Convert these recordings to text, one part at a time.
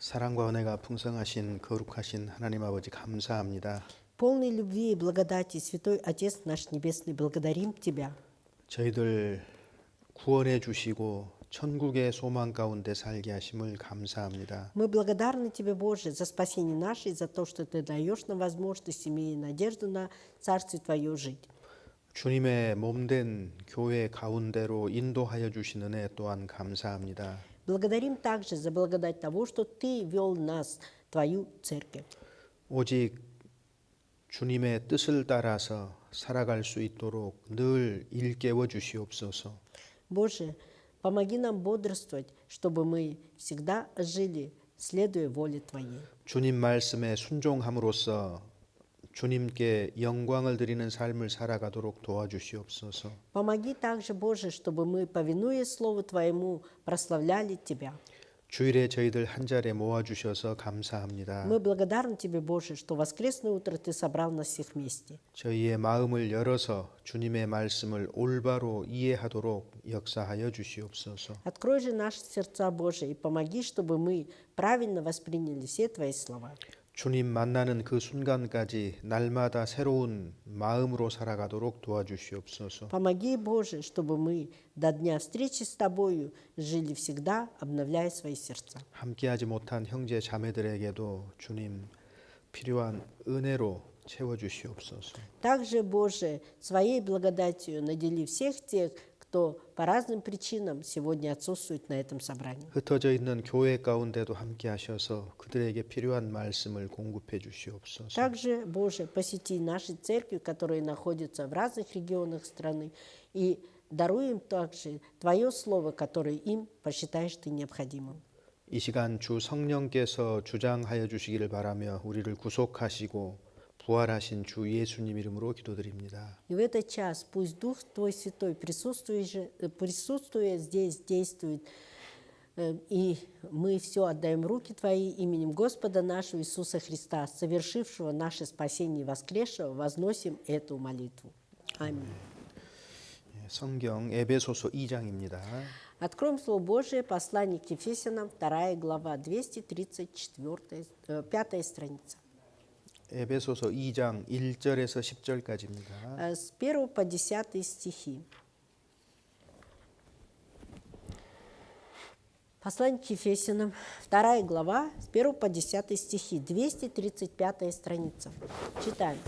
사랑과 은혜가 풍성하신 거룩하신 하나님 아버지 감사합니다. Полный любви и благодати, Святой Отец наш Небесный, благодарим Тебя. 저희들 구원해 주시고 천국의 소망 가운데 살게 하심을 감사합니다. Мы благодарны Тебе, Боже, за спасение наше и за то, что Ты даешь нам возможность, имея надежду на Царствие Твое жить. 주님의 몸된 교회 가운데로 인도하여 주신 은혜 또한 감사합니다. Благодарим также за благодать того, что Ты вел нас, Твою Церковь. 오직 주님의 뜻을 따라서 살아갈 수 있도록 늘 일깨워 주시옵소서. Боже, помоги нам бодрствовать, чтобы мы всегда жили, следуя воле Твоей. 주님 말씀에 순종함으로써 주님께 영광을 드리는 삶을 살아가도록 도와주시옵소서. Помоги также, Боже, чтобы мы, повинуясь Слову Твоему, прославляли Тебя. 주일에 저희들 한 자리에 모아주셔서 감사합니다. Мы благодарны Тебе, Боже, что в воскресное утро Ты собрал нас всех вместе. 저희의 마음을 열어서 주님의 말씀을 올바로 이해하도록 역사하여 주시옵소서. Открой же наши сердца, Боже, и помоги, чтобы мы правильно восприняли все Твои слова. 주님 만나는 그 순간까지 날마다 새로운 마음으로 살아가도록 도와주시옵소서. Помоги, Боже, чтобы мы до дня встречи с Тобою жили всегда, обновляя свои сердца. 함께하지 못한 형제 자매들에게도 주님 필요한 은혜로 채워주시옵소서. Также, Боже, Своей благодатью надели всех тех, кто по разным причинам сегодня отсутствует на этом собрании. 흩어져 있는 교회 가운데도 함께하셔서 그들에게 필요한 말씀을 공급해 주시옵소서. Также, Боже, посети наши церкви, которые находятся в разных регионах страны, и даруй им также Твое Слово, которое им посчитаешь Ты необходимым. 이 시간 주 성령께서 주장하여 주시기를 바라며 우리를 구속하시고 부활하신 주 예수님 이름으로 기도드립니다. И в этот час пусть Дух Твой Святой, присутствуя здесь, действует, и мы все отдаем в руки Твои именем Господа нашего Иисуса Христа, совершившего наше спасение и воскресшего, возносим эту молитву. Аминь. 성경 에베소서 2장입니다. Откроем Слово Божие, послание к Ефесянам, 2 глава, 234, 5 страница. 에베소서 2장 1절에서 10절까지입니다. С 1 по 10 стихи. Послание к Ефесянам, 2 глава, с 1 по 10 стихи, 235 страница. Читаем.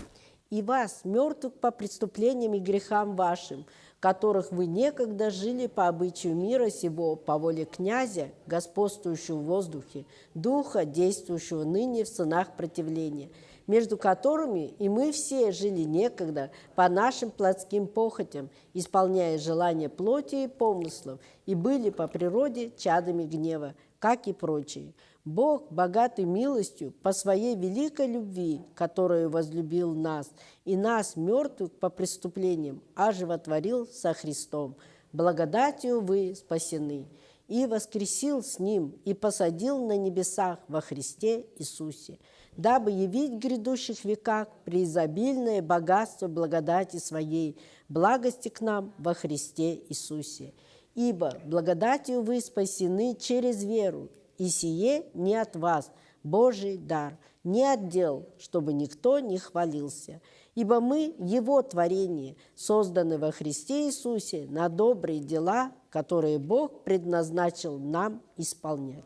«И вас, мертвых по преступлениям и грехам вашим, которых вы некогда жили по обычаю мира сего, по воле князя, господствующего в воздухе, духа, действующего ныне в сынах противления, между которыми и мы все жили некогда по нашим плотским похотям, исполняя желания плоти и помыслов, и были по природе чадами гнева, как и прочие. Бог, богатый милостью, по своей великой любви, которую возлюбил нас, и нас, мертвых по преступлениям, оживотворил со Христом. Благодатью вы спасены, и воскресил с Ним, и посадил на небесах во Христе Иисусе, дабы явить в грядущих веках преизобильное богатство благодати Своей, благости к нам во Христе Иисусе. Ибо благодатью вы спасены через веру, и сие не от вас, Божий дар, не от дел, чтобы никто не хвалился. Ибо мы, Его творение, созданы во Христе Иисусе на добрые дела, которые Бог предназначил нам исполнять».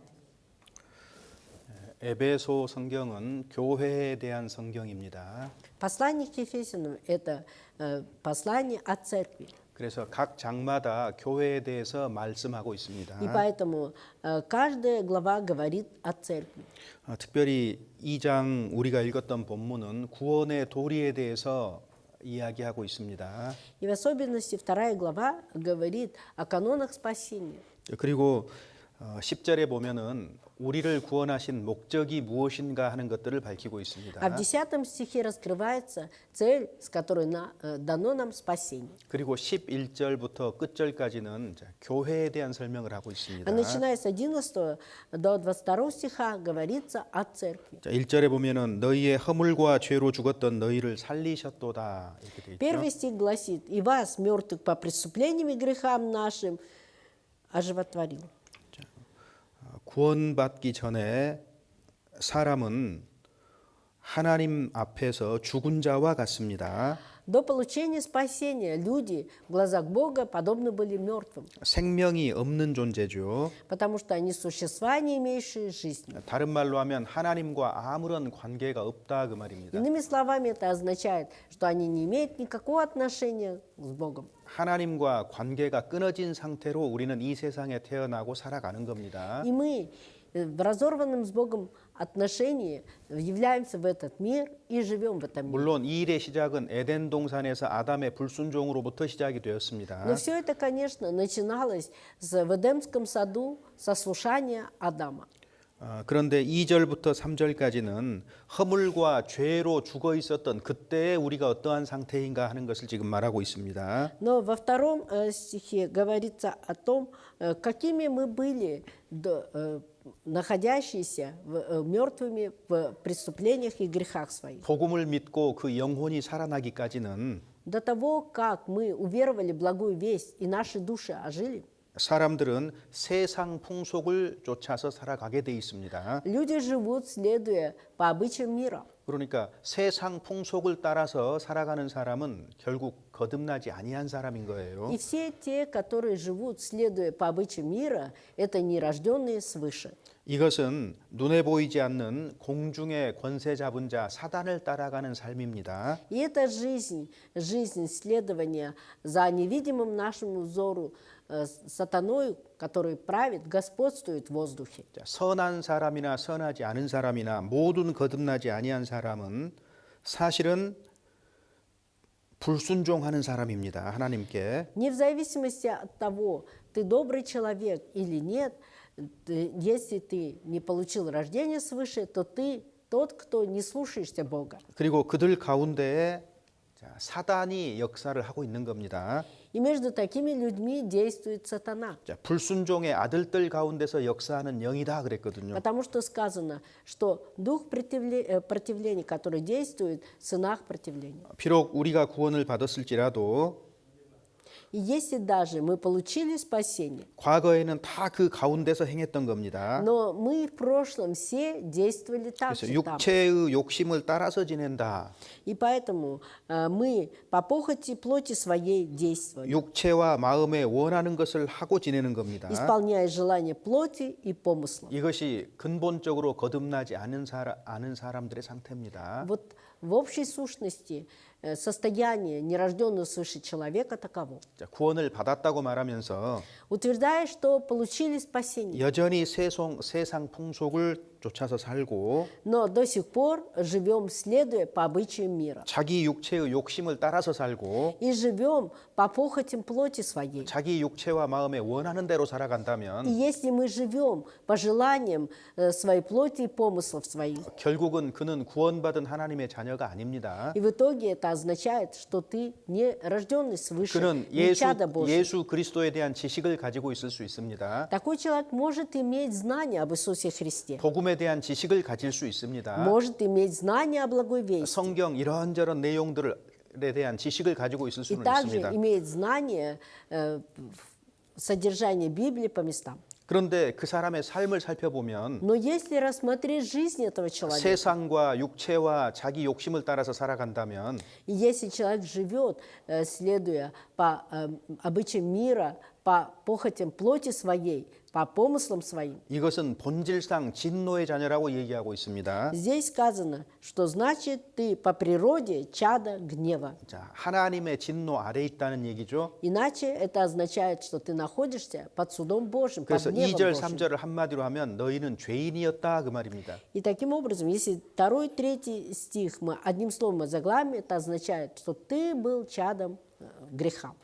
에베소 성경은 교회에 대한 성경입니다. Послание к Ефесянам – это послание о церкви. 그래서 각 장마다 교회에 대해서 말씀하고 있습니다. И поэтому каждая глава говорит о церкви. 특별히 2장 우리가 읽었던 본문은 구원의 도리에 대해서 이야기하고 있습니다. И в особенности 2 глава говорит о канонах спасения. 그리고 10절에 보면은 우리를 구원하신 목적이 무엇인가 하는 것들을 밝히고 있습니다. А в 10 стихе раскрывается цель, с которой дано нам спасение. 그리고 11절부터 끝절까지는 교회에 대한 설명을 하고 있습니다. А начиная с 11 до 22 стиха говорится о церкви. 1절에 보면은 너희의 허물과 죄로 죽었던 너희를 살리셨도다 이렇게 돼 있죠. Первый стих гласит: «И вас, мертвых по преступлениям и грехам нашим, оживотворил». 구원받기 전에 사람은 하나님 앞에서 죽은 자와 같습니다. До получения спасения люди в глазах Бога подобны были мертвым, 생명이 없는 존재죠. потому что они существа, не имеющие жизни. 다른 말로 하면 하나님과 아무런 관계가 없다 그 말입니다. Иными словами, это означает, что они не имеют никакого отношения с Богом. 하나님과 관계가 끊어진 상태로 우리는 이 세상에 태어나고 살아가는 겁니다. И мы в разорванном с Богом отношении являемся в этот мир и живем в этом мире. 물론 이 일의 시작은 에덴 동산에서 아담의 불순종으로부터 시작이 되었습니다. Но все это, конечно, начиналось в Эдемском саду со слушания Адама. 그런데 2절부터 3절까지는 허물과 죄로 죽어 있었던 그때의 우리가 어떠한 상태인가 하는 것을 지금 말하고 있습니다. Но во втором стихе говорится о том, какими мы были, находящиеся мертвыми в преступлениях и грехах своих. 복음을 믿고 그 영혼이 살아나기까지는 До того, как мы уверовали в благую весть и наши души ожили, 사람들은 세상 풍속을 쫓아서 살아가게 돼 있습니다. люди живут, следуя по обычаям мира. 그러니까 세상 풍속을 따라서 살아가는 사람은 결국 거듭나지 아니한 사람인 거예요. И все те, которые живут, следуя по обычаям мира, это нерожденные свыше. 이것은 눈에 보이지 않는 공중의 권세 잡은 자 사단을 따라가는 삶입니다. И эта жизнь следования за невидимым нашему взору сатаной, который правит, господствует в воздухе. 자, 선한 사람이나 선하지 않은 사람이나 모든 거듭나지 아니한 사람은 사실은 불순종하는 사람입니다. 하나님께. Не в зависимости от того, ты добрый человек или нет, если ты не получил рождение свыше, то ты тот, кто не слушаешься Бога. 그리고 그들 가운데에 사단이 역사를 하고 있는 겁니다. И между такими людьми действует сатана. 자, 불순종의 아들들 가운데서 역사하는 영이다 그랬거든요. Потому что сказано, что дух противления, который действует в сынах противления. 비록 우리가 구원을 받았을지라도 И если даже мы получили спасение, 과거에는 다 그 가운데서 행했던 겁니다. но мы в прошлом все действовали так 그래서 же там. 육체의 욕심을 따라서 지낸다. И поэтому мы по похоти плоти своей действовали, 육체와 마음에 원하는 것을 하고 지내는 겁니다. исполняя желания плоти и помыслов. 이것이 근본적으로 거듭나지 않은 사람들의 상태입니다. Вот в общей сущности состояние нерожденного свыше человека таково. 자, 구원을 받았다고 말하면서 Утверждая, что получили спасение, 여전히 세상 풍속을 쫓아서 살고 но до сих пор живем, следуя по обычаям мира. 자기 육체의 욕심을 따라서 살고 И живем по похотям плоти своей. 자기 육체와 마음에 원하는 대로 И 살아간다면 если мы живем по желаниям своей плоти и помыслов своих, 결국은 그는 구원받은 하나님의 자녀가 아닙니다. и в итоге это означает, что ты не рожденный свыше, 그는 не чадо Божье. 예수 그리스도에 대한 지식을 가지고 있을 수 있습니다. Такой человек может иметь знания об Иисусе Христе, 복음에 대한 지식을 가질 수 있습니다. может иметь знания о благой вести, 성경 이런저런 내용들에 대한 지식을 가지고 있을 и 수는 также 있습니다. имеет знания содержания Библии по местам. 그런데 그 사람의 삶을 살펴보면 Но если рассмотреть жизнь этого человека, 세상과 육체와 자기 욕심을 따라서 살아간다면 и если человек живет, следуя по обычаям мира, по похотям плоти своей, по помыслам своим, 이것은 본질상 진노의 자녀라고 얘기하고 있습니다. здесь сказано, что значит ты по природе чадо гнева. 자, 하나님의 진노 아래 있다는 얘기죠. Иначе это означает, что ты находишься под судом Божьим, под 그래서 гневом 2절, Божьим. 3절을 한마디로 하면 너희는 죄인이었다 그 말입니다. И таким образом, если 2 и 3 стих мы одним словом озаглавим, это означает, что ты был чадом греха.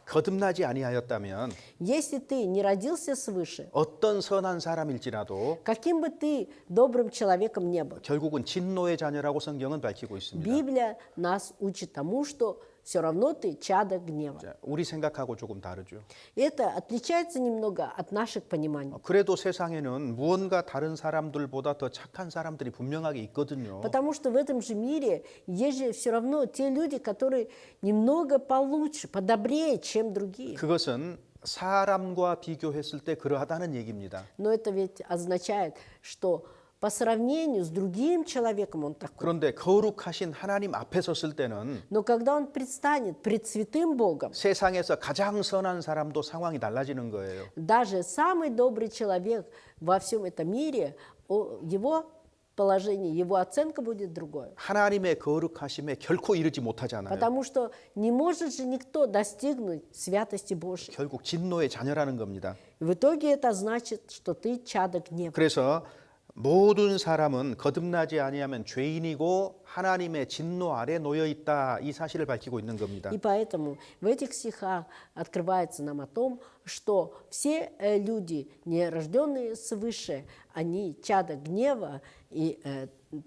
거듭나지 아니하였다면 Если ты не родился свыше, 어떤 선한 사람일지라도 каким бы ты добрым человеком не был, 결국은 진노의 자녀라고 성경은 밝히고 있습니다. Библия нас учит тому, что все равно ты чадо гнева. 자, 우리 생각하고 조금 다르죠. Это отличается немного от наших пониманий. 그래도 세상에는 무언가 다른 사람들보다 더 착한 사람들이 분명하게 있거든요. Потому что в этом же мире есть же все равно те люди, которые немного получше, подобрее, чем другие. 그것은 사람과 비교했을 때 그러하다는 얘기입니다. Но это ведь означает, что по сравнению с другим человеком он такой. 그런데 거룩하신 하나님 앞에 섰을 때는 Но когда он предстанет пред святым Богом, 세상에서 가장 선한 사람도 상황이 달라지는 거예요. даже самый добрый человек во всем этом мире, его положение, его оценка будет другой. 하나님의 거룩하심에 결코 이르지 못하잖아요. Потому что не может же никто достигнуть святости Божьей. 결국 진노의 자녀라는 겁니다. И в итоге это значит, что ты чадо гнева. 그래서 모든 사람은 거듭나지 아니하면 죄인이고 하나님의 진노 아래 놓여 있다 이 사실을 밝히고 있는 겁니다. И поэтому в этих стихах открывается нам о том, что все люди, не рожденные свыше, они чадо гнева, и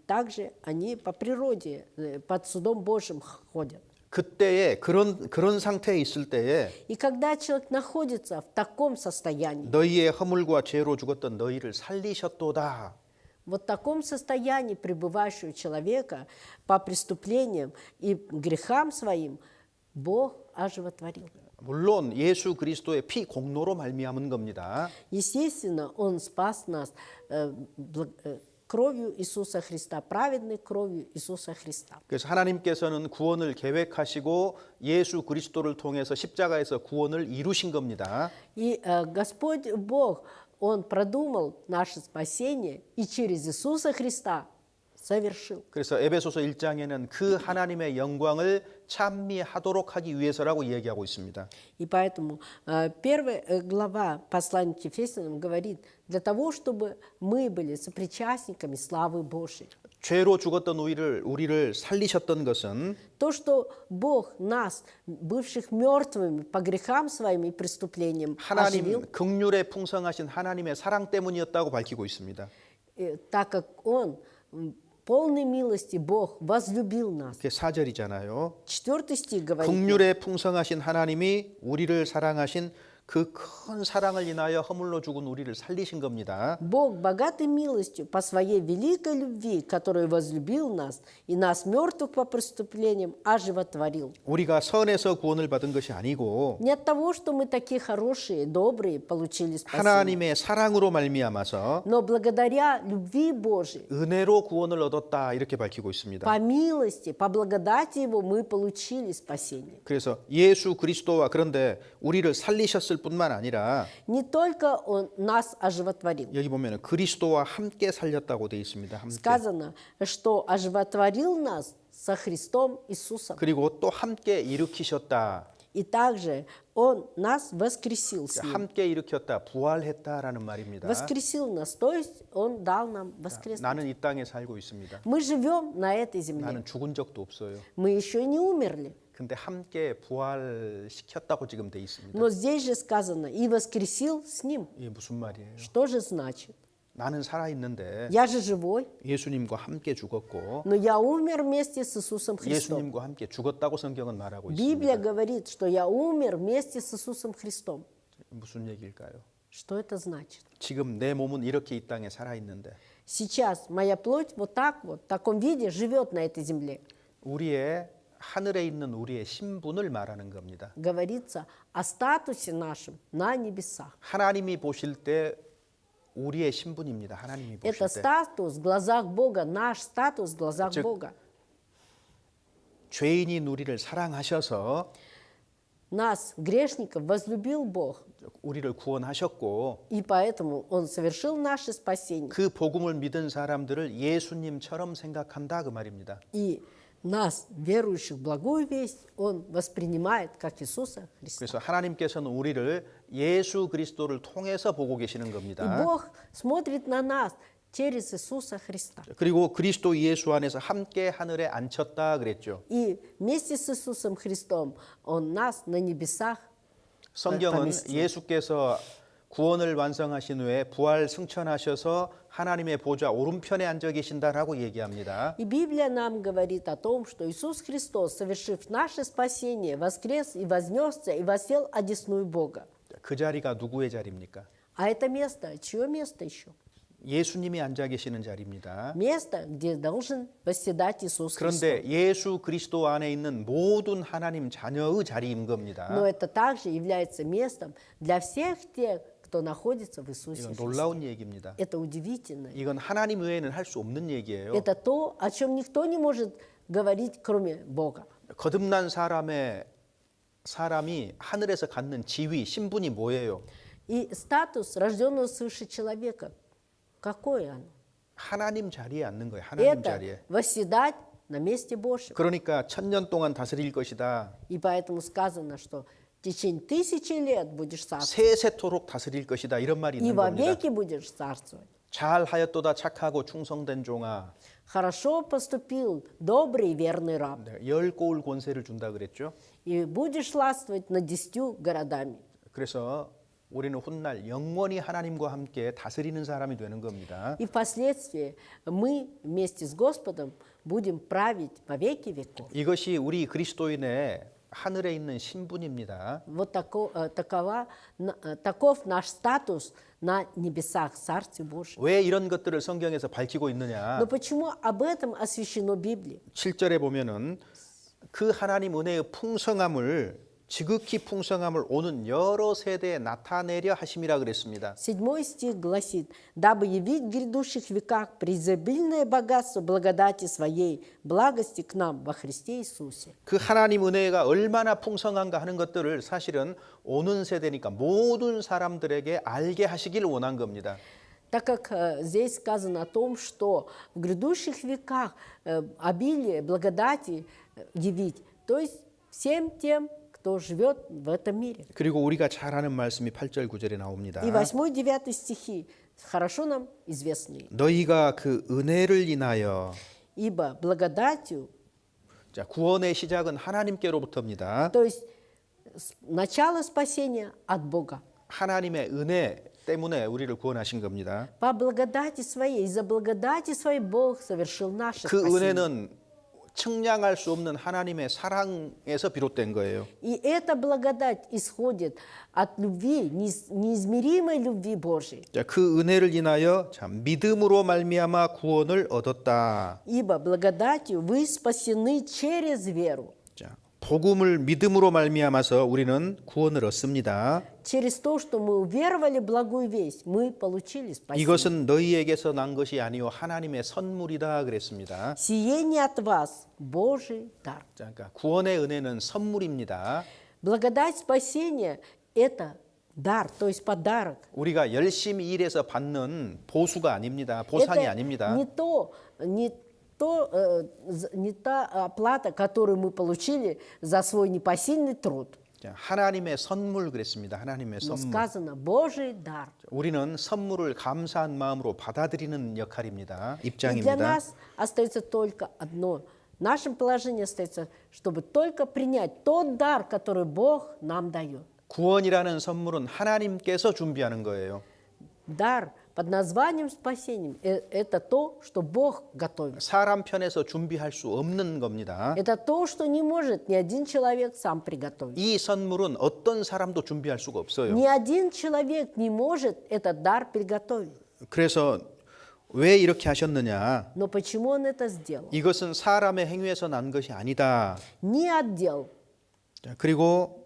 также они по природе под судом Божьим ходят. 그때에 그런 상태에 있을 때에 И когда человек находится в таком состоянии, 너희의 허물과 죄로 죽었던 너희를 살리셨도다. вот в таком состоянии пребывающего человека по преступлениям и грехам своим, Бог оживотворил. 물론 예수 그리스도의 피 공로로 말미암은 겁니다. Естественно, Он спас нас кровью Иисуса Христа, праведной кровью Иисуса Христа. 그래서 하나님께서는 구원을 계획하시고 예수 그리스도를 통해서 십자가에서 구원을 이루신 겁니다. И Господь Бог, Он продумал наше спасение и через Иисуса Христа совершил. 그래서 에베소서 1장에는 그 하나님의 영광을 찬미하도록 하기 위해서라고 이야기하고 있습니다. И поэтому первая глава послания к Ефесянам говорит, для того, чтобы мы были сопричастниками славы Божьей. 죄로 죽었던 우리를 살리셨던 것은 То, что Бог нас, бывших мертвыми по грехам своим и преступлениям, оживил, 하나님 긍휼에 풍성하신 하나님의 사랑 때문이었다고 밝히고 있습니다. так как Он, полной милости Бог, возлюбил нас. 그게 4절이잖아요. 4 стих говорит, 긍휼에 풍성하신 하나님이 우리를 사랑하신 그 큰 사랑을 인하여 허물로 죽은 우리를 살리신 겁니다. Бог, богатой милостью, по своей великой любви, который возлюбил нас, и нас, мертвых по преступлениям, оживотворил. 우리가 선에서 구원을 받은 것이 아니고 Не от того, что мы такие хорошие, добрые, получили спасение, 하나님의 사랑으로 말미암아서 но благодаря любви Божией, 은혜로 구원을 얻었다 이렇게 밝히고 있습니다. по милости, по благодати Его мы получили спасение. 그래서 예수 그리스도와 그런데 우리를 살리셨을 뿐만 아니라 Не только Он нас оживотворил. 여기 보면 그리스도와 함께 살렸다고 되어 있습니다. 함께. Сказано, что оживотворил нас со Христом Иисусом. 그리고 또 함께 일으키셨다. И также Он нас воскресил с Ним. 함께 일으켰다, 부활했다라는 말입니다. Воскресил нас, то есть Он дал нам воскреснуть. 나는 이 땅에 살고 있습니다. Мы живем на этой земле. 나는 죽은 적도 없어요. Мы еще не умерли. 근데 함께 부활시켰다고 지금 돼 있습니다. Но здесь же сказано, и воскресил с Ним. 이게 무슨 말이에요? Что же значит? 나는 살아 있는데 Я же живой, 예수님과 함께 죽었고 но я умер вместе с Иисусом Христом. 예수님과 함께 죽었다고 성경은 말하고 Библия 있습니다. говорит, что я умер вместе с Иисусом Христом. 무슨 얘기일까요? Что это значит? 지금 내 몸은 이렇게 이 땅에 살아 있는데 Сейчас моя плоть вот так вот, в таком виде живет на этой земле. 우리의 하늘에 있는 우리의 신분을 말하는 겁니다. Говорится о статусе нашем на небесах. 하나님이 보실 때 우리의 신분입니다. 하나님이 보실 Это 때 статус в глазах Бога, наш статус в глазах 즉, Бога. 죄인인 우리를 사랑하셔서 Нас, грешников, возлюбил Бог, 우리를 구원하셨고 и поэтому Он совершил наше спасение. 그 복음을 믿은 사람들을 예수님처럼 생각한다 그 말입니다. И нас, верующих в благую весть, Он воспринимает как Иисуса Христа. 그래서 하나님께서는 우리를 예수 그리스도를 통해서 보고 계시는 И 겁니다. Бог смотрит на нас через Иисуса Христа. 그리고 그리스도 예수 안에서 함께 하늘에 앉혔다 그랬죠. И вместе с Иисусом Христом Он нас на небесах 성경은 поместил. 예수께서 구원을 완성하신 후에 부활 승천하셔서 하나님의 보좌 오른편에 앉아 계신다라고 얘기합니다. И Библия нам говорит о том, что Иисус Христос, совершив наше спасение, воскрес и вознесся и воссел одесную Бога. 그 자리가 누구의 자리입니까? А это место, чье место еще? 예수님이 앉아 계시는 자리입니다. Место, где должен восседать Иисус Христос. 그런데 예수 그리스도 안에 있는 모든 하나님 자녀의 자리인 겁니다. Но это также является местом для всех тех, кто находится в Иисусе 이건 Христе. 놀라운 얘기입니다. Это удивительно. 이건 하나님 외에는 할 수 없는 얘기예요. Это то, о чем никто не может говорить, кроме Бога. 거듭난 사람이 하늘에서 갖는 지위, 신분이 뭐예요? И статус рожденного свыше человека, какое оно? 하나님 자리에 앉는 거예요. 하나님 Это 자리에. восседать на месте Божьем. 그러니까 1000년 동안 다스릴 것이다. И поэтому сказано, что в течение 1000 лет будешь царствовать, 세세토록 다스릴 것이다. 이런 말이 и 있는 겁니다. вовеки будешь царствовать. 잘하였도다 착하고 충성된 종아. Хорошо поступил добрый и верный раб, 10고울 권세를 준다 그랬죠. и будешь властвовать над 10 городами. 그래서 우리는 훗날 영원히 하나님과 함께 다스리는 사람이 되는 겁니다. И впоследствии мы вместе с Господом будем править во веки веков. 이것이 우리 그리스도인의 하늘에 있는 신분입니다. Вот таков наш статус на небесах, в Царстве Божьем. 왜 이런 것들을 성경에서 밝히고 있느냐? Но почему об этом освящено Библией? 7절에 보면은 그 하나님 은혜의 풍성함을 지극히 풍성함을 오는 여러 세대에 나타내려 하심이라 그랬습니다. 7 стих гласит: «Дабы явить в грядущих веках преизобильное богатство благодати Своей, благости к нам во Христе Иисусе». 그 하나님 은혜가 얼마나 풍성한가 하는 것들을 사실은 오는 세대니까 모든 사람들에게 알게 하시길 원한 겁니다. Так как здесь сказано о том, что в грядущих веках обилие благодати явить, то есть всем тем, кто живет в этом мире. 그리고 우리가 잘 아는 말씀이 8절 9절에 나옵니다. И 8-9 стихи хорошо нам известны. 너희가 그 은혜를 인하여 Ибо благодатью, 자, 구원의 시작은 하나님께로부터입니다. то есть начало спасения от Бога. 하나님의 은혜 때문에 우리를 구원하신 겁니다. По благодати Своей, из-за благодати Своей Бог совершил наше 그 спасение. 은혜는 측량할 수 없는 하나님의 사랑에서 비롯된 거예요. И эта благодать исходит от любви, неизмеримой любви Божьей. 자, 그 은혜를 인하여 참 믿음으로 말미암아 구원을 얻었다. Ибо благодатью вы спасены через веру. 자, 복음을 믿음으로 말미암아서 우리는 구원을 얻습니다. Через то, что мы уверовали в благую весть, мы получили спасение. 이것은 너희에게서 난 것이 아니요 하나님의 선물이다 그랬습니다. Сие не от вас, Божий дар. 자, 그러니까 구원의 은혜는 선물입니다. Благодать спасения – это дар, то есть подарок. 우리가 열심히 일해서 받는 보수가 아닙니다. 보상이 Это 아닙니다. не та оплата, которую мы получили за свой непосильный труд. 자, 하나님의 선물 그랬습니다. 하나님의 Но 선물. сказано Божий дар. 우리는 선물을 감사한 마음으로 받아들이는 역할입니다. И для 입장입니다. нас остается только одно. В нашем положении остается, чтобы только принять тот дар, который Бог нам дает. 구원이라는 선물은 하나님께서 준비하는 거예요. Дар под названием спасением – это то, что Бог готовит. 사람 편에서 준비할 수 없는 겁니다. Это то, что не может ни один человек сам приготовить. 이 선물은 어떤 사람도 준비할 수가 없어요. Ни один человек не может этот дар приготовить. 그래서 왜 이렇게 하셨느냐? Но почему он это сделал? 이것은 사람의 행위에서 난 것이 아니다. Не отдел. 자, 그리고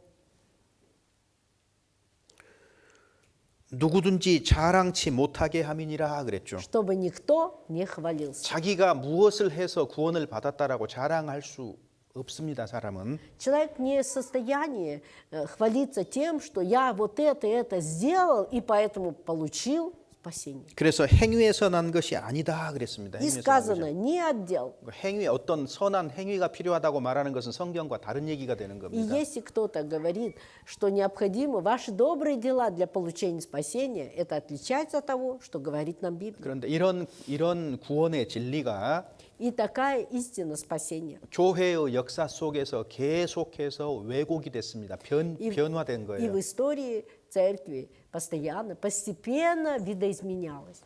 누구든지 자랑치 못하게 함이니라 그랬죠. Чтобы никто не хвалился. 자기가 무엇을 해서 구원을 받았다라고 자랑할 수 없습니다. 사람은. Человек не в состоянии хвалиться тем, что я вот это сделал, и поэтому получил спасение. 그래서 행위에서 난 것이 아니다 그랬습니다. И 행위에서 난 сказано, 것이. не отдел. 행위 어떤 선한 행위가 필요하다고 말하는 것은 성경과 다른 얘기가 되는 И 겁니다. если кто-то говорит, что необходимы ваши добрые дела для получения спасения, это отличается от того, что говорит нам Библия. 그런데 이런 구원의 진리가 И такая истина спасения. 교회의 역사 속에서 계속해서 왜곡이 됐습니다. 변화된 И 거예요. в истории церкви постоянно, постепенно видоизменялась.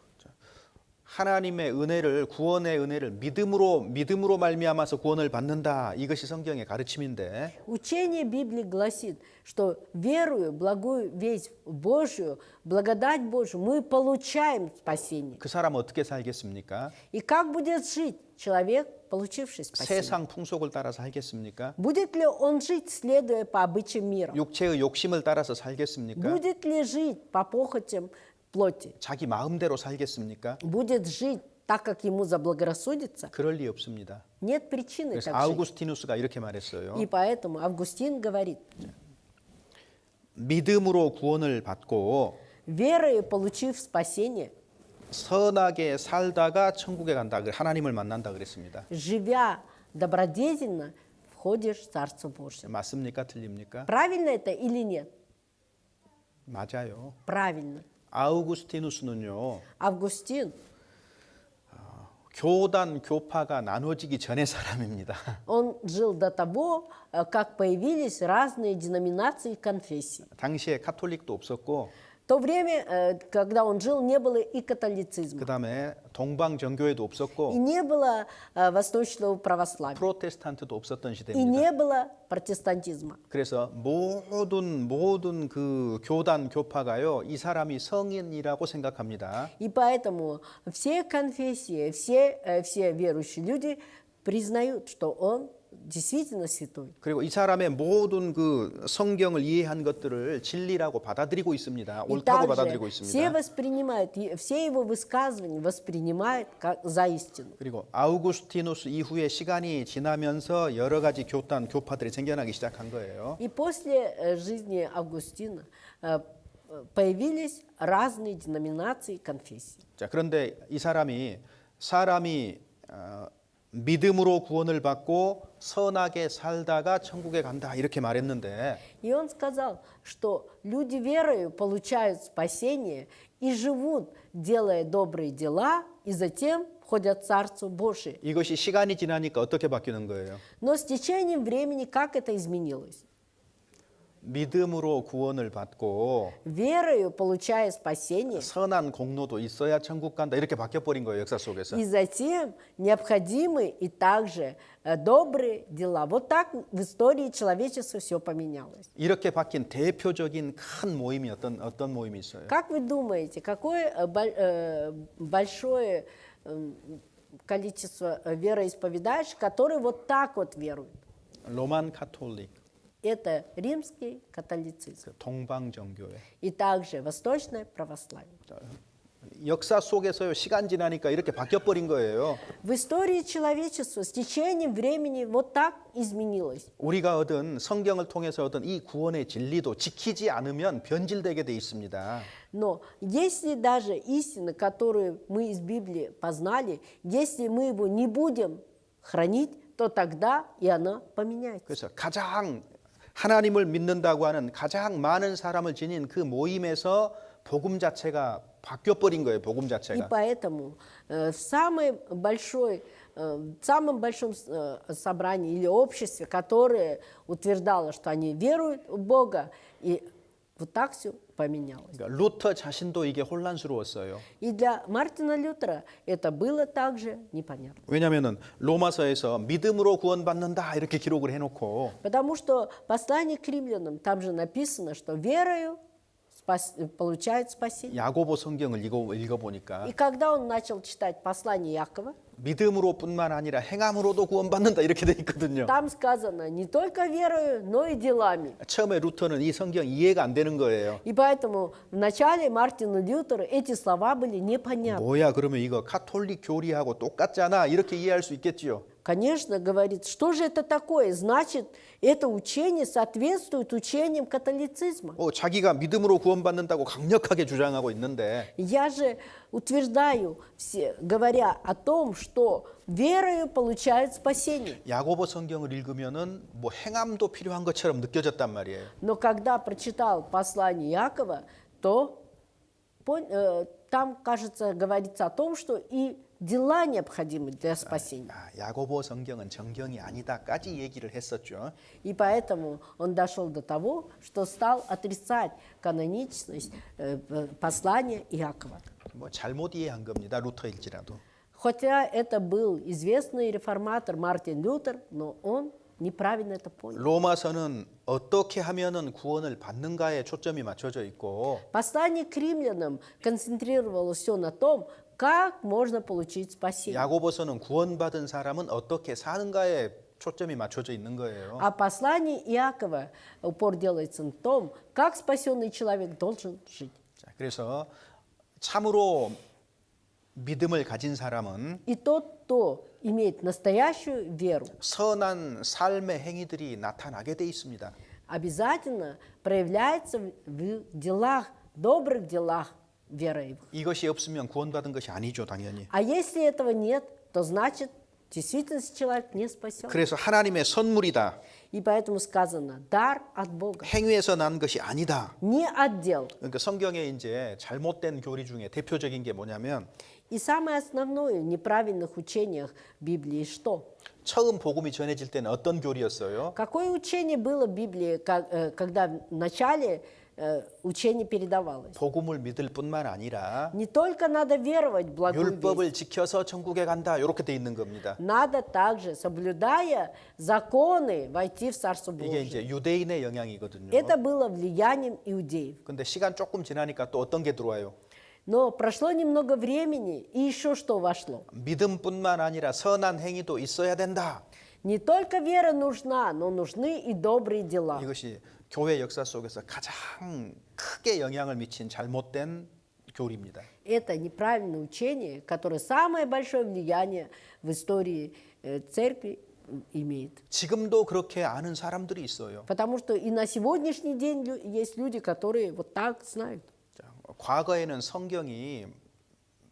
하나님의 은혜를 구원의 은혜를 믿음으로 말미암아서 구원을 받는다. 이것이 성경의 가르침인데 Учение Библии гласит, что верую в благую весть Божию, благодать Божию, мы получаем спасение. 그 사람 어떻게 살겠습니까? И как будет жить человек, получивший спасение? 세상 풍속을 따라서 살겠습니까? Будет ли он жить, следуя по обычаям мира? 육체의 욕심을 따라서 살겠습니까? Будет ли жить по похотям плоти? 자기 마음대로 살겠습니까? Будет жить так, как ему заблагорассудится? 그럴 리 없습니다. Нет причины 그래서 так жить. 아우구스티누스가 이렇게 말했어요. И поэтому Августин говорит, 믿음으로 구원을 받고 верою получив спасение, 선하게 살다가 천국에 간다. 하나님을 만난다 그랬습니다. живя добродетельно, входишь в Царство Божье. 맞습니까? 틀립니까? Правильно это или нет? 맞아요. Правильно. 아우구스티누스는요. Августин, 교단 교파가 나눠지기 전의 사람입니다. он жил до того, как появились разные деноминации и конфессии. 당시에 카톨릭도 없었고 В то время, когда он жил, не было и католицизма, 그다음에 동방정교회도 и 없었고 не было восточного православия, 프로테스탄트도 없었던 и 시대입니다. не было протестантизма. 그래서 모든 그 교단 교파가요 이 사람이 성인이라고 생각합니다. И поэтому все конфессии, все верующие люди признают, что он действительно святой. 그리고 이 사람의 모든 그 성경을 이해한 것들을 진리라고 받아들이고 있습니다. И 옳다고 также 받아들이고 все 있습니다. воспринимают, все его высказывания воспринимают как за истину. 그리고 아우구스티누스 이후에 시간이 지나면서 여러 가지 교단 교파들이 생겨나기 시작한 거예요. И после жизни Августина появились разные деноминации и конфессии. 자, 그런데 이 사람이 믿음으로 구원을 받고 선하게 살다가 천국에 간다 이렇게 말했는데 И он сказал, что люди верою получают спасение и живут, делая добрые дела, и затем входят в Царство Божие. 이것이 시간이 지나니까 어떻게 바뀌는 거예요? Но с течением времени как это изменилось? 믿음으로 구원을 받고 Верою получая спасение, 선한 공로도 있어야 천국 간다 이렇게 바뀌어 버린 거예요 역사 속에서. и затем необходимы и также добрые дела. Вот так в истории человечества все поменялось. 이렇게 바뀐 대표적인 큰 모임이 어떤 모임이 있어요? Как вы думаете, какое большое количество вероисповедающих, которые вот так вот веруют? 로만 카톨릭, Это римский католицизм 동방정교회. и также восточное православие. 역사 속에서요 시간 지나니까 이렇게 바뀌어 버린 거예요. В истории человечества с течением времени вот так изменилось. 우리가 얻은 성경을 통해서 얻은 이 구원의 진리도 지키지 않으면 변질되게 돼 있습니다. Но если даже истины, которые мы из Библии познали, если мы его не будем хранить, то тогда и она поменяется. 그래서 가장 하나님을 믿는다고 하는 가장 많은 사람을 지닌 그 모임에서 복음 자체가 바뀌어 버린 거예요. 복음 И 자체가. поэтому в самом большом собрании или обществе, которое утверждало, что они веруют в Бога, и вот так все поменялось. 그러니까 루터 자신도 이게 혼란스러웠어요. И для Мартина Лютера это было также непонятно. 왜냐하면은 로마서에서 믿음으로 구원받는다 이렇게 기록을 해놓고 Потому что послание к римлянам, там же написано, что верою получает спасение. 야고보 성경을 읽어보니까 И когда он начал читать послание Якова, 믿음으로뿐만 아니라 행함으로도 구원받는다 이렇게 돼 있거든요. там сказано не только верою, но и делами. 처음에 루터는 이 성경 이해가 안 되는 거예요. И поэтому в начале Мартину Лютеру эти слова были непонятны. 뭐야 그러면 이거 카톨릭 교리하고 똑같잖아 이렇게 이해할 수 있겠지요. Конечно, говорит, что же это такое? Значит, это учение соответствует учениям католицизма. 자기가 믿음으로 구원받는다고 강력하게 주장하고 있는데 Я же утверждаю, говоря о том, что верою получают спасение. 야고보 성경을 읽으면은 뭐 행함도 필요한 것처럼 느껴졌단 말이에요. Но когда прочитал послание Якова, то там, кажется, говорится о том, что и дела необходимы для спасения. 야고보 성경은 정경이 아니다까지 얘기를 했었죠. И поэтому он дошел до того, что стал отрицать каноничность послания Иакова. 뭐 잘못 이해한 겁니다. 루터일지라도. Хотя это был известный реформатор Мартин Лютер, но он неправильно это понял. 로마서는 어떻게 하면은 구원을 받는가에 초점이 맞춰져 있고 Послание к римлянам концентрировалось все на том, как можно получить спасение. 야고보서는 구원받은 사람은 어떻게 사는가에 초점이 맞춰져 있는 거예요. А послание Иакова упор делается на том, как спасенный человек должен жить. 자, 그래서 참으로 믿음을 가진 사람은 И тот, кто имеет настоящую веру, 선한 삶의 행위들이 나타나게 돼 있습니다. обязательно проявляется в делах, добрых делах веры его. 이것이 없으면 구원받은 것이 아니죠, 당연히. А если этого нет, то значит, в действительности человек не спасен. 그래서 하나님의 선물이다. И поэтому сказано, дар от Бога, 행위에서 난 것이 아니다. не от дел. 그러니까 성경에 이제 잘못된 교리 중에 대표적인 게 뭐냐면 И самое основное в неправильных учениях Библии что? 처음 복음이 전해질 때는 어떤 교리였어요? Какое учение было в Библии, когда в начале учение передавалось? 복음을 믿을 뿐만 아니라 Не только надо веровать в благую весть, 율법을 지켜서 천국에 간다. 이렇게 돼 있는 겁니다. надо также, соблюдая законы, войти в Царство 이게 Божие. 이제 유대인의 영향이거든요. Это было влиянием иудеев. 근데 시간 조금 지나니까 또 어떤 게 들어와요? Но прошло немного времени, и еще что вошло? 믿음뿐만 아니라 선한 행위도 있어야 된다. Не только вера нужна, но нужны и добрые дела. 이것이 교회 역사 속에서 가장 크게 영향을 미친 잘못된 교리입니다. Это неправильное учение, которое самое большое влияние в истории церкви имеет. 지금도 그렇게 아는 사람들이 있어요. Потому что и на сегодняшний день есть люди, которые вот так знают. 자, 과거에는 성경이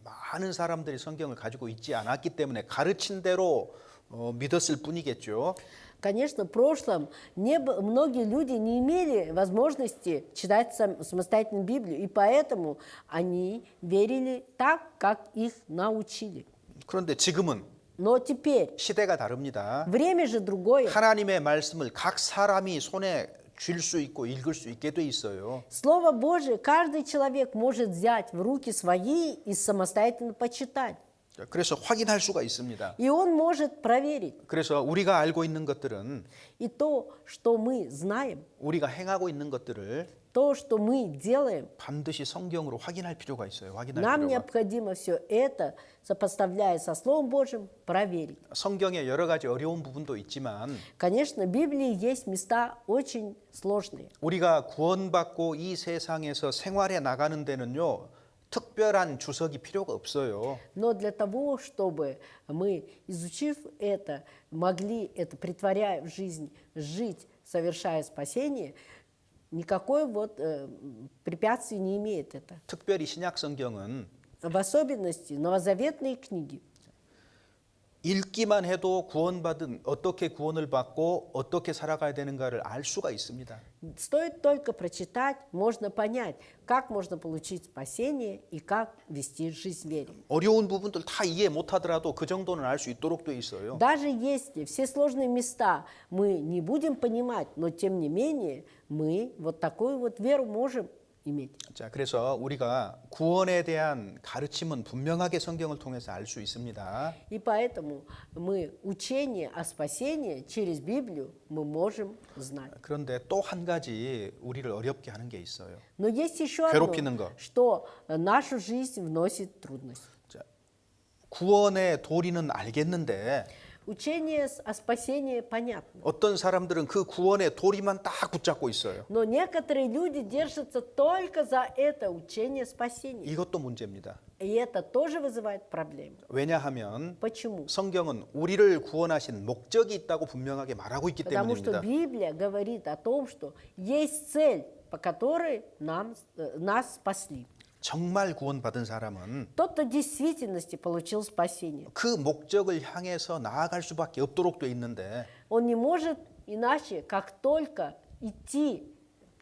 많은 사람들이 성경을 가지고 있지 않았기 때문에 가르친 대로 믿었을 뿐이겠죠. Конечно, в прошлом многие люди не имели возможности читать самостоятельно Библию, и поэтому они верили так, как их научили. 그런데 지금은 Но теперь 시대가 다릅니다. время же другое. 하나님의 말씀을 각 사람이 손에 쥘 수 있고 읽을 수 있게 돼 있어요. Слово Божие каждый человек может взять в руки свои и самостоятельно почитать. 자, 그래서 확인할 수가 있습니다. И он может проверить. 그래서 우리가 알고 있는 것들은 И то, что мы знаем, 우리가 행하고 있는 것들을 то, что мы делаем, 반드시 성경으로 확인할 필요가 있어요. 확인할 нам 필요가. необходимо все это, сопоставляя со Словом Божьим, проверить. 성경에 여러 가지 어려운 부분도 있지만 Конечно, в Библии есть места очень сложные. 우리가 구원받고 이 세상에서 생활해 나가는 데는요. 특별한 주석이 필요가 없어요. Но для того, чтобы мы, изучив это, могли это, притворяя в жизнь, жить, совершая спасение, никакой препятствий не имеет это. 특별히 신약 성경은 В особенности новозаветные книги. 읽기만 해도 구원받은 어떻게 구원을 받고 어떻게 살아가야 되는가를 알 수가 있습니다. Стоит только прочитать, можно понять, как можно получить спасение и как вести жизнь в вере. 어려운 부분들 다 이해 못하더라도 그 정도는 알 수 있도록 돼 있어요. Даже если все сложные места мы не будем понимать, но тем не менее мы вот такую вот веру можем иметь. 자, 그래서 우리가 구원에 대한 가르침은 분명하게 성경을 통해서 알 수 있습니다. И поэтому мы учение о спасении через Библию мы можем знать. 그런데 또 한 가지 우리를 어렵게 하는 게 있어요. Но есть еще одно, 괴롭히는 거. что нашу жизнь вносит трудность. 자, 구원의 도리는 알겠는데 Учение о спасении понятно. 어떤 사람들은 그 구원의 도리만 딱 붙잡고 있어요. Но некоторые люди держатся только за это учение спасения. 이것도 문제입니다. И это тоже вызывает проблемы. 왜냐하면 Почему? 성경은 우리를 구원하신 목적이 있다고 분명하게 말하고 있기 Потому что 때문입니다. Библия говорит о том, что есть цель, по которой нас спасли. 정말 구원받은 사람은 Тот, кто в действительности получил спасение, 그 목적을 향해서 나아갈 수밖에 없도록 돼 있는데 он не может иначе, как только идти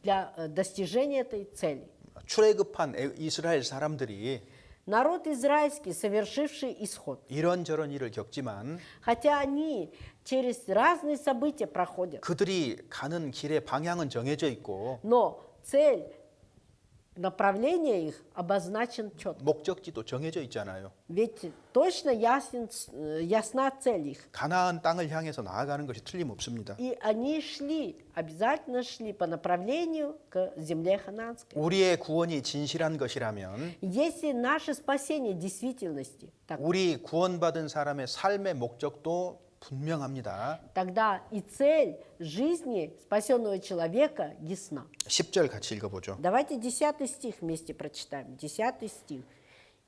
для достижения этой цели. 출애굽한 이스라엘 사람들이 Народ израильский, совершивший исход, 이런저런 일을 겪지만 хотя они через разные события проходят, 그들이 가는 길의 방향은 정해져 있고 но цель направление их обозначен четко. 목적지도 정해져 있잖아요. Ведь точно ясна цель их. 가나안 땅을 향해서 나아가는 것이 틀림없습니다. И они шли, обязательно шли по направлению к земле ханаанской. 우리의 구원이 진실한 것이라면 Если наше спасение действительности, 우리 구원받은 사람의 삶의 목적도 분명합니다. тогда и цель жизни спасенного человека ясна. 10절 같이 읽어보죠. Давайте 10 стих вместе прочитаем. 10 стих.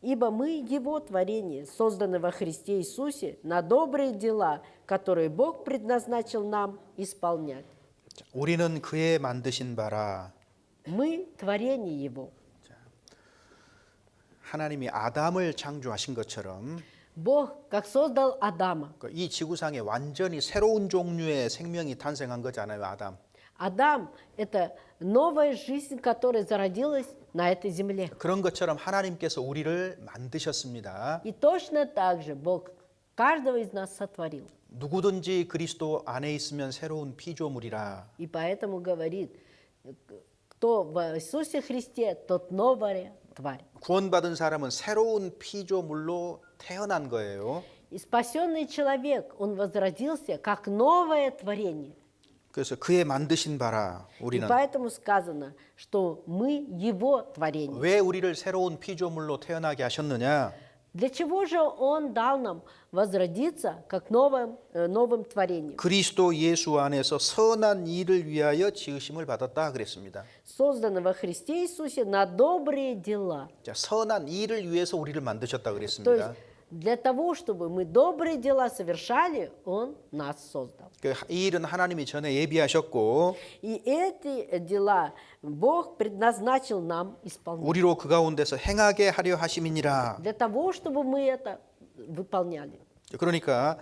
«Ибо мы Его творение, созданы во Христе Иисусе на добрые дела, которые Бог предназначил нам исполнять». 자, 우리는 그의 만드신 바라. Мы творение Его. 하나님이 아담을 창조하신 것처럼 Бог, как создал Адама. 이 지구상에 완전히 새로운 종류의 생명이 탄생한 거잖아요, 아담. Адам – это новая жизнь, которая зародилась на этой земле. 그런 것처럼 하나님께서 우리를 만드셨습니다. И точно так же Бог каждого из нас сотворил. 누구든지 그리스도 안에 있으면 새로운 피조물이라. И поэтому говорит, кто в Иисусе Христе, тот новая тварь. 구원받은 사람은 새로운 피조물로 태어난 거예요. И спасенный человек, он возродился как новое творение. 그래서 그의 만드신 바라 И 우리는 поэтому сказано, что мы Его творение. 왜 우리를 새로운 피조물로 태어나게 하셨느냐? Для чего же Он дал нам возродиться как новым творением? 그리스도 예수 안에서 선한 일을 위하여 지으심을 받았다 그랬습니다. Созданы во Христе Иисусе на добрые дела. 자, 선한 일을 위해서 우리를 만드셨다 То 그랬습니다. есть для того, чтобы мы добрые дела совершали, Он нас создал. 이 일은 하나님이 전에 예비하셨고 И эти дела Бог предназначил нам исполнять. 우리로 그 가운데서 행하게 하려 하심이니라. Для того, чтобы мы это выполняли. 그러니까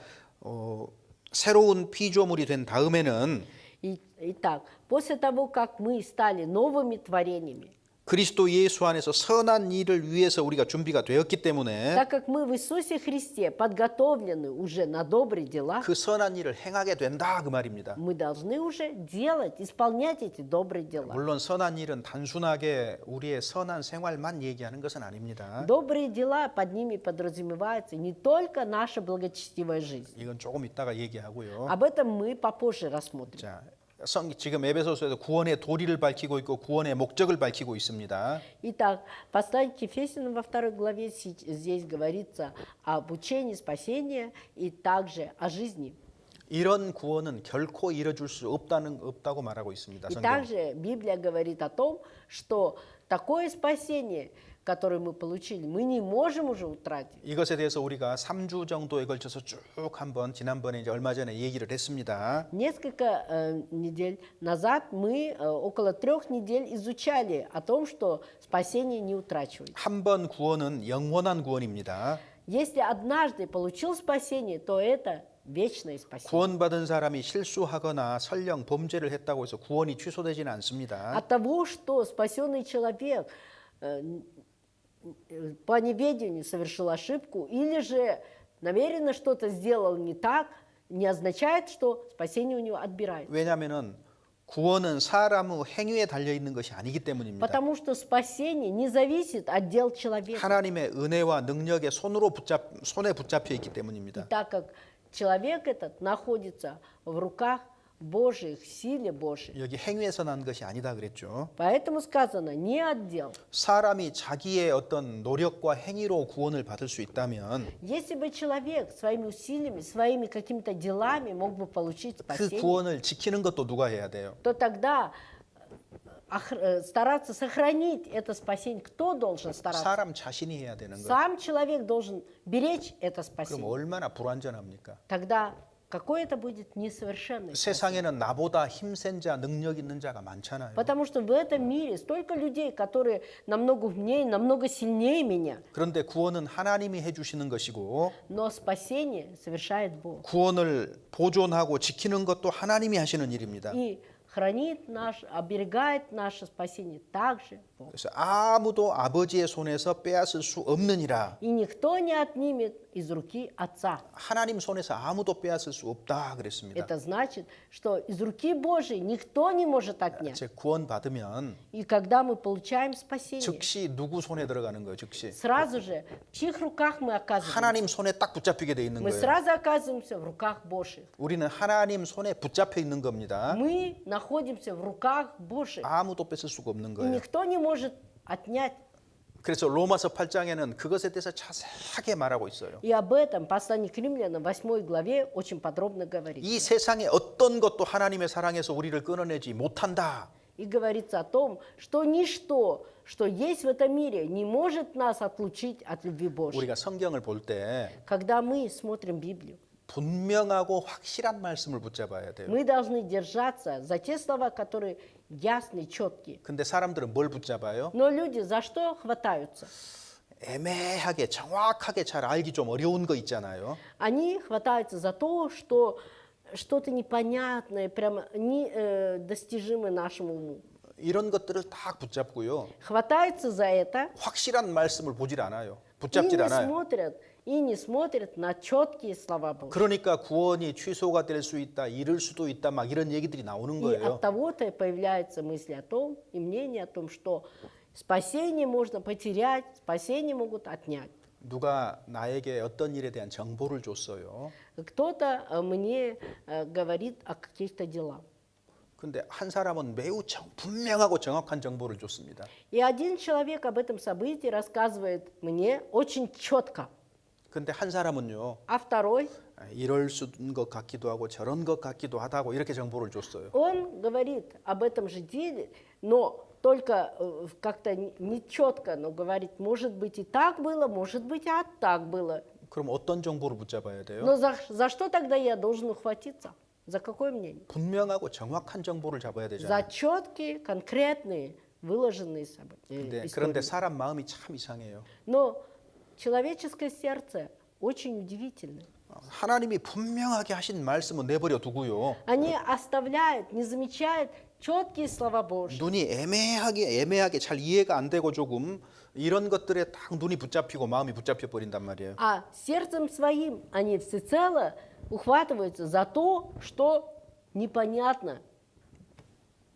새로운 피조물이 된 다음에는 Итак, после того, как мы стали новыми творениями, 그리스도 예수 안에서 선한 일을 위해서 우리가 준비가 되었기 때문에 так как мы в Иисусе Христе подготовлены уже на добрые дела, 그 선한 일을 행하게 된다 그 말입니다. мы должны уже делать, исполнять эти добрые дела. 물론 선한 일은 단순하게 우리의 선한 생활만 얘기하는 것은 아닙니다. Добрые дела, под ними подразумевается не только наша благочестивая жизнь. 이건 조금 이따가 얘기하고요. Об этом мы попозже рассмотрим. 자, 지금 에베소서에서 구원의 도리를 밝히고 있고 구원의 목적을 밝히고 있습니다. Итак, послание к Ефесянам во 2 главе здесь говорится об учении спасения и также о жизни. 이런 구원은 결코 이뤄줄 수 없다고 말하고 있습니다. И 성경. также Библия говорит о том, что такое спасение, которое мы получили, мы не можем уже утратить. 이것에 대해서 우리가 3주 정도에 걸쳐서 쭉 한번 지난번에 이제 얼마 전에 얘기를 했습니다. Несколько недель назад мы около 3 недель изучали о том, что спасение не утрачивается. 한 번 구원은 영원한 구원입니다. Если однажды получил спасение, то это вечное спасение. 구원받은 사람이 실수하거나 설령 범죄를 했다고 해서 구원이 취소되지는 않습니다. От того, что спасенный человек по неведению совершил ошибку или же намеренно что-то сделал не так, не означает, что спасение у него отбирается. 왜냐하면은 구원은 사람의 행위에 달려 있는 것이 아니기 때문입니다. Потому что спасение не зависит от дел человека. 하나님의 은혜와 능력의 손에 붙잡혀 있기 И 때문입니다. так как человек этот находится в руках Божьих, силе Божьей. 여기 행위에서 난 것이 아니다 그랬죠. Поэтому сказано, не от дел. 사람이 자기의 어떤 노력과 행위로 구원을 받을 수 있다면 Если бы человек своими усилиями, своими какими-то делами мог бы получить 그 спасение, 구원을 지키는 것도 누가 해야 돼요? то тогда стараться сохранить это спасение, кто должен стараться? 사람 자신이 해야 되는 거예요. Сам человек должен беречь это 그럼 спасение. 얼마나 불완전합니까? Тогда какое это будет несовершенное спасение? 세상에는 나보다 힘센 자, 능력 있는 자가 많잖아요. Потому что в этом мире столько людей, которые намного умнее, намного сильнее меня. 그런데 구원은 하나님이 해주시는 것이고 Но спасение совершает Бог. 구원을 보존하고 지키는 것도 하나님이 하시는 일입니다. И хранит наш, оберегает наше спасение также Бог. 그래서 아무도 아버지의 손에서 빼앗을 수 없느니라. И никто не отнимет из руки Отца. 하나님 손에서 아무도 빼앗을 수 없다 그랬습니다. Это значит, что из руки Божией никто не может отнять. 제 구원 받으면 И когда мы получаем спасение, 즉시 누구 손에 들어가는 거예요. 즉시 сразу же в чьих руках мы оказываемся? 하나님 손에 딱 붙잡히게 돼 있는 Мы 거예요. сразу оказываемся в руках Божьих. 우리는 하나님 손에 붙잡혀 있는 겁니다. Мы находимся в руках Божьих. 아무도 뺏을 수가 없는 И 거예요. никто не может отнять. 그래서 로마서 8장에는 그것에 대해서 자세하게 말하고 있어요. И об этом послание к римлянам 8 главе очень подробно говорит. 이 세상의 어떤 것도 하나님의 사랑에서 우리를 끊어내지 못한다. И говорится о том, что ничто, что есть в этом мире, не может нас отлучить от любви Божьей. 우리가 성경을 볼 때 Когда мы смотрим Библию, 분명하고 확실한 말씀을 붙잡아야 돼요. мы должны держаться за те слова, которые ясны, четкие. 근데 사람들은 뭘 붙잡아요? Но люди за что хватаются? 애매하게 정확하게 잘 알기 좀 어려운 거 있잖아요. Они хватаются за то, что что-то непонятное, прямо недостижимое нашему уму. 이런 것들을 딱 붙잡고요. Хватаются за это 확실한 말씀을 보질 않아요. и 붙잡질 않아요. не смотрят на четкие слова Божьи. 그러니까 구원이 취소가 될 수 있다, 이럴 수도 있다, 막 이런 얘기들이 나오는 И 거예요. от того-то появляются мысли о том, и мнение о том, что спасение можно потерять, спасение могут отнять. 누가 나에게 어떤 일에 대한 정보를 줬어요. Кто-то мне говорит о каких-то делах. 근데 한 사람은 매우 분명하고 정확한 정보를 줬습니다. И один человек об этом событии рассказывает мне очень четко. 근데 한 사람은요. А второй, 이럴 수인 것 같기도 하고 저런 것 같기도 하다고 이렇게 정보를 줬어요. он говорит об этом же деле, но только как-то не четко, но говорит, может быть и так было, может быть и так было. 그럼 어떤 정보를 붙잡아야 돼요? Но за что тогда я должен ухватиться? За какое мнение? 분명하고 정확한 정보를 잡아야 За 되잖아요. четкие, конкретные, выложенные 그런데 истории. 사람 마음이 참 이상해요. Но человеческое сердце очень удивительно. 하나님이 분명하게 하신 말씀은 내버려 두고요. Они оставляют, не замечают четкие слова Божьи. 눈이 애매하게 잘 이해가 안 되고 조금 이런 것들에 딱 눈이 붙잡히고 마음이 붙잡혀 버린단 말이에요. А сердцем своим они всецело ухватываются за то, что непонятно.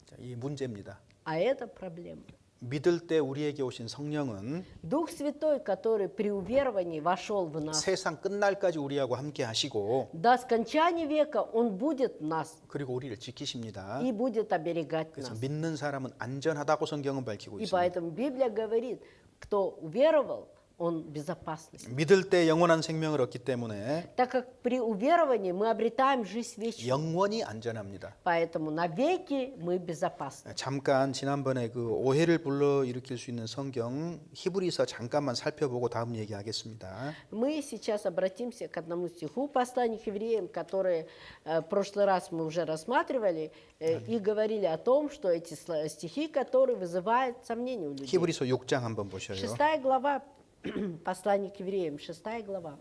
자, 이 문제입니다. А это проблема. 믿을 때 우리에게 오신 성령은 Дух Святой, который при уверовании вошел в нас, 세상 끝날까지 우리하고 함께 하시고 до скончания века Он будет в нас 그리고 우리를 지키십니다. и будет оберегать 그래서 нас. 믿는 사람은 안전하다고 성경은 밝히고 И 있습니다. поэтому Библия говорит, кто уверовал, он в безопасности. 믿을 때 영원한 생명을 얻기 때문에 Так как при уверовании мы обретаем жизнь вечную, 영원히 안전합니다. поэтому навеки мы безопасны. 잠깐 지난번에 그 오해를 불러일으킬 수 있는 성경 히브리서 잠깐만 살펴보고 다음 얘기하겠습니다. Мы сейчас обратимся к одному стиху послания к евреям, который в прошлый раз мы уже рассматривали и говорили о том, что эти стихи, которые вызывают сомнения у людей. 히브리서 6장 한번 보셔요. 6 глава послания к евреям, 6 глава.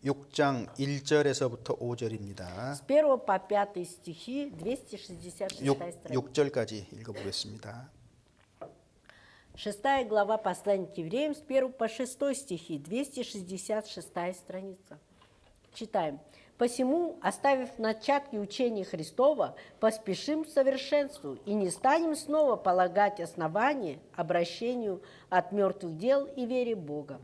6장 1절에서부터 5절입니다. С 1 по 5 стихи, 266 страница. 6절까지 읽어보겠습니다. 6 глава послания к евреям, с 1 по 6 стихи, 266 страница. Читаем. «Посему, оставив начатки учения Христова, поспешим к совершенству и не станем снова полагать основания обращению от мертвых дел и вере Бога,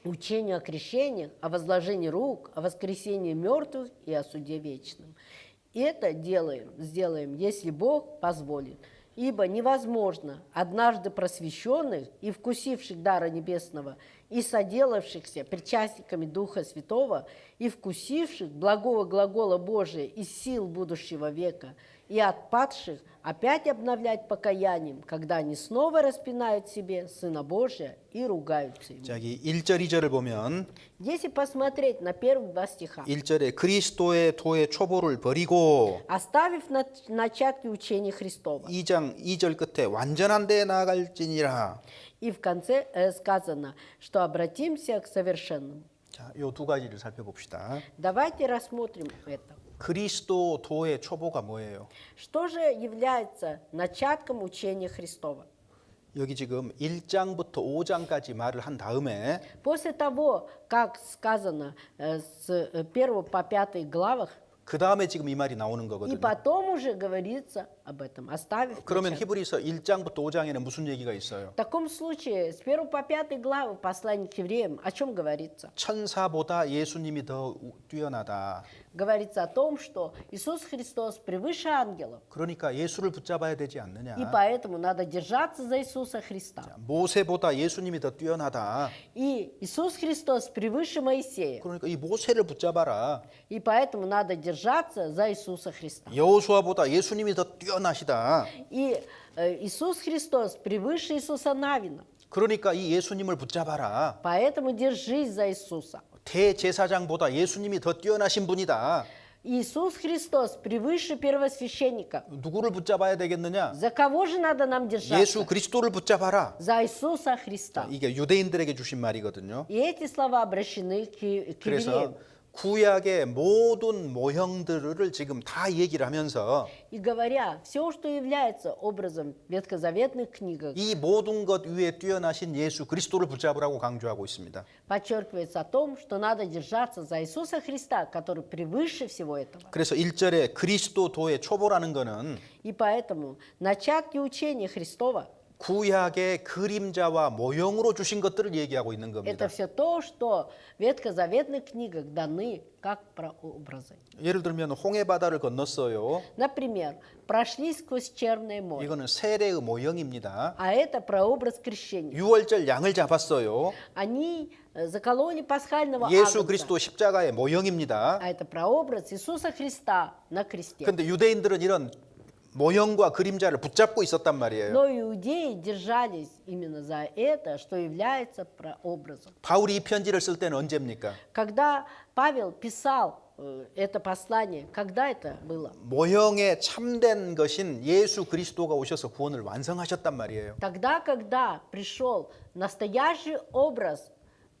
учению о крещениях, о возложении рук, о воскресении мертвых и о суде вечном. И это сделаем, если Бог позволит. Ибо невозможно однажды просвещенных и вкусивших дара небесного, и соделавшихся причастниками Духа Святого, и вкусивших благого глагола Божия из сил будущего века, и отпадших опять обновлять покаянием, когда они снова распинают себе Сына Божия и ругаются Ему». 자, 여기 1절, 2절을 보면 Если посмотреть на первых два стиха, 1절에 그리스도의 도의 초보를 버리고 оставив начатки учения Христова, 2장 2절 끝에 완전한 데에 나아갈지니라. и в конце сказано, что обратимся к совершенному. 자, 요 두 가지를 살펴봅시다. Давайте рассмотрим это. 그리스도도의 초보가 뭐예요? Что же является начатком учения Христова? 여기 지금 1장부터 5장까지 말을 한 다음에 После того, как сказано с 1 по 5 главах, 그 다음에 지금 이 말이 나오는 и 거거든요. потом уже говорится об этом, оставив 그러면 начало. 히브리서 1장부터 5장에는 무슨 얘기가 있어요? В таком случае, с 1 по 5 главы послания к евреям о чем говорится? 천사보다 예수님이 더 뛰어나다. Говорится о том, что Иисус Христос превыше ангелов, 그러니까 예수를 붙잡아야 되지 않느냐. и поэтому надо держаться за Иисуса Христа. 모세보다 예수님이 더 뛰어나다. И Иисус Христос превыше Моисея, 그러니까 이 모세를 붙잡아라. и поэтому надо держаться за Иисуса Христа. 여호수아보다 예수님이 더 뛰어나시다. И Иисус Христос превыше Иисуса Навина, 그러니까 이 예수님을 붙잡아라. поэтому держись за Иисуса. 대제사장보다 예수님이 더 뛰어나신 분이다. Иисус Христос превыше первосвященника. 누구를 붙잡아야 되겠느냐? За кого же надо нам держаться? 예수 그리스도를 붙잡아라. За Иисуса Христа. 이게 유대인들에게 주신 말이거든요. И эти слова обращены к евреям. 그래서 구약의 모든 모형들을 지금 다 얘기를 하면서 И говоря, все, что является образом в ветхозаветных книгах, 이 모든 것 위에 뛰어나신 예수 그리스도를 붙잡으라고 강조하고 있습니다. подчеркивается о том, что надо держаться за Иисуса Христа, который превыше всего этого. 그래서 1절에 그리스도도의 초보라는 거는 И поэтому начатки учения Христова 구약의 그림자와 모형으로 주신 것들을 얘기하고 있는 겁니다. это все то, что в ветхозаветных книгах даны как прообразы. 예를 들면 홍해 바다를 건넜어요. Например, прошли сквозь Черное море, 이거는 세례의 모형입니다. а это прообраз крещения. 유월절 양을 잡았어요. Они закололи пасхального 예수 агнца, 그리스도 십자가의 모형입니다. а это прообраз Иисуса Христа на кресте. 그런데 유대인들은 이런 모형과 그림자를 붙잡고 있었단 말이에요. Но иудеи держались именно за это, что является прообразом. 바울이 이 편지를 쓸 때는 언제입니까? Когда Павел писал это послание, когда это было? 모형에 참된 것인 예수 그리스도가 오셔서 구원을 완성하셨단 말이에요. Тогда, когда пришел настоящий образ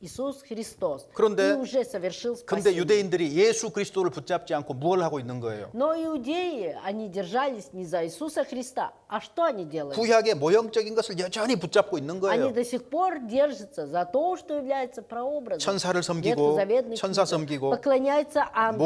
Иисус Христос 그런데- и уже совершил 근데 спасение. 유대인들이 예수 그리스도를 붙잡지 않고 뭘 하고 있는 거예요? Но иудеи, они держались не за Иисуса Христа, а что они делают? 구약의 모형적인 것을 여전히 붙잡고 있는 Они 거예요. до сих пор держатся за то, что является прообразом. 천사를 섬기고 ветхозаветных 천사 книгах. 섬기고 поклоняется ангелам,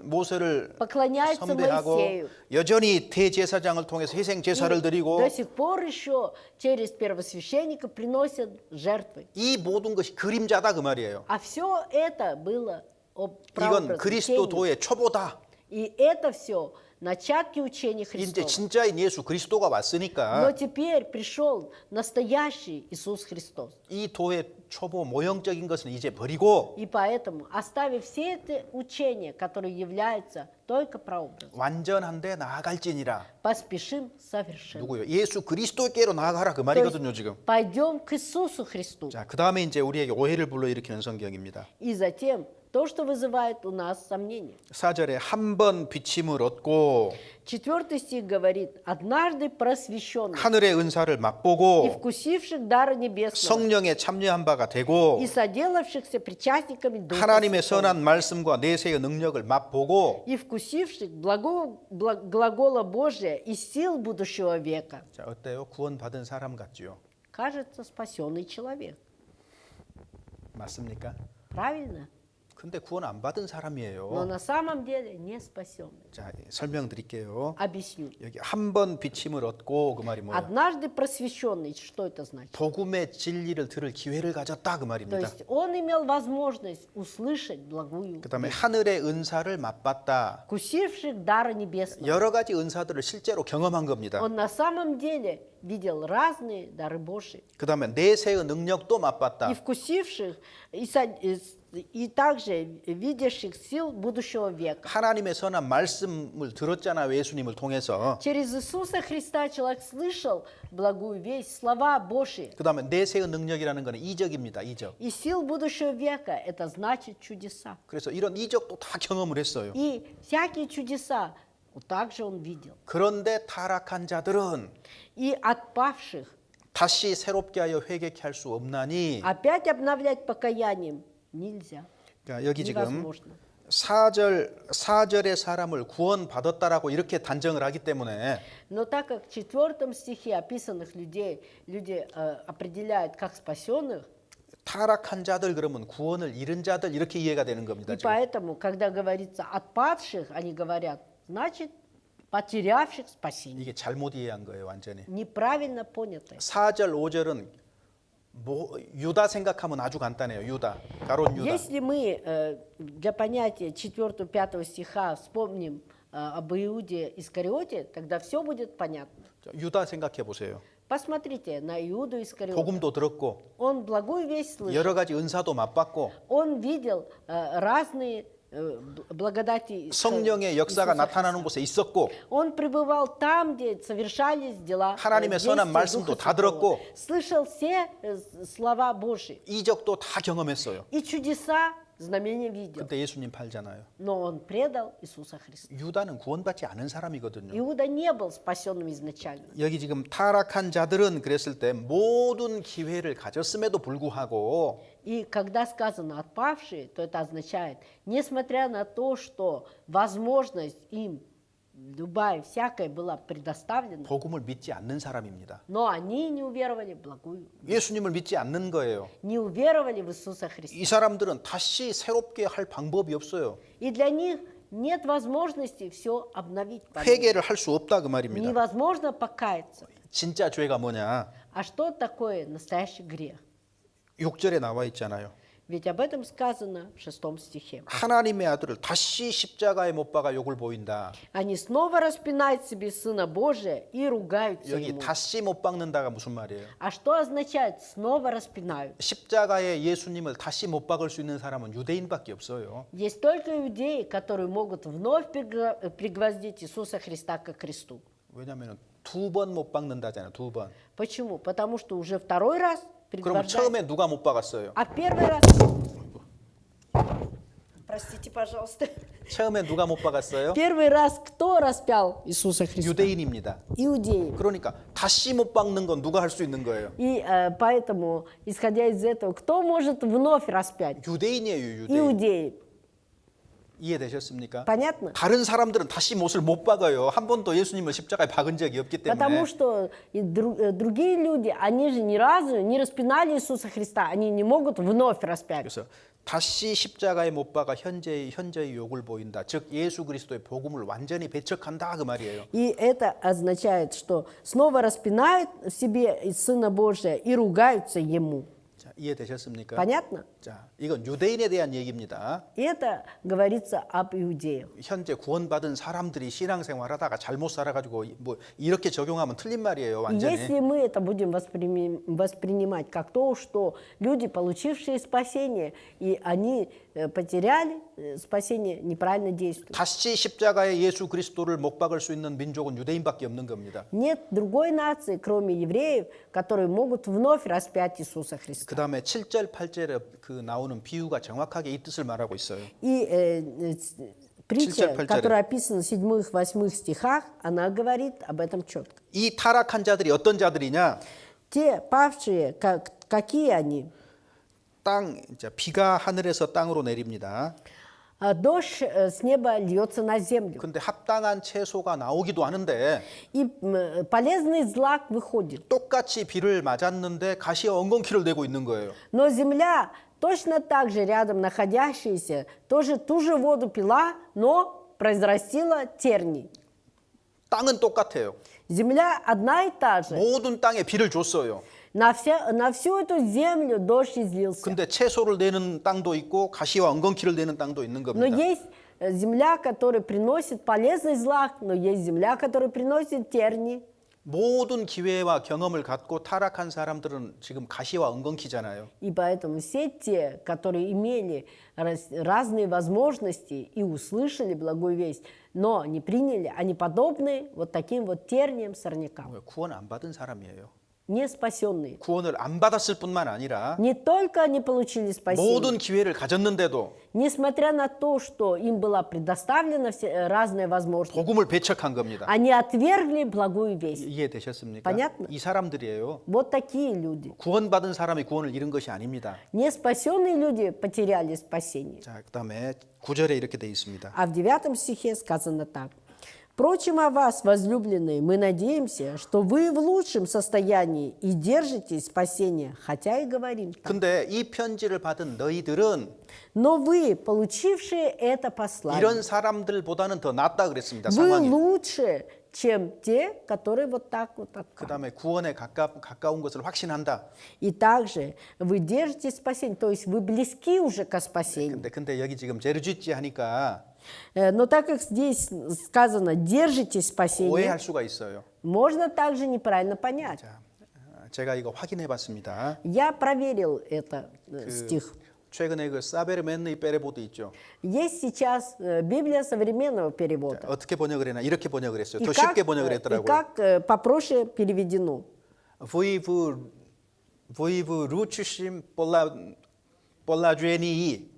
모세를 поклоняется 숭배하고 Моисею. 여전히 대제사장을 통해서 희생 제사를 드리고 До сих пор еще через первосвященника приносят жертвы. 이 모든 것이 그림자다 그 말이에요. А все это было 이건 прообразом, тенью. 그리스도도의 초보다. И это все начатки учения 이제 Христова. 진짜인 예수 그리스도가 Но 왔으니까 теперь пришел настоящий Иисус Христос. 이 도의 초보 모형적인 것은 이제 버리고 И поэтому, оставив все эти учения, которые являются только прообразом, 완전한데 나아갈지니라. поспешим совершенно. 누구요? 예수 그리스도께로 나아가라 그 말이거든요 지금. Пойдем к Иисусу Христу. 자, 그 다음에 이제 우리에게 오해를 불러일으키는 성경입니다. И затем то, что вызывает у нас сомнения. 4절에 한 번 비침을 얻고 4 стих говорит, однажды просвещенных 하늘의 은사를 и 맛보고 вкусивших дара небесного, 성령에 참여한 바가 되고 и соделавшихся причастниками Духа 하나님의 Святого, 선한 말씀과 내세의 능력을 맛보고 и вкусивших глагола Божия и сил будущего века. 자, 어때요? 구원받은 사람 같지요? Кажется, спасенный человек. 맞습니까? Правильно? 근데 구원 안 받은 Но 사람이에요. на самом деле не спасенный. 자, 설명드릴게요. Объясню. 여기 한 번 비침을 얻고 그 말이 뭐예요? Однажды просвещенный, что это значит? 복음의 진리를 들을 기회를 가졌다 그 То 말입니다. есть он имел возможность услышать благую, 그다음에 하늘의 은사를 맛봤다. вкусивших дара небесного. 여러 가지 은사들을 실제로 경험한 겁니다. Он на самом деле видел разные дары Божьи. 그다음에 내세의 능력도 맛봤다. И вкусивших, и также видящих сил будущего века. 하나님의 선한 말씀을 들었잖아요. 예수님을 통해서. Через Иисуса Христа человек слышал благую весть, слова Божьи. 그다음에 내세의 능력이라는 것은 이적입니다. 이적. И сил будущего века – это значит чудеса. 그래서 이런 이적도 다 경험을 했어요. И всякие чудеса также он видел. 그런데 타락한 자들은 И отпавших 다시 새롭게 하여 회개케 할 수 없나니. опять обновлять покаянием нельзя. 그러니까 여기 지금 невозможно. 4절의 사람을 구원받았다라고 이렇게 단정을 하기 때문에 Но так как в 4 стихе описанных людей люди определяют как спасенных, 타락한 자들 그러면 구원을 잃은 자들 이렇게 이해가 되는 겁니다. и 지금. поэтому, когда говорится отпадших, они говорят, значит, потерявших спасение. 이게 잘못 이해한 거예요, 완전히. Неправильно понятое. 4절, 5절은 유다 생각하면 아주 간단해요. 유다, 가론 유다. Если мы для понятия 4-5 стиха вспомним об Иуде Искариоте, тогда все будет понятно. 유다 생각해 보세요. Посмотрите на Иуду Искариота. 복음도 들었고 Он благую весть слышал. 여러 가지 은사도 맛봤고 Он видел разные благодати 성령의 역사가 Иисуса 나타나는 Христа. 곳에 있었고 Он пребывал там, где совершались дела 하나님의 선한 действия 말씀도 Духа 다 Святого. 들었고 Слышал все слова Божьи. 이적도 다 경험했어요. И чудеса, знамения видел. 근데 예수님 팔잖아요. Но он предал Иисуса Христа. 유다는 구원받지 않은 사람이거든요. Иуда не был спасенным изначально. 여기 지금 타락한 자들은 그랬을 때 모든 기회를 가졌음에도 불구하고 И когда сказано «отпавшие», то это означает, несмотря на то, что возможность им любая, всякая была предоставлена, 복음을 믿지 않는 사람입니다. но они не уверовали в благую, 예수님을 믿지 않는 거예요. не уверовали в Иисуса Христа. 이 사람들은 다시 새롭게 할 방법이 없어요. И для них нет возможности все обновить. по новой. 회개를 할 수 없다 그 말입니다. Невозможно покаяться. 진짜 죄가 뭐냐? А что такое настоящий грех? 6절에 나와 있잖아요. Ведь об этом сказано в 6 стихе. 하나님의 아들을 다시 십자가에 못 박아 욕을 보인다. Они снова распинают себе Сына Божия и ругаются 여기 Ему. 다시 못 박는다가 무슨 말이에요? А что означает «снова распинают»? 십자가에 예수님을 다시 못 박을 수 있는 사람은 유대인밖에 없어요. Есть только иудеи, которые могут вновь пригвоздить Иисуса Христа к кресту. 왜냐하면 2번 못 박는다잖아요. 2번. Почему? Потому что уже второй раз 그럼 пригвождают. 처음에 누가 못 박았어요? А первый раз... Простите, пожалуйста. 처음에 누가 못 박았어요? Первый раз кто распял Иисуса Христа? 유대인입니다. Иудеи. 그러니까 다시 못 박는 건 누가 할 수 있는 거예요? И поэтому, исходя из этого, кто может вновь распять? 유대인이에요, 유대인. Иудеи. 이해되셨습니까? Понятно? 다른 사람들은 다시 못을 못 박아요. 한 번도 예수님을 십자가에 박은 적이 없기 때문에. Потому что и другие люди, они же ни разу не распинали Иисуса Христа, они не могут вновь распять. 그래서 다시 십자가에 못 박아 현재의 욕을 보인다. 즉 예수 그리스도의 복음을 완전히 배척한다 그 말이에요. И это означает, что снова распинают себе Сына Божия и ругаются Ему. 자, 이해되셨습니까? Понятно? 자, 이건 유대인에 대한 얘기입니다. И это говорится об иудеях. 현재 구원받은 사람들이 신앙생활하다가 잘못 살아가지고 뭐 이렇게 적용하면 틀린 말이에요, 완전히. Если мы это будем воспринимать как то, что люди, получившие спасение, и они потеряли спасение, неправильно действуют. 다시 십자가에 예수 그리스도를 못 박을 수 있는 민족은 유대인밖에 없는 겁니다. Нет другой нации, кроме евреев, которые могут вновь распять Иисуса Христа. 그 다음에 7절, 8절에 그 나오는 비유가 정확하게 이 뜻을 말하고 있어요. И притча, 7-8 которая описана в 7-8 стихах, она говорит об этом четко. 이 타락한 자들이 어떤 자들이냐? Те павшие, какие они? 땅, 이제 비가 하늘에서 땅으로 내립니다. Дождь с неба льется на землю. 근데 합당한 채소가 나오기도 하는데 И полезный злак выходит. 똑같이 비를 맞았는데 가시와 엉겅퀴를 내고 있는 거예요. Но земля, точно так же рядом находящаяся, тоже ту же воду пила, но произрастила тернии. 땅은 똑같아요. Земля одна и та же. 모든 땅에 비를 줬어요. На всю эту землю дождь излился. 근데 채소를 내는 땅도 있고 가시와 엉겅퀴를 내는 땅도 있는 Но 겁니다. есть земля, которая приносит полезный злак, но есть земля, которая приносит терни. 모든 기회와 경험을 갖고 타락한 사람들은 지금 가시와 엉겅퀴잖아요. И поэтому все те, которые имели разные возможности и услышали благую весть, но не приняли, они подобны вот таким вот терниям, сорнякам. 구원 안 받은 사람이에요. не спасенные. 구원을 안 받았을 뿐만 아니라 Не только они получили спасение, 모든 기회를 가졌는데도 несмотря на то, что им была предоставлена разная возможность, 복음을 배척한 겁니다. они отвергли благую весть. 이해되셨습니까? Понятно? 이 사람들이에요. Вот такие люди. 구원받은 사람이 구원을 잃은 것이 아닙니다. Не спасенные люди потеряли спасение. 자, 그다음에 9절에 이렇게 돼 있습니다. А в 9 стихе сказано так. «Впрочем, о вас, возлюбленные, мы надеемся, что вы в лучшем состоянии и держитесь спасения, хотя и говорим так. 근데 이 편지를 받은 너희들은 Но вы, получившие это послание, 이런 사람들보다는 더 낫다 그랬습니다. вы 상황이. лучше, чем те, которые вот так вот отпали. 그다음에 구원에 가까운 것을 확신한다. И также вы держитесь спасения, то есть вы близки уже к спасению. 근데 여기 지금 제르쥐지 하니까 Но так как здесь сказано «держитесь спасения», 오해할 수가 있어요. можно также неправильно понять. 자, 제가 이거 확인해 봤습니다. Я проверил это стих. 최근에 그 사베르멘의 페레보드 있죠. Есть сейчас Библия современного перевода. 어떻게 번역을 했나? 이렇게 번역을 했어요. И 더 как, 쉽게 번역을 и 했더라고요. как попроще переведено. Voiv ruchishim polladreni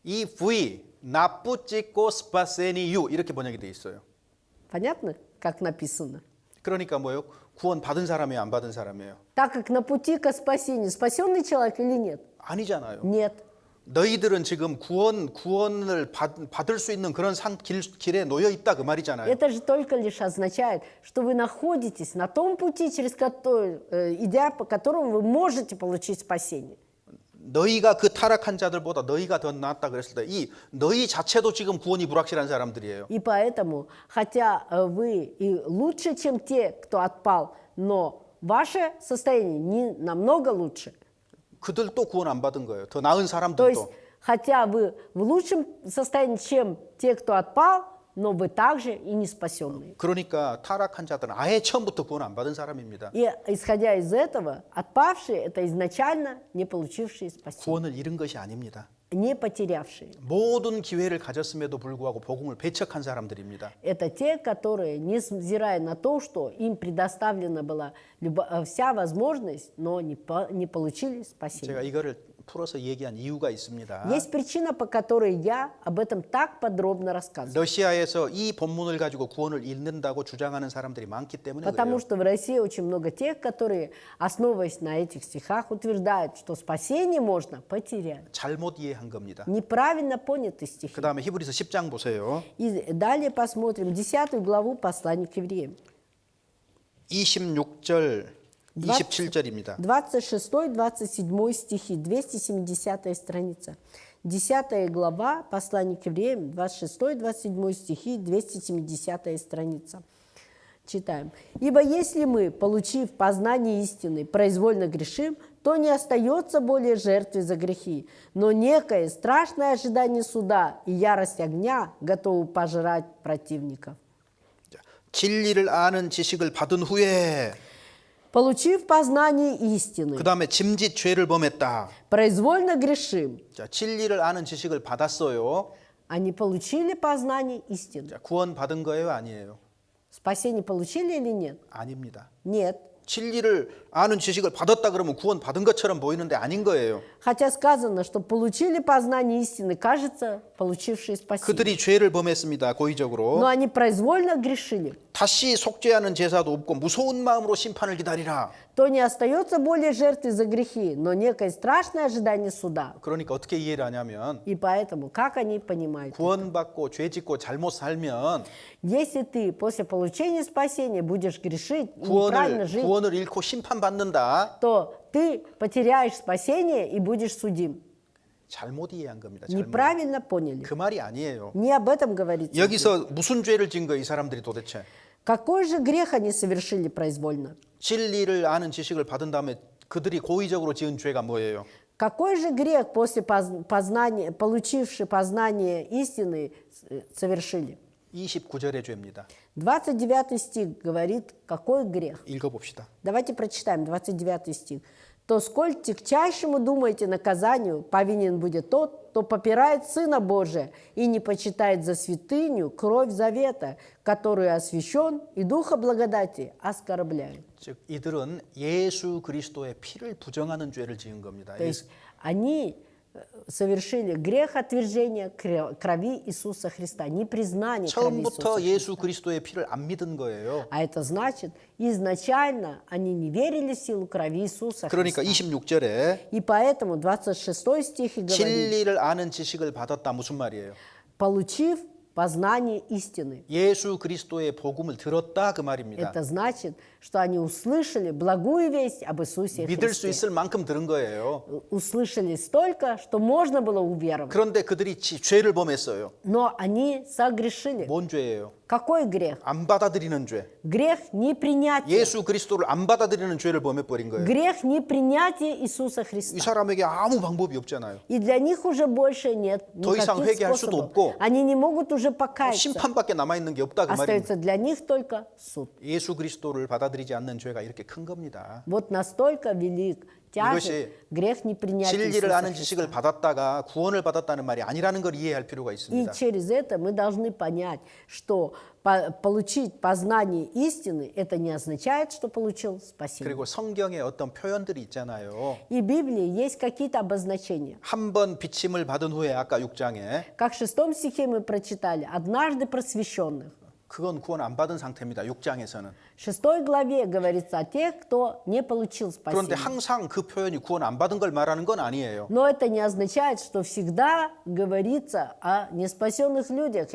이 V 나쁘찍고 스파세니유 이렇게 번역이 돼 있어요. Понятно, как написано? 그러니까 뭐요? 구원 받은 사람이에요, 안 받은 사람이에요? Так как на пути к спасению, спасенный человек или нет? 아니잖아요. Нет. 너희들은 지금 구원을 받을 수 있는 그런 길에 놓여 있다 그 말이잖아요. Это же только лишь означает, что вы находитесь на том пути, через который, идя по которому вы можете получить спасение. 너희가 그 타락한 자들보다 너희가 더 낫다 그랬을 때 이 너희 자체도 지금 구원이 불확실한 사람들이에요. И поэтому, хотя вы и лучше, чем те, кто отпал, но ваше состояние не намного лучше. 그들도 구원 안 받은 거예요. 더 나은 То есть, 사람들도. хотя вы в лучшем состоянии, чем те, кто отпал, но вы также и не спасенные. 그러니까 타락한 자들은 아예 처음부터 구원 안 받은 사람입니다. И исходя из этого, отпавшие – это изначально не получившие спасение, 구원을 잃은 것이 아닙니다. не потерявшие. 모든 기회를 가졌음에도 불구하고 복음을 배척한 사람들입니다. Это те, которые, невзирая на то, что им предоставлена была вся возможность, но не получили спасение. 제가 이거를 풀어서 얘기한 이유가 있습니다. Есть причина, по которой я об этом так подробно рассказываю. 러시아에서 이 본문을 가지고 구원을 잃는다고 주장하는 사람들이 많기 때문에 Потому 그래요. что в России очень много тех, которые, основываясь на этих стихах, утверждают, что спасение можно потерять. 잘못 이해한 겁니다. Неправильно поняты стихи. 그 다음에 히브리서 10장 보세요. И далее посмотрим 10 главу послания к евреям. 26절, 27절입니다. 26-27 стихи, 270 страница. 10 глава послания к евреям, 26-27 стихи, 270 страница. Читаем. «Ибо если мы, получив познание истины, произвольно грешим, то не остается более жертвы за грехи, но некое страшное ожидание суда и ярость огня готовы пожрать противников». 진리를 아는 지식을 받은 후에 Получив познание истины, 그 다음에 짐짓 죄를 범했다. произвольно грешим. 자, 진리를 아는 지식을 받았어요. Они получили познание истины. 자, 구원 받은 거예요, 아니에요? Спасение получили или нет? 아닙니다. Нет. 진리를 아는 지식을 받았다 그러면 구원 받은 것처럼 보이는데 아닌 거예요. Хотя сказано, что получили познание истины, кажется, получившие спасение. 그들이 죄를 범했습니다. 고의적으로. Но они произвольно грешили. 다시 속죄하는 제사도 없고 무서운 마음으로 심판을 기다리라. То не остается более жертвы за грехи, но некое страшное ожидание суда. 그러니까 어떻게 이해를 하냐면 И поэтому, как они понимают? 구원받고 죄 짓고 잘못 살면 Если ты после получения спасения будешь грешить, неправильно жить, 구원을 잃고 심판받는다. то ты потеряешь спасение и будешь судим. 잘못 이해한 겁니다. 잘못. Неправильно поняли. 그 말이 아니에요. Не об этом говорится. 여기서 무슨 죄를 진 거예요, 이 사람들이 도대체? Какой же грех они совершили произвольно? 진리를 아는 지식을 받은 다음에 그들이 고의적으로 지은 죄가 뭐예요? Какой же грех после познания, получивший познание истины, совершили? 29절의 죄입니다. 29 стих говорит, какой грех. 읽어봅시다. Давайте прочитаем 29 стих. то сколь тягчайшему, думаете, наказанию повинен будет тот, кто попирает Сына Божия и не почитает за святыню кровь завета, которую освящен и Духа благодати оскорбляет. 즉 이들은 예수 그리스도의 피를 부정하는 죄를 지은 겁니다. То есть они совершили грех отвержения крови Иисуса Христа, непризнание крови Иисуса 처음부터 Христа. 예수 그리스도의 피를 안 믿은 거예요. А это значит, изначально они не верили в силу крови Иисуса 그러니까 Христа. 26절에 И поэтому 26 стих и говорит, 진리를 아는 지식을 받았다 무슨 말이에요? получив познание истины. 예수 그리스도의 복음을 들었다 그 말입니다. Это значит, что они услышали благую весть об Иисусе 믿을 수 Христе. 있을 만큼 들은 거예요. Услышали столько, что можно было уверовать. 그런데 그들이 죄를 범했어요. Но они согрешили. 뭔 죄예요? Какой грех? 안 받아들이는 죄. Грех непринятия. 예수 그리스도를 안 받아들이는 죄를 범해버린 거예요. Грех непринятия Иисуса 이 Христа. 사람에게 아무 방법이 없잖아요. И для них уже больше нет 더 이상 никаких 회개할 수도 способов. 없고, Они не могут уже покаяться. 심판밖에 남아있는 게 없다 그 말입니다. Остается для них только суд. 예수 그리스도를 받아들이지 않는 죄가 이렇게 큰 겁니다. Вот настолько велик, тяжек грех непринятия 진리를 Иисуса 아는 지식을 Христа. 받았다가 구원을 받았다는 말이 아니라는 걸 이해할 필요가 И 있습니다. через это мы должны понять, что получить познание истины, это не означает, что получил спасение. 그리고 성경에 어떤 표현들이 있잖아요. И в Библии есть какие-то обозначения. 한 번 비침을 받은 후에 아까 6장에 Как в 6 стихе мы прочитали, однажды просвещенных. 그건 구원 안 받은 상태입니다. 6장에서는. В 6 главе говорится о тех, кто не получил 그런데 спасение. 항상 그 표현이 구원 안 받은 걸 말하는 건 아니에요. Но это не означает, что всегда говорится о неспасенных людях,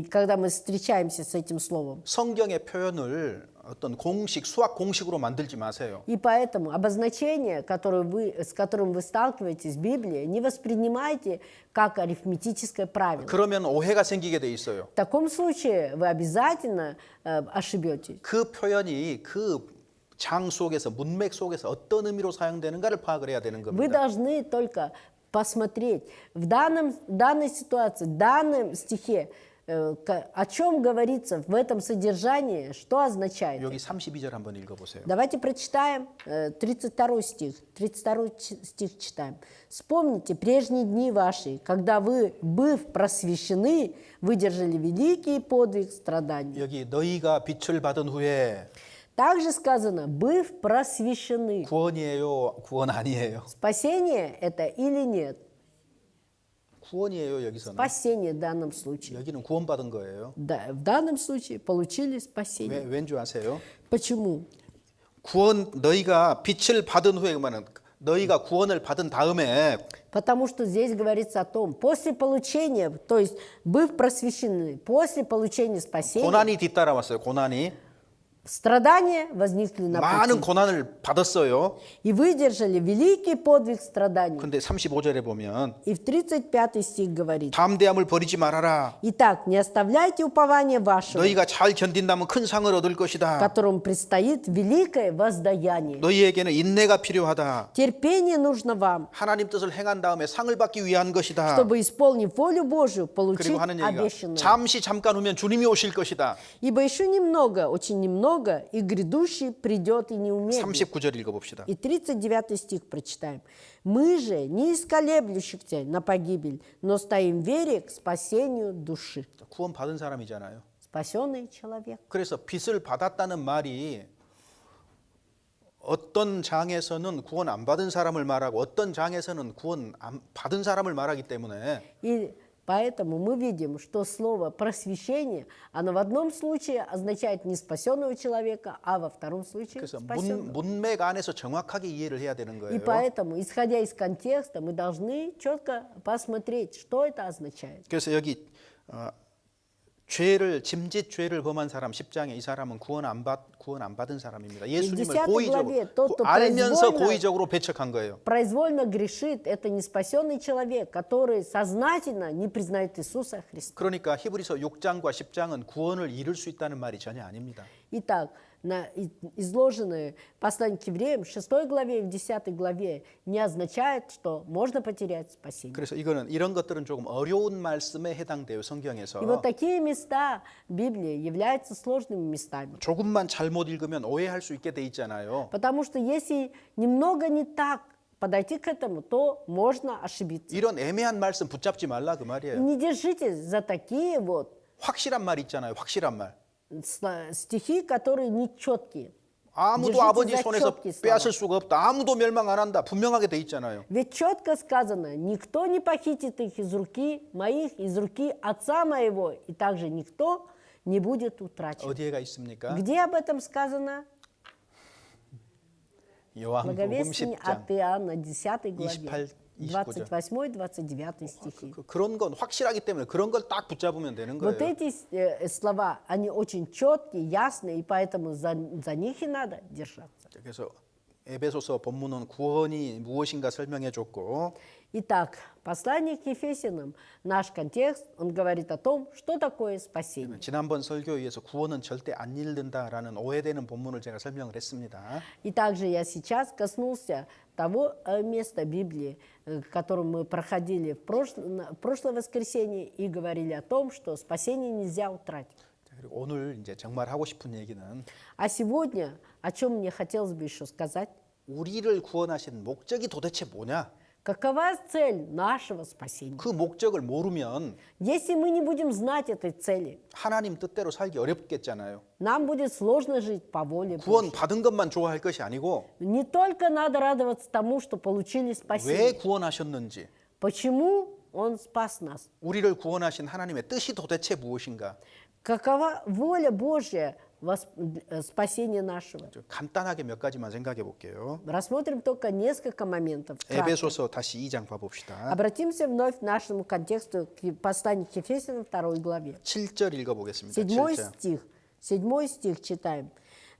когда мы встречаемся с этим словом. 성경의 표현을 어떤 공식, 수학 공식으로 만들지 마세요. И поэтому обозначение, с которым вы сталкиваетесь в Библии, не воспринимайте как арифметическое правило. 그러면 오해가 생기게 돼 있어요. В таком случае вы обязательно ошибетесь. 그 표현이 그 장 속에서 문맥 속에서 어떤 의미로 사용되는가를 파악을 해야 되는 Вы 겁니다. должны только посмотреть в данной ситуации, в данном стихе, о чем говорится в этом содержании, что означает. 여기 32절 한번 읽어보세요. Давайте прочитаем 32 стих. 32 стих читаем. «Вспомните прежние дни ваши, когда вы, быв просвещены, выдержали великий подвиг страданий». 여기 너희가 빛을 받은 후에 Также сказано, быв просвещены. 구원이에요, 구원 아니에요? Спасение это или нет? 구원이에요, 여기서는. Спасение в данном случае. 여기는 구원받은 거예요. Да, в данном случае получили спасение. 왠줄 아세요? Почему? 구원 너희가 빛을 받은 후에 그러면 너희가 구원을 받은 다음에 Потому что здесь говорится о том, после получения, то есть быв просвещены, после получения спасения, 고난이 뒤따라왔어요. 고난이 страдания возникли на 많은 пути. 고난을 받았어요. И выдержали великий подвиг страданий. 근데 35절에 보면 И в 35 стих говорит, 담대함을 버리지 말아라. «Итак, не оставляйте упования вашего, 너희가 잘 견딘다면 큰 상을 얻을 것이다. которому предстоит великое воздаяние. 너희에게는 인내가 필요하다. Терпение нужно вам, 하나님 뜻을 행한 다음에 상을 받기 위한 것이다. чтобы, исполнив волю Божию, получить 그리고 하는 얘기가 обещанное. 잠시 잠깐 후면 주님이 오실 것이다. Ибо еще немного, очень немного, и грядущий придет и не умеет». 39절 읽어봅시다. И 39 стих прочитаем. «Мы же не из колеблющихся на погибель, но стоим в вере к спасению души». 구원 받은 사람이잖아요. Спасенный человек. 그래서 빛을 받았다는 말이 어떤 장에서는 구원 안 받은 사람을 말하고 어떤 장에서는 구원 안 받은 사람을 말하기 때문에 И поэтому мы видим, что слово «просвещение», оно в одном случае означает не спасенного человека, а во втором случае 그래서 спасенного. 문맥 안에서 정확하게 이해를 해야 되는 И 거예요. поэтому, исходя из контекста, мы должны четко посмотреть, что это означает. 그래서 여기 죄를 짐짓 죄를 범한 사람 10장에 이 사람은 구원 안 받은 사람입니다. 예수님을 10 고의적으로 главе тот, кто 알면서 произвольно 고의적으로 배척한 거예요. Произвольно грешит, это неспасенный человек, который сознательно не признает Иисуса Христа. 그러니까 히브리서 6장과 10장은 구원을 이룰 수 있다는 말이 전혀 아닙니다. Итак, изложенное послание к евреям в 6 главе и в 10 главе не означает, что можно потерять спасение. 그래서 이런 것들은 조금 어려운 말씀에 해당돼요, 성경에서. И вот такие места в Библии являются сложными местами. 조금만 잘못 읽으면 오해할 수 있게 돼 있잖아요. Потому что если немного не так подойти к этому, то можно ошибиться. 이런 애매한 말씀 붙잡지 말라 그 말이에요. Не держитесь за такие вот 확실한 말 있잖아요. 확실한 말. стихи, которые нечеткие. 아무도 Держите 아버지 за 손에서 четкие слова. 빼앗을 수가 없다. 아무도 멸망 안 한다. 분명하게 돼 있잖아요. Ведь четко сказано, никто не похитит их из руки моих, из руки отца моего, и также никто не будет утрачен. 어디에가 있습니까? Где об этом сказано? 요한복음 Благовестие 10장. от Иоанна, 10 главе, 28, 28-29 стихи. 그런 건 확실하기 때문에 그런 걸 딱 붙잡으면 되는 거예요. Вот эти слова, они очень четкие, ясные, и поэтому за них и надо держаться. 그래서 에베소서 본문은 구원이 무엇인가 설명해 줬고 Итак, послание к Ефесянам, наш контекст, он говорит о том, что такое спасение. 지난번 설교에서 구원은 절대 안 잃는다라는 오해되는 본문을 제가 설명을 했습니다. И также я сейчас коснулся того места Библии, которое мы проходили в прошлое воскресенье и говорили о том, что спасение нельзя утратить. 그리고 오늘 이제 정말 하고 싶은 얘기는 А сегодня, о чем мне хотелось бы еще сказать, 우리를 구원하신 목적이 도대체 뭐냐? какова цель нашего спасения? 그 목적을 모르면 Если мы не будем знать этой цели, 하나님 뜻대로 살기 어렵겠잖아요. нам будет сложно жить по воле 구원 Божьей. 받은 것만 좋아할 것이 아니고 Не только надо радоваться тому, что получили 왜 спасение. 구원하셨는지, Почему Он спас нас? 우리를 구원하신 하나님의 뜻이 도대체 무엇인가? Какова воля Божья спасения нашего? 좀 간단하게 몇 가지만 생각해 볼게요. Рассмотрим только несколько моментов. кратко. 에베소서 다시 2장 봐봅시다. Обратимся вновь к нашему контексту, к посланию к Ефесянам 2 главе. 7절 읽어보겠습니다. 7 7절. стих. 7 стих читаем.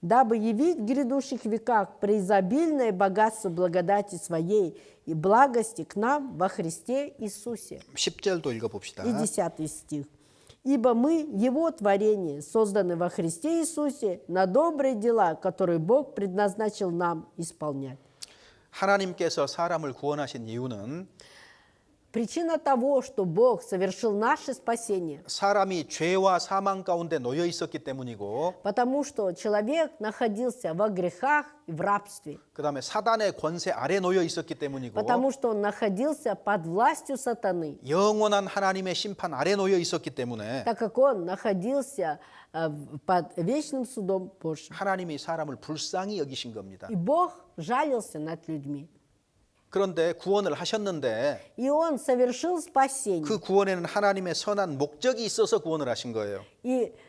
«Дабы явить в грядущих веках преизобильное богатство благодати Своей и благости к нам во Христе Иисусе». 10절도 읽어봅시다. И 10 стих. «Ибо мы, Его творение, созданы во Христе Иисусе на добрые дела, которые Бог предназначил нам исполнять». 하나님께서 사람을 구원하신 이유는 Причина того, что Бог совершил наше спасение, 사람이 죄와 사망 가운데 놓여 있었기 때문이고 потому что человек находился во грехах и в рабстве, 그다음에 사단의 권세 아래 놓여 있었기 때문이고 потому что он находился под властью сатаны, 영원한 하나님의 심판 아래 놓여 있었기 때문에 так как он находился под вечным судом Божьим. 하나님이 사람을 불쌍히 여기신 겁니다. И Бог жалился над людьми. 그런데 구원을 하셨는데 И Он совершил спасение. 그 구원에는 하나님의 선한 목적이 있어서 구원을 하신 거예요.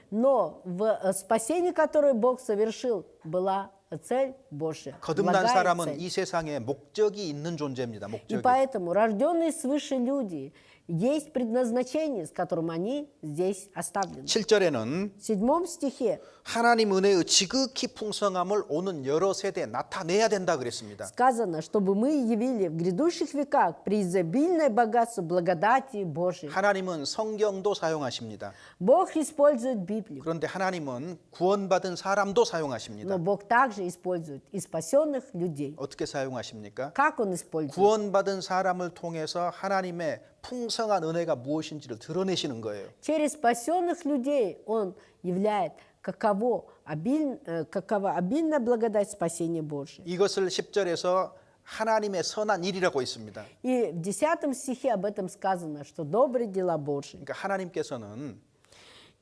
Но в спасении, которое Бог совершил, была цель Божья. 거듭난 благая 사람은 цель. 이 세상에 목적이 있는 존재입니다. И 목적이. поэтому рожденные свыше люди есть предназначение, с которым они здесь оставлены. 7절에는 В 7 стихе 하나님 은혜의 지극히 풍성함을 오는 여러 세대에 나타내야 된다 그랬습니다. сказано, чтобы мы явили в грядущих веках преизобильное богатство благодати Божией. 하나님은 성경도 사용하십니다. Бог использует Библию, 그런데 하나님은 구원받은 사람도 사용하십니다. но Бог также использует и спасенных людей. 어떻게 사용하십니까? Как Он использует? 구원받은 사람을 통해서 하나님의 풍성한 은혜가 무엇인지를 드러내시는 거예요. Через спасенных людей Он являет, какова обильная благодать спасения Божия. 이것을 10절에서 하나님의 선한 일이라고 있습니다. И в 10 стихе об этом сказано, что добрые дела Божьи. 그러니까 하나님께서는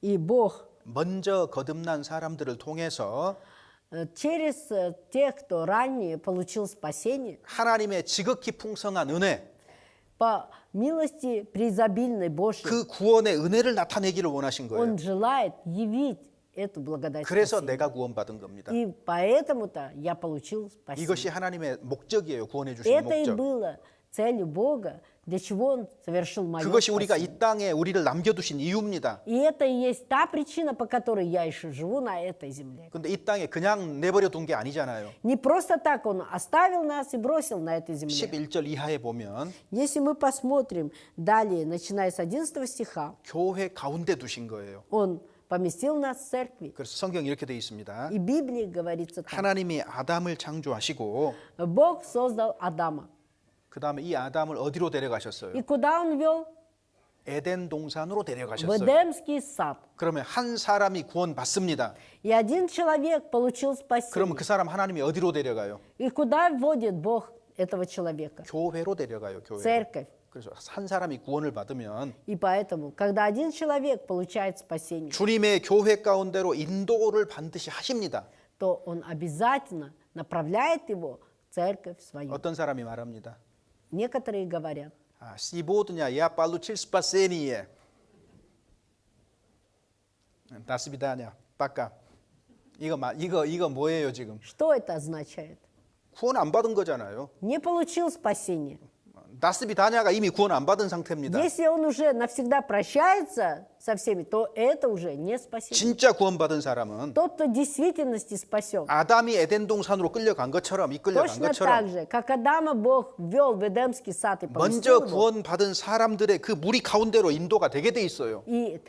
И Бог 먼저 거듭난 사람들을 통해서 через тех, кто ранее получил спасение, 하나님의 지극히 풍성한 은혜, по милости преизобильной Божьей, 그 구원의 은혜를 나타내기를 원하신 거예요. Он желает явить эту благодать 그래서 спасения. 내가 구원받은 겁니다. И поэтому-то я получил спасение. 이것이 하나님의 목적이에요. 구원해 주시는 Это и 목적. было целью Бога, для чего Он совершил мое 그것이 우리가 спасение. 이 땅에 우리를 남겨두신 이유입니다. И это и есть та причина, по которой я еще живу на этой земле. 근데 이 땅에 그냥 내버려 둔 게 아니잖아요. Не просто так Он оставил нас и бросил на этой земле. 11절 이하에 보면 Если мы посмотрим далее, начиная с 11 стиха, 교회 가운데 두신 거예요. Он поместил нас в церкви. 그래서 성경 이렇게 돼 있습니다. И в Библии говорится так. 하나님이 아담을 창조하시고 Бог создал Адама. 그 다음에 이 아담을 어디로 И 데려가셨어요? куда он вел? 에덴 동산으로 В 데려가셨어요. Эдемский сад. 그러면 한 사람이 구원받습니다. И один человек получил 그러면 спасение. 그 사람 하나님이 어디로 데려가요? И куда вводит Бог этого человека? 교회로 데려가요. 교회. Церковь. 그래서 한 사람이 구원을 받으면 И поэтому, когда один человек получает спасение, 주님의 교회 가운데로 인도를 반드시 하십니다. то он обязательно направляет его в церковь свою. 어떤 사람이 말합니다. Некоторые говорят, 아, 시보드냐 야 빨루 칠스파세니에 다스비다냐 빠까 이거 뭐예요 지금? что это означает? 구원 안 받은 거잖아요. Не получил спасение. 다스비다냐가 이미 구원 안 받은 상태입니다. Если он уже навсегда прощается со всеми, то это уже не спасение. 진짜 구원 받은 사람은 Тот, кто в действительности спасен, 아담이 에덴 동산으로 끌려간 것처럼 이끌려간 точно 것처럼 так же, как Адама Бог ввел в Эдемский сад и 먼저 поместил его, 구원 받은 사람들의 그 무리 가운데로 인도가 되게 돼 있어요. и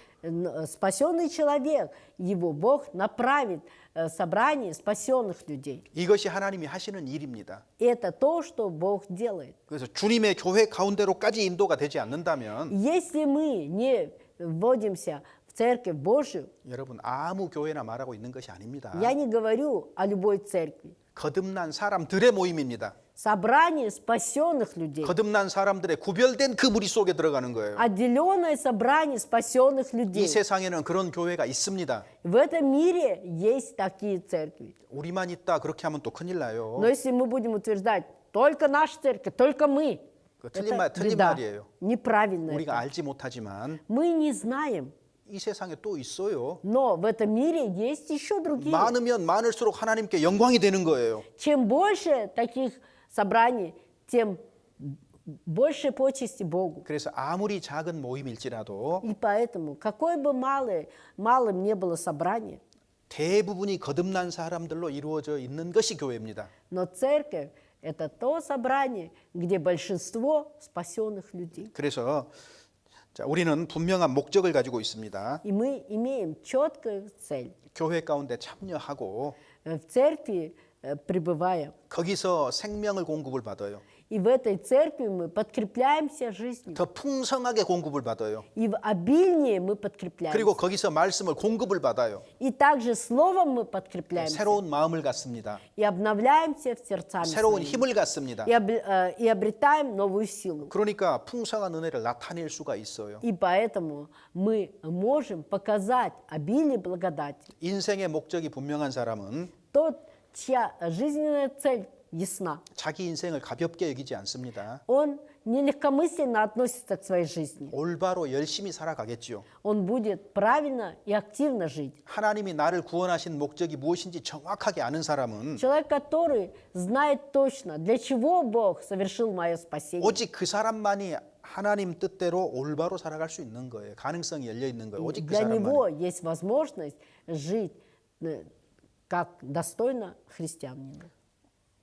спасенный человек, его Бог направит в собрание спасенных людей. 이것이 하나님이 하시는 일입니다. Это то, что Бог делает. 그래서 주님의 교회 가운데로까지 인도가 되지 않는다면 Если мы не вводимся в Церковь Божию, 여러분 아무 교회나 말하고 있는 것이 아닙니다. я не говорю о любой церкви. 거듭난 사람들의 모임입니다. Собрание спасенных людей. 거듭난 사람들의 구별된 그 무리 속에 들어가는 거예요. Отделенное собрание спасенных 이 людей. 세상에는 그런 교회가 있습니다. В этом мире есть такие церкви. 우리만 있다 그렇게 하면 또 큰일 나요. Но если мы будем утверждать, только наша церковь, только мы, 그 это 틀린 беда. 말이에요. Неправильно 우리가 это. 알지 못하지만 Мы не знаем, 이 세상에 또 있어요. но в этом мире есть еще другие. 많으면 많을수록 하나님께 영광이 되는 거예요. Чем больше таких собраний, тем больше почести Богу. 그래서 아무리 작은 모임일지라도 И поэтому, какое бы малым не было собрание, 대부분이 거듭난 사람들로 이루어져 있는 것이 교회입니다. но церковь – это то собрание, где большинство спасенных людей. 그래서 자, 우리는 분명한 목적을 가지고 있습니다. И мы имеем четкую цель. 교회 가운데 참여하고 В церкви пребывая. 거기서 생명을 공급을 받아요. И в этой церкви мы подкрепляемся жизнью. 더 풍성하게 공급을 받아요. И в обильнее мы подкрепляемся. 그리고 거기서 말씀을 공급을 받아요. И также словом мы подкрепляемся. 새로운 마음을 갖습니다. И обновляемся в сердцами 새로운 своими. 힘을 갖습니다. И обретаем новую силу. 그러니까 풍성한 은혜를 나타낼 수가 있어요. И поэтому мы можем показать обилие благодати. 인생의 목적이 분명한 사람은 Тот, чья жизненная цель ясна, 자기 인생을 가볍게 여기지 않습니다. он нелегкомысленно относится к своей жизни. 올바로 열심히 살아가겠지요. Он будет правильно и активно жить. 하나님이 나를 구원하신 목적이 무엇인지 정확하게 아는 사람은 Человек, который знает точно, для чего Бог совершил мое спасение. 오직 그 사람만이 하나님 뜻대로 올바로 살아갈 수 있는 거예요. 가능성이 열려 있는 거예요. 오직 그 Для него 사람만. есть возможность жить как достойно христианину.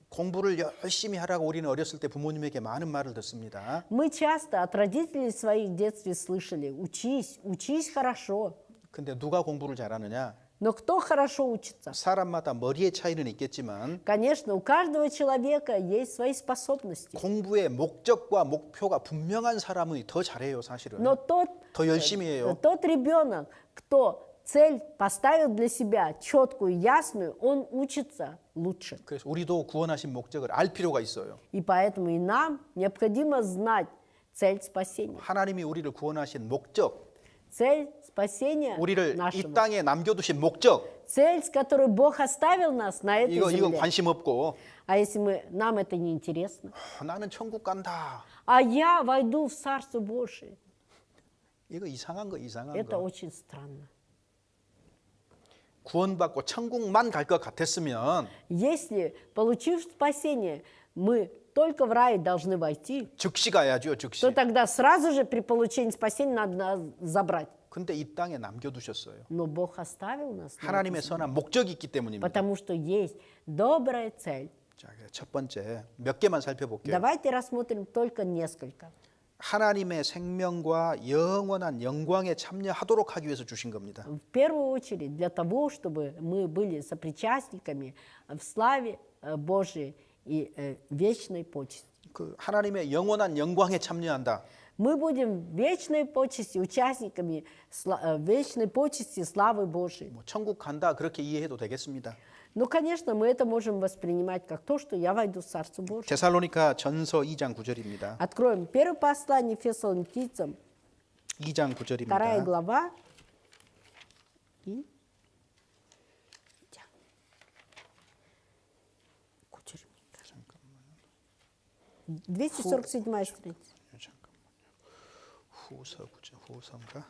공부를 열심히 하라고 우리는 어렸을 때 부모님에게 많은 말을 듣습니다. Мы часто от родителей своих в детстве слышали: учись, учись хорошо. 근데 누가 공부를 잘하느냐? Но кто хорошо учится? 사람마다 머리의 차이는 있겠지만 Конечно, у каждого человека есть свои способности. 공부의 목적과 목표가 분명한 사람이 더 잘해요, 사실은. Но тот 더 열심히 해요. ребенок, кто цель поставил для себя четкую, ясную, он учится лучше. 그래서 우리도 구원하신 목적을 알 필요가 있어요. И поэтому и нам необходимо знать цель спасения. 하나님이 우리를 구원하신 목적, Цель спасения 우리를 이 нашего. 땅에 남겨두신 목적, Цель, с которой Бог оставил нас на этой 이건 земле. 관심 없고 А если нам это не интересно? 나는 천국 간다. А я войду в Царство Божие. 이거 이상한 이상한 Это 거. очень странно. 구원받고 천국만 갈 것 같았으면 Если, получив спасение, мы только в рай должны войти, 즉시 가야죠, 즉시. то тогда сразу же при получении спасения надо нас забрать. 근데 이 땅에 남겨두셨어요. Но Бог оставил нас, на 하나님의 этой земле, 선한 목적이 있기 때문입니다. потому что есть добрая цель. 자, 첫 번째 몇 개만 살펴볼게요. Давайте рассмотрим только несколько. 하나님의 생명과 영원한 영광에 참여하도록 하기 위해서 주신 겁니다. В первую очередь для того, чтобы мы были сопричастниками в славе Божией и вечной почести. 그 하나님의 영원한 영광에 참여한다. Мы будем в вечной почести, участниками вечной почести славы Божией. 뭐 천국 간다 그렇게 이해해도 되겠습니다. Ну, конечно, мы это можем воспринимать как то, что я войду в Царство Божие. 데살로니가 전서 2장 9절입니다. Откроем первое послание Фессалоникийцам, 2장 2 9절입니다. глава. И... 247 страница. 잠깐만요. 후서인가?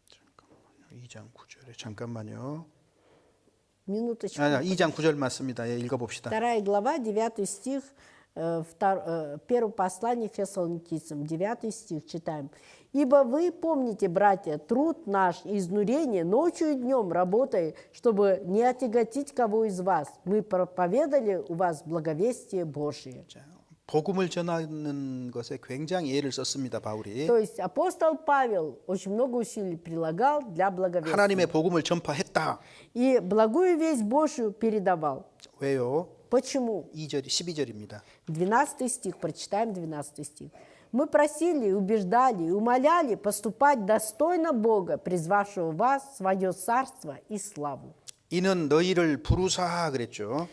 잠깐만요. 2장 9절에 잠깐만요. Минуточку. 2장 9절 맞습니다. 예, 읽어봅시다. 2 глава, 9 стих, первое послание Фессалоникийцам, 9 стих читаем. «Ибо вы помните, братья, труд наш и изнурение ночью и днем работая, чтобы не отяготить кого из вас. Мы проповедали у вас благовестие Божие». 자, 복음을 전하는 것에 굉장히 애를 썼습니다. 바울이. То есть апостол Павел очень много усилий прилагал для благовестия. 하나님의 복음을 전파했다. И благую весть Божию передавал. 왜요? Почему? 12절입니다. 12 стих, прочитаем 12 стих. «Мы просили, убеждали и умоляли поступать достойно Бога, призвавшего вас в свое царство и славу». 이는 너희를 부르사 그랬죠.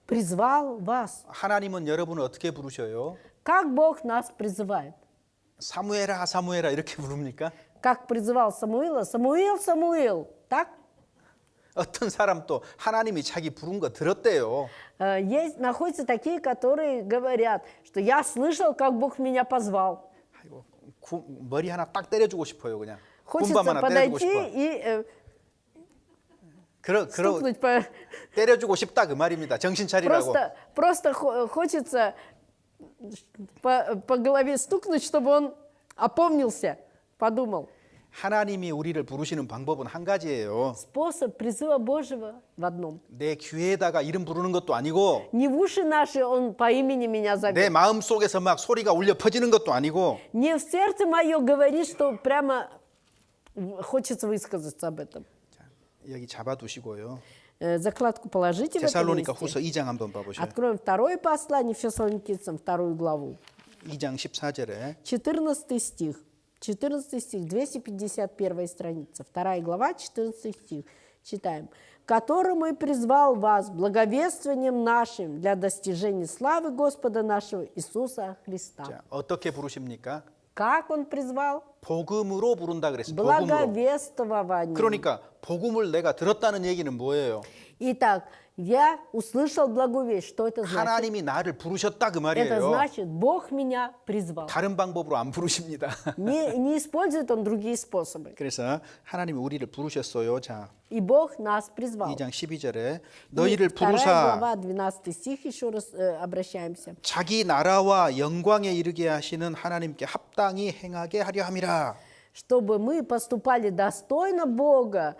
Призвал вас. 하나님은 여러분을 어떻게 부르셔요? Как Бог нас призывает? 사무엘아 사무엘아 이렇게 부릅니까? Как призывал Самуила? Самуил, Самуил. Так? 어떤 사람 또 하나님이 자기 부른 거 들었대요. Находятся такие, которые говорят, что я слышал, как Бог меня позвал. 아이고, 머리 하나 딱 때려주고 싶어요, 그냥. Хочется 군밤 하나 때려주고 подойти 싶어. и 그러 стукнуть по... 때려주고 싶다 그 말입니다. 정신 차리라고. Просто хочется по голове стукнуть, чтобы он опомнился, подумал. 하나님이 우리를 부르시는 방법은 한 가지예요. Способ призыва Божьего в одном. 내 귀에다가 이름 부르는 것도 아니고 Не в уши наши он по имени меня 내 зовет. 마음 속에서 막 소리가 울려 퍼지는 것도 아니고 Не в сердце мое говорит, что прямо хочется высказаться об этом. 자, 여기 잡아두시고요. Закладку положите в этом 데살로니가 месте. 후서 2장 한번 봐보셔요. Откроем второе послание Фессалоникийцам, 2 главу. 2장 14절에 14 стих. 14 стих, 251 страница. 2 глава, 14 стих. Читаем. «Которому и призвал вас благовествованием нашим для достижения славы Господа нашего Иисуса Христа». 자, 어떻게 부르십니까? Как он призвал? 복음으로 부른다 그랬어요. 복음으로. Благовествованием. 그러니까 복음을 내가 들었다는 얘기는 뭐예요? Итак, я услышал благую весть. Что это значит? 하나님이 나를 부르셨다 그 Это 말이에요. значит, Бог меня призвал. 다른 방법으로 안 부르십니다. Не использует он другие способы. 그래서 하나님이 우리를 부르셨어요. 자, И Бог нас призвал. 2장 12절에 И 너희를 2 부르사 глава, 12 стих, еще раз обращаемся. 자기 나라와 영광에 이르게 하시는 하나님께 합당히 행하게 하려 함이라. Чтобы мы поступали достойно Бога,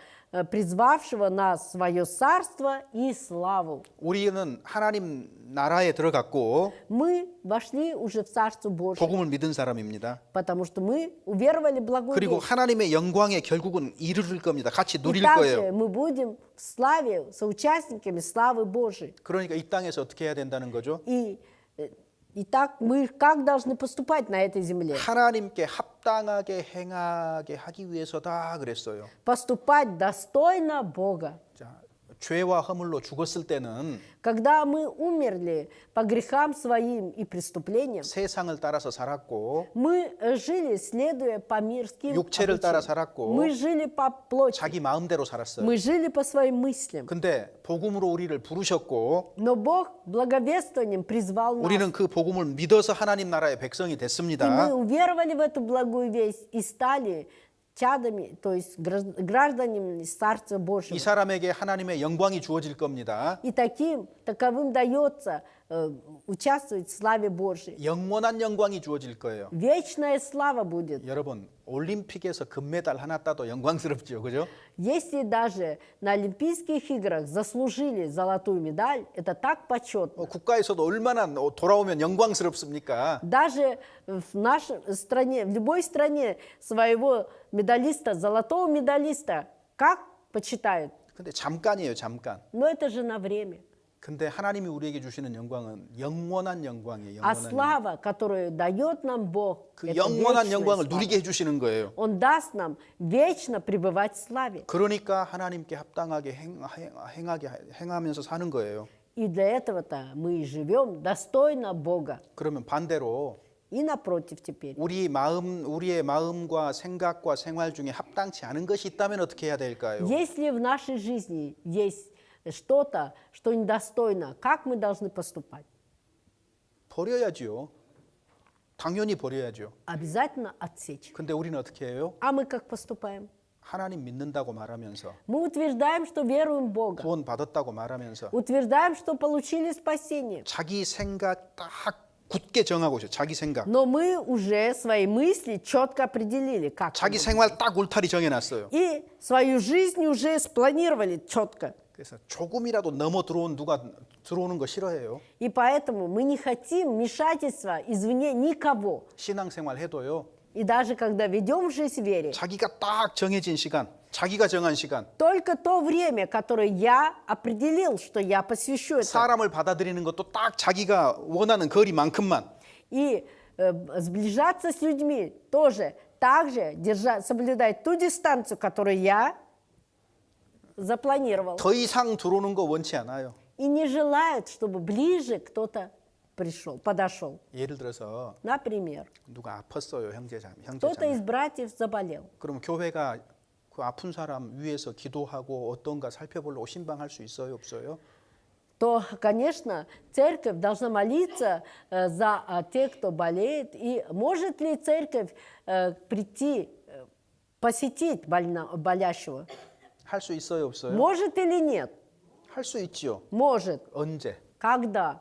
призвавшего нас в свое царство и славу. 우리는 하나님 나라에 들어갔고 Мы вошли уже в Царство Божие, 복음을 믿은 사람입니다. потому что мы уверовали в благую 그리고 весть. 하나님의 영광에 결국은 이르를 겁니다. 같이 И 누릴 также 거예요. мы будем в славе, соучастниками славы Божией. 그러니까 이 땅에서 어떻게 해야 된다는 거죠? Итак, мы как должны поступать на этой земле? 하나님께 합당하게 행하게 하기 위해서다 그랬어요. Поступать достойно Бога. 자, 죄와 허물로 죽었을 때는 Когда мы умерли по грехам своим и преступлениям, 세상을 따라서 살았고 мы жили, следуя по мирским 육체를 따라 обычаям. 살았고 Мы жили по плоти, 자기 마음대로 살았어요. мы жили по своим мыслям. 근데 복음으로 우리를 부르셨고 Но Бог благовествованием призвал нас. 우리는 그 복음을 믿어서 하나님 나라의 백성이 И 됐습니다. мы уверовали в эту благую весть и стали чадами, то есть гражданами Царства Божьего. 이 사람에게 하나님의 영광이 주어질 겁니다. И таковым дается участвовать в славе Божьей. 영원한 영광이 주어질 거예요. Вечная слава будет. 여러분 올림픽에서 금메달 하나 따도 영광스럽죠, 그죠? Если даже на Олимпийских играх заслужили золотую медаль, это так почетно. 국가에서도 얼마나 돌아오면 영광스럽습니까? Даже в нашей стране, в любой стране своего медалиста, золотого медалиста, как почитают? 근데 잠깐이에요, 잠깐. Но это же на время. 근데 하나님이 우리에게 주시는 영광은 영원한 영광이에요. А 영원한 영광. слава, которую дает нам Бог, 그 это 영원한 вечная 영광을 слава. 누리게 해주시는 거예요. Он даст нам вечно пребывать в славе. 그러니까 하나님께 합당하게 행하면서 사는 거예요. И для этого-то мы и живем достойно Бога. 그러면 반대로 И напротив теперь. 우리의 마음과 생각과 생활 중에 합당치 않은 것이 있다면 어떻게 해야 될까요? Если в нашей жизни есть что-то, что недостойно, как мы должны поступать? 버려야죠. 당연히 버려야죠. Обязательно отсечь. 근데 우리는 어떻게 해요? А мы как поступаем? 하나님 믿는다고 말하면서 Мы утверждаем, что веруем в Бога. 구원 받았다고 말하면서 Утверждаем, что получили спасение. 자기 생각 딱 굳게 정하고 있어요. 자기 생각. Но мы уже свои мысли четко определили, как. 자기 оно 생활 딱 울타리 정해놨어요. будет. И свою жизнь уже спланировали четко. 그래서 조금이라도 넘어 누가 들어오는 거 싫어해요. И поэтому мы не хотим вмешательства извне никого. 신앙생활 해도요. И даже когда ведем жизнь в вере, 자기가 딱 정해진 시간, 자기가 정한 시간, только то время, которое я определил, что я посвящу это. 사람을 받아들이는 것도 딱 자기가 원하는 거리만큼만. И сближаться с людьми тоже также соблюдать ту дистанцию, которую я запланировал. 더 이상 들어오는 거 원치 않아요. И не желают, чтобы ближе кто-то подошел. 예를 들어서 Например, 누가 아팠어요, 형제자매. кто-то из братьев заболел. 그럼 교회가 그 아픈 사람 위해서 기도하고 어떤가 살펴보려고 신방할 수 있어요, 없어요? То, конечно, церковь должна молиться за тех, кто болеет. И может ли церковь прийти, посетить болящего? 할 수 있어요, 없어요? Может или нет? 할 수 있죠. Может. 언제? Когда?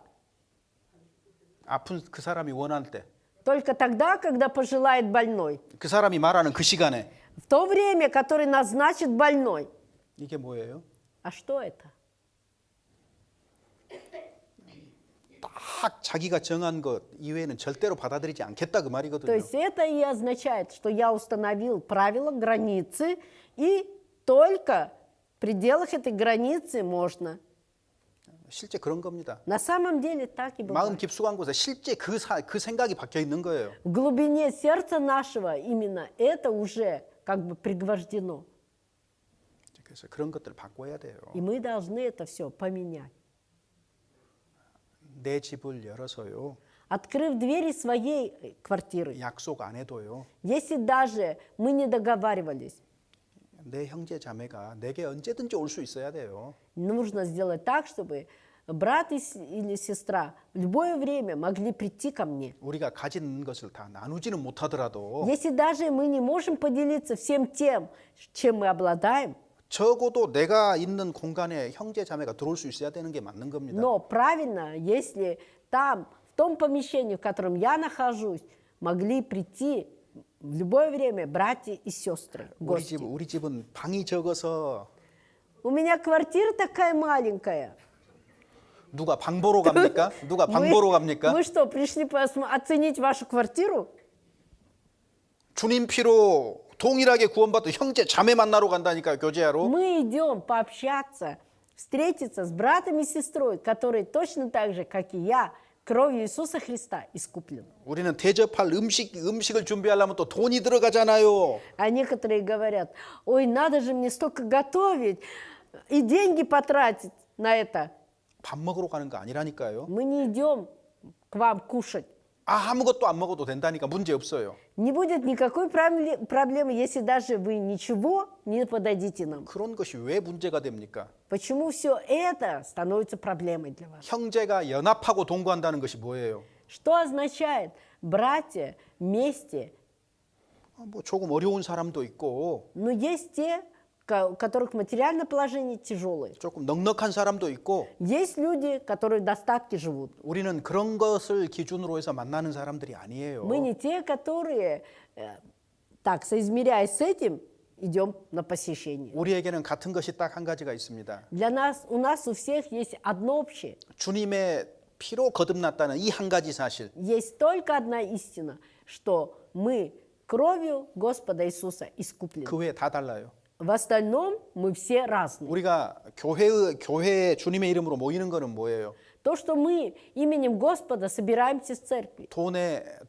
아픈 그 사람이 원할 때. Только тогда, когда пожелает больной. 그 사람이 말하는 그 시간에. В то время, которое назначит больной. 이게 뭐예요? А что это? 딱 자기가 정한 것 이외에는 절대로 받아들이지 않겠다 그 То 말이거든요. есть это и означает, что я установил правила, границы, и только в пределах этой границы можно. 실제 그런 겁니다. На самом деле так и 마음 бывает. 깊숙한 곳에 실제 그 생각이 박혀 있는 거예요. В глубине сердца нашего именно это уже как бы пригвождено. 그래서 그런 것들을 바꿔야 돼요. И мы должны это все поменять. 내 집을 열어서요. Открыв двери своей квартиры, 약속 안 해도요. если даже мы не договаривались, 내 형제 자매가 내게 언제든지 올 수 있어야 돼요. нужно сделать так, чтобы брат или сестра в любое время могли прийти ко мне. 우리가 가진 것을 다 나누지는 못하더라도 Если даже мы не можем поделиться всем тем, чем мы обладаем, 적어도 내가 있는 공간에 형제 자매가 들어올 수 있어야 되는 게 맞는 겁니다. но правильно, если там, в том помещении, в котором я нахожусь, могли прийти в любое время братья и сестры, гости. 우리 집은 방이 적어서 У меня квартира такая маленькая. 누가 방 보러 갑니까? 누가 방 보러 갑니까? Вы что, пришли оценить вашу квартиру? 주님 피로 동일하게 구원받은 형제 자매 만나러 간다니까 교제하러. Мы идем пообщаться, встретиться с братом и сестрой, которые точно так же, как и я, кровью Иисуса Христа искуплен. 우리는 대접할 음식을 준비하려면 또 돈이 들어가잖아요. А некоторые говорят, ой, надо же мне столько готовить и деньги потратить на это. 밥 먹으러 가는 거 아니라니까요. Мы не идем к вам кушать. 아무것도 안 먹어도 된다니까 문제 없어요. Не будет никакой проблемы, если даже вы ничего не подадите нам. 그런 것이 왜 문제가 됩니까? Почему все это становится проблемой для вас? 형제가 연합하고 동거한다는 것이 뭐예요? Что означает братья вместе? 뭐 조금 어려운 사람도 있고 Но есть те, у которых материальное положение тяжелое. 조금 넉넉한 사람도 있고 Есть люди, которые в достатке живут. 우리는 그런 것을 기준으로 해서 만나는 사람들이 아니에요. Мы не те, которые, так, соизмеряясь с этим, идем на посещение. 우리에게는 같은 것이 딱 한 가지가 있습니다. Для нас, у нас у всех есть одно общее. 주님의 피로 거듭났다는 이 한 가지 사실. Есть только одна истина, что мы кровью Господа Иисуса искуплены. 그 외에 다 달라요. В остальном мы все разные. 우리가 교회 주님의 이름으로 모이는 거는 뭐예요? То, что мы именем Господа собираемся в церкви.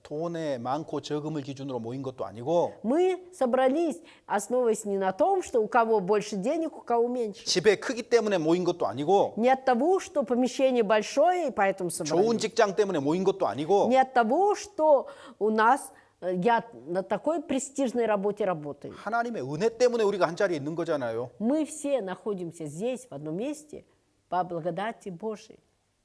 돈에 많고 적음을 기준으로 모인 것도 아니고 Мы собрались, основываясь не на том, что у кого больше денег, у кого меньше. 집의 크기 때문에 모인 것도 아니고 Не от того, что помещение большое, и поэтому 좋은 собрались. 직장 때문에 모인 것도 아니고 Не от того, что у нас, я на такой престижной работе работаю. 하나님의 은혜 때문에 우리가 한 자리에 있는 거잖아요. Мы все находимся здесь, в одном месте, по благодати Божией.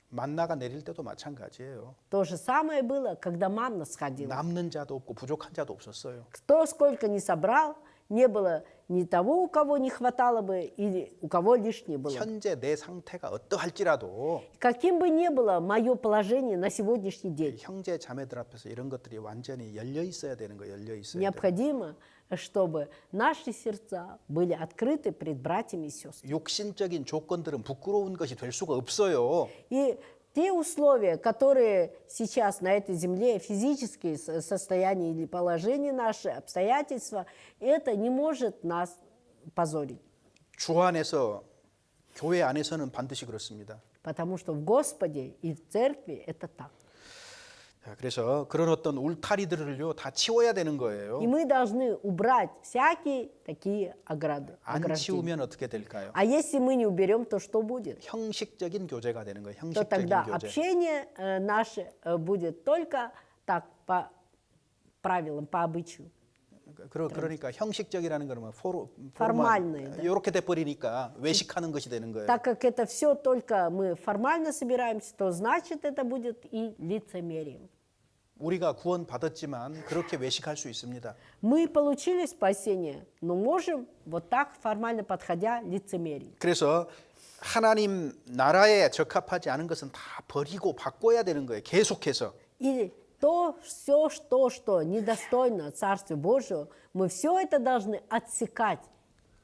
만나가 내릴 때도 마찬가지예요. То же самое было, когда манна сходила. 남는 자도 없고 부족한 자도 없었어요. Кто сколько не собрал, не было ни того, у кого не хватало бы, или у кого лишнее было. 현재 내 상태가 어떠할지라도 Каким бы ни было мое положение на сегодняшний день, 형제 자매들 앞에서 이런 것들이 완전히 열려 있어야 되는 거예요. 열려 있어야 돼요. необходимо, чтобы наши сердца были открыты пред братьями и сестрами. 육신적인 조건들은 부끄러운 것이 될 수가 없어요. И те условия, которые сейчас на этой земле, физические состояния или положение наши, обстоятельства, это не может нас позорить. 주 안에서 교회 안에서는 반드시 그렇습니다. Потому что в Господе и в церкви это так. 자, 그래서 그런 어떤 울타리들을요 다 치워야 되는 거예요. И мы должны убрать всякие такие ограды. 안 ограждения. 치우면 어떻게 될까요? А если мы не уберем, то что будет? 형식적인 교제가 되는 거예요. То 형식적인 тогда 교제. общение наше будет только так, по правилам, по обычаю. 그러니까 형식적이라는 거는 формальные, да. 이렇게 돼 버리니까 외식하는 것이 되는 거예요. Так как это все только мы формально собираемся, то значит это будет и лицемерием. 우리가 구원 받았지만 그렇게 외식할 수 있습니다. Мы получили спасение, но можем вот так формально подходя лицемерить. 그래서 하나님 나라에 적합하지 않은 것은 다 버리고 바꿔야 되는 거예요. 계속해서. И то, все, что недостойно Царству Божию, мы все это должны отсекать,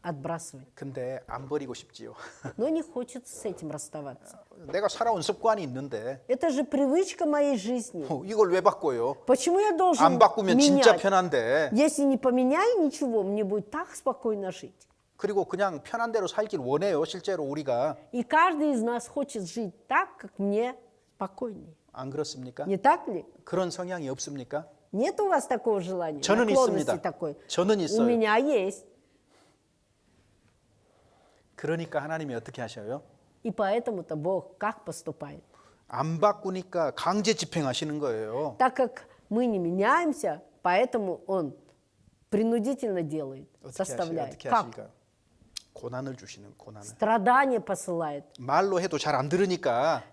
отбрасывать. 근데 안 버리고 싶지요. Но не хочется с этим расставаться. 내가 살아온 습관이 있는데 Это же привычка моей жизни. 이걸 왜 바꿔요? Почему я должен 안 바꾸면 진짜 менять? 편한데. Если не поменяю ничего, мне будет так спокойно жить. 그리고 그냥 편한 대로 살길 원해요. 실제로 우리가. И каждый из нас хочет жить так, как мне спокойнее. 안 그렇습니까? Не так ли? 그런 성향이 없습니까? Нет у вас такого желания? 저는 Наклонности 있습니다. такой? 저는 У 있어요. меня есть. 그러니까 하나님이 어떻게 하셔요? И поэтому-то Бог как поступает? 안 바꾸니까 강제 집행하시는 거예요. Так как мы не меняемся, поэтому Он принудительно делает, составляет. 어떻게 Как? 하실까요? 고난을 주시는 고난을. Страдания посылает. 말로 해도 잘 안 들으니까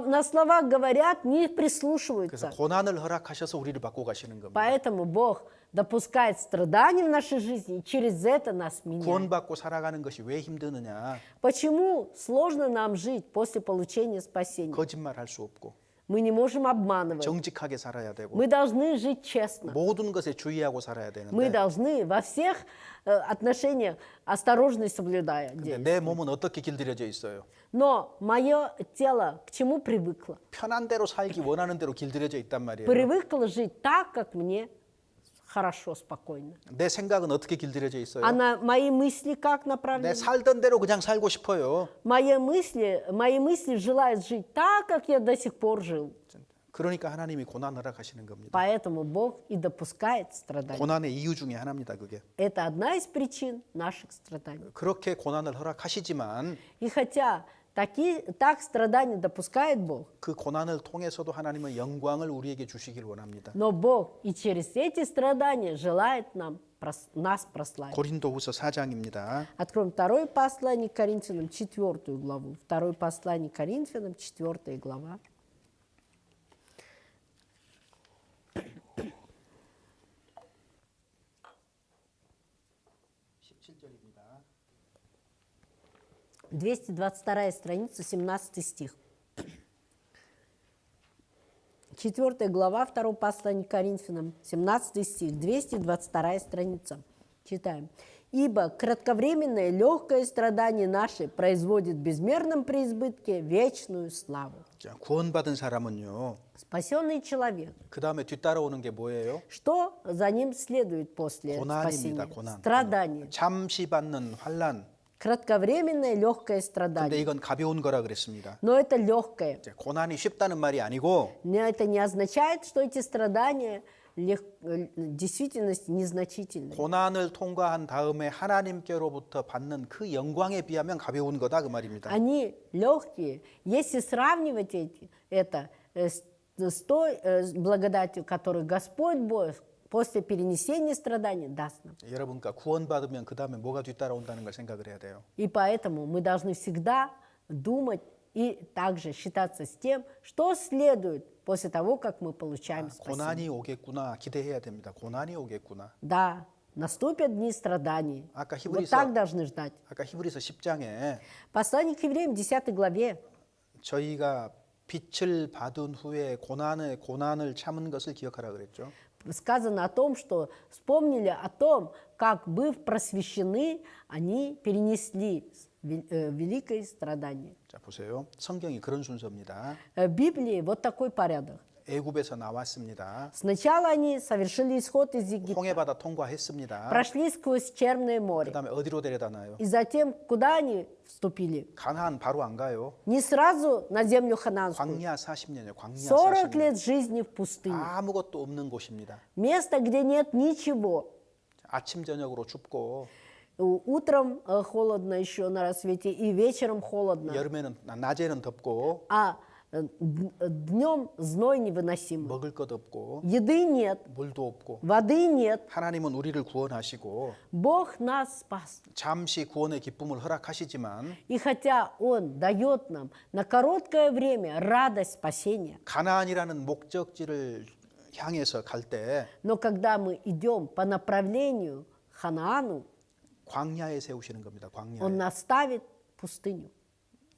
На словах говорят, не 그래서 прислушиваются. 고난을 허락하셔서 우리를 바꿔 가시는 겁니다. Поэтому Бог допускает страдания в нашей жизни, и через это нас меняет. 구원받고 살아가는 것이 왜 힘드느냐? Почему сложно нам жить после получения спасения? 거짓말할 수 없고 Мы не можем обманывать. 정직하게 살아야 되고 Мы должны жить честно. 모든 것에 주의하고 살아야 Мы 되는데 должны во всех отношениях осторожность соблюдая 근데 действовать. 내 몸은 어떻게 길들여져 있어요? Но мое тело к чему привыкло? 편한 대로 살기 원하는 대로 길들여져 있단 말이에요. Привыкло жить так, как мне хорошо, спокойно. 내 생각은 어떻게 길들여져 있어요? А мои мысли как 내 направлены? 살던 대로 그냥 살고 싶어요. Мои мысли желают жить так, как я до сих пор жил. 그러니까 하나님이 고난 허락하시는 겁니다. Поэтому Бог и допускает страдания. 고난의 이유 중에 하나입니다. 그게 Это одна из причин наших страданий. 그렇게 고난을 허락하시지만 И хотя так страдания допускает Бог, 그 고난을 통해서도 하나님은 영광을 우리에게 주시길 원합니다. но Бог и через эти страдания желает нас прославить. 고린도후서 4장입니다. Откроем второе послание к Коринфянам, 4 главу. Второе послание к Коринфянам, 4 глава. 222 страница, 17 стих. 4 глава 2 послания к Коринфянам, 17 стих, 222 страница. Читаем. «Ибо кратковременное легкое страдание наше производит в безмерном преизбытке вечную славу». 자, 구원받은 사람은요. Спасенный человек. 그 다음에 뒤따라오는 게 뭐예요? Что за ним следует после 고난입니다. спасения? 고난. Страдание. 잠시 받는 환란. Кратковременное легкое 근데 страдание. 이건 가벼운 거라 그랬습니다. Но это легкое. 이제 고난이 쉽다는 말이 아니고 Но это не означает, что эти страдания в действительности незначительны. 고난을 통과한 다음에 하나님께로부터 받는 그 영광에 비하면 가벼운 거다 그 말입니다. Они легкие. Если сравнивать это с той благодатью, которую Господь Бог после перенесения страданий даст нам. 여러분과 구원받으면 그 다음에 뭐가 뒤따라온다는 걸 생각을 해야 돼요. И поэтому мы должны всегда думать и также считаться с тем, что следует после того, как мы получаем спасение. 고난이 오겠구나 기대해야 됩니다. 고난이 오겠구나. Да, наступят дни страданий. 아까 Вот 히브리서 так должны ждать. 아까 히브리서 10장에 Послание к евреям, 10 главе. 저희가 빛을 받은 후에 고난을 참은 것을 기억하라 그랬죠. Сказано о том, что вспомнили о том, как, быв просвещены, они перенесли великое страдание. 자 보세요. 성경이 그런 순서입니다. В Библии вот такой порядок. 애굽에서 나왔습니다. Сначала они совершили исход из Египта, 홍해바다 통과했습니다. прошли сквозь Черное море. 그다음에 어디로 데려다 놔요? И затем, куда они вступили? 가나안 바로 안 가요. Не сразу на землю хананскую. 광야 40년이요. 광야 40 40년. лет жизни в пустыне. 아무것도 없는 곳입니다. Место, где нет ничего. 아침 저녁으로 춥고 Утром холодно еще на рассвете, и вечером холодно. 여름에는 낮에는 덥고 А днем зной невыносимый. 먹을 것 없고 Еды нет, 물도 없고 воды нет. 하나님은 우리를 구원하시고 Бог нас спас. 잠시 구원의 기쁨을 허락하시지만 И хотя Он дает нам на короткое время радость спасения, 가나안이라는 목적지를 향해서 갈 때 но когда мы идем по направлению к Ханаану, 광야에 세우시는 겁니다. 광야에. Он нас ставит в пустыню.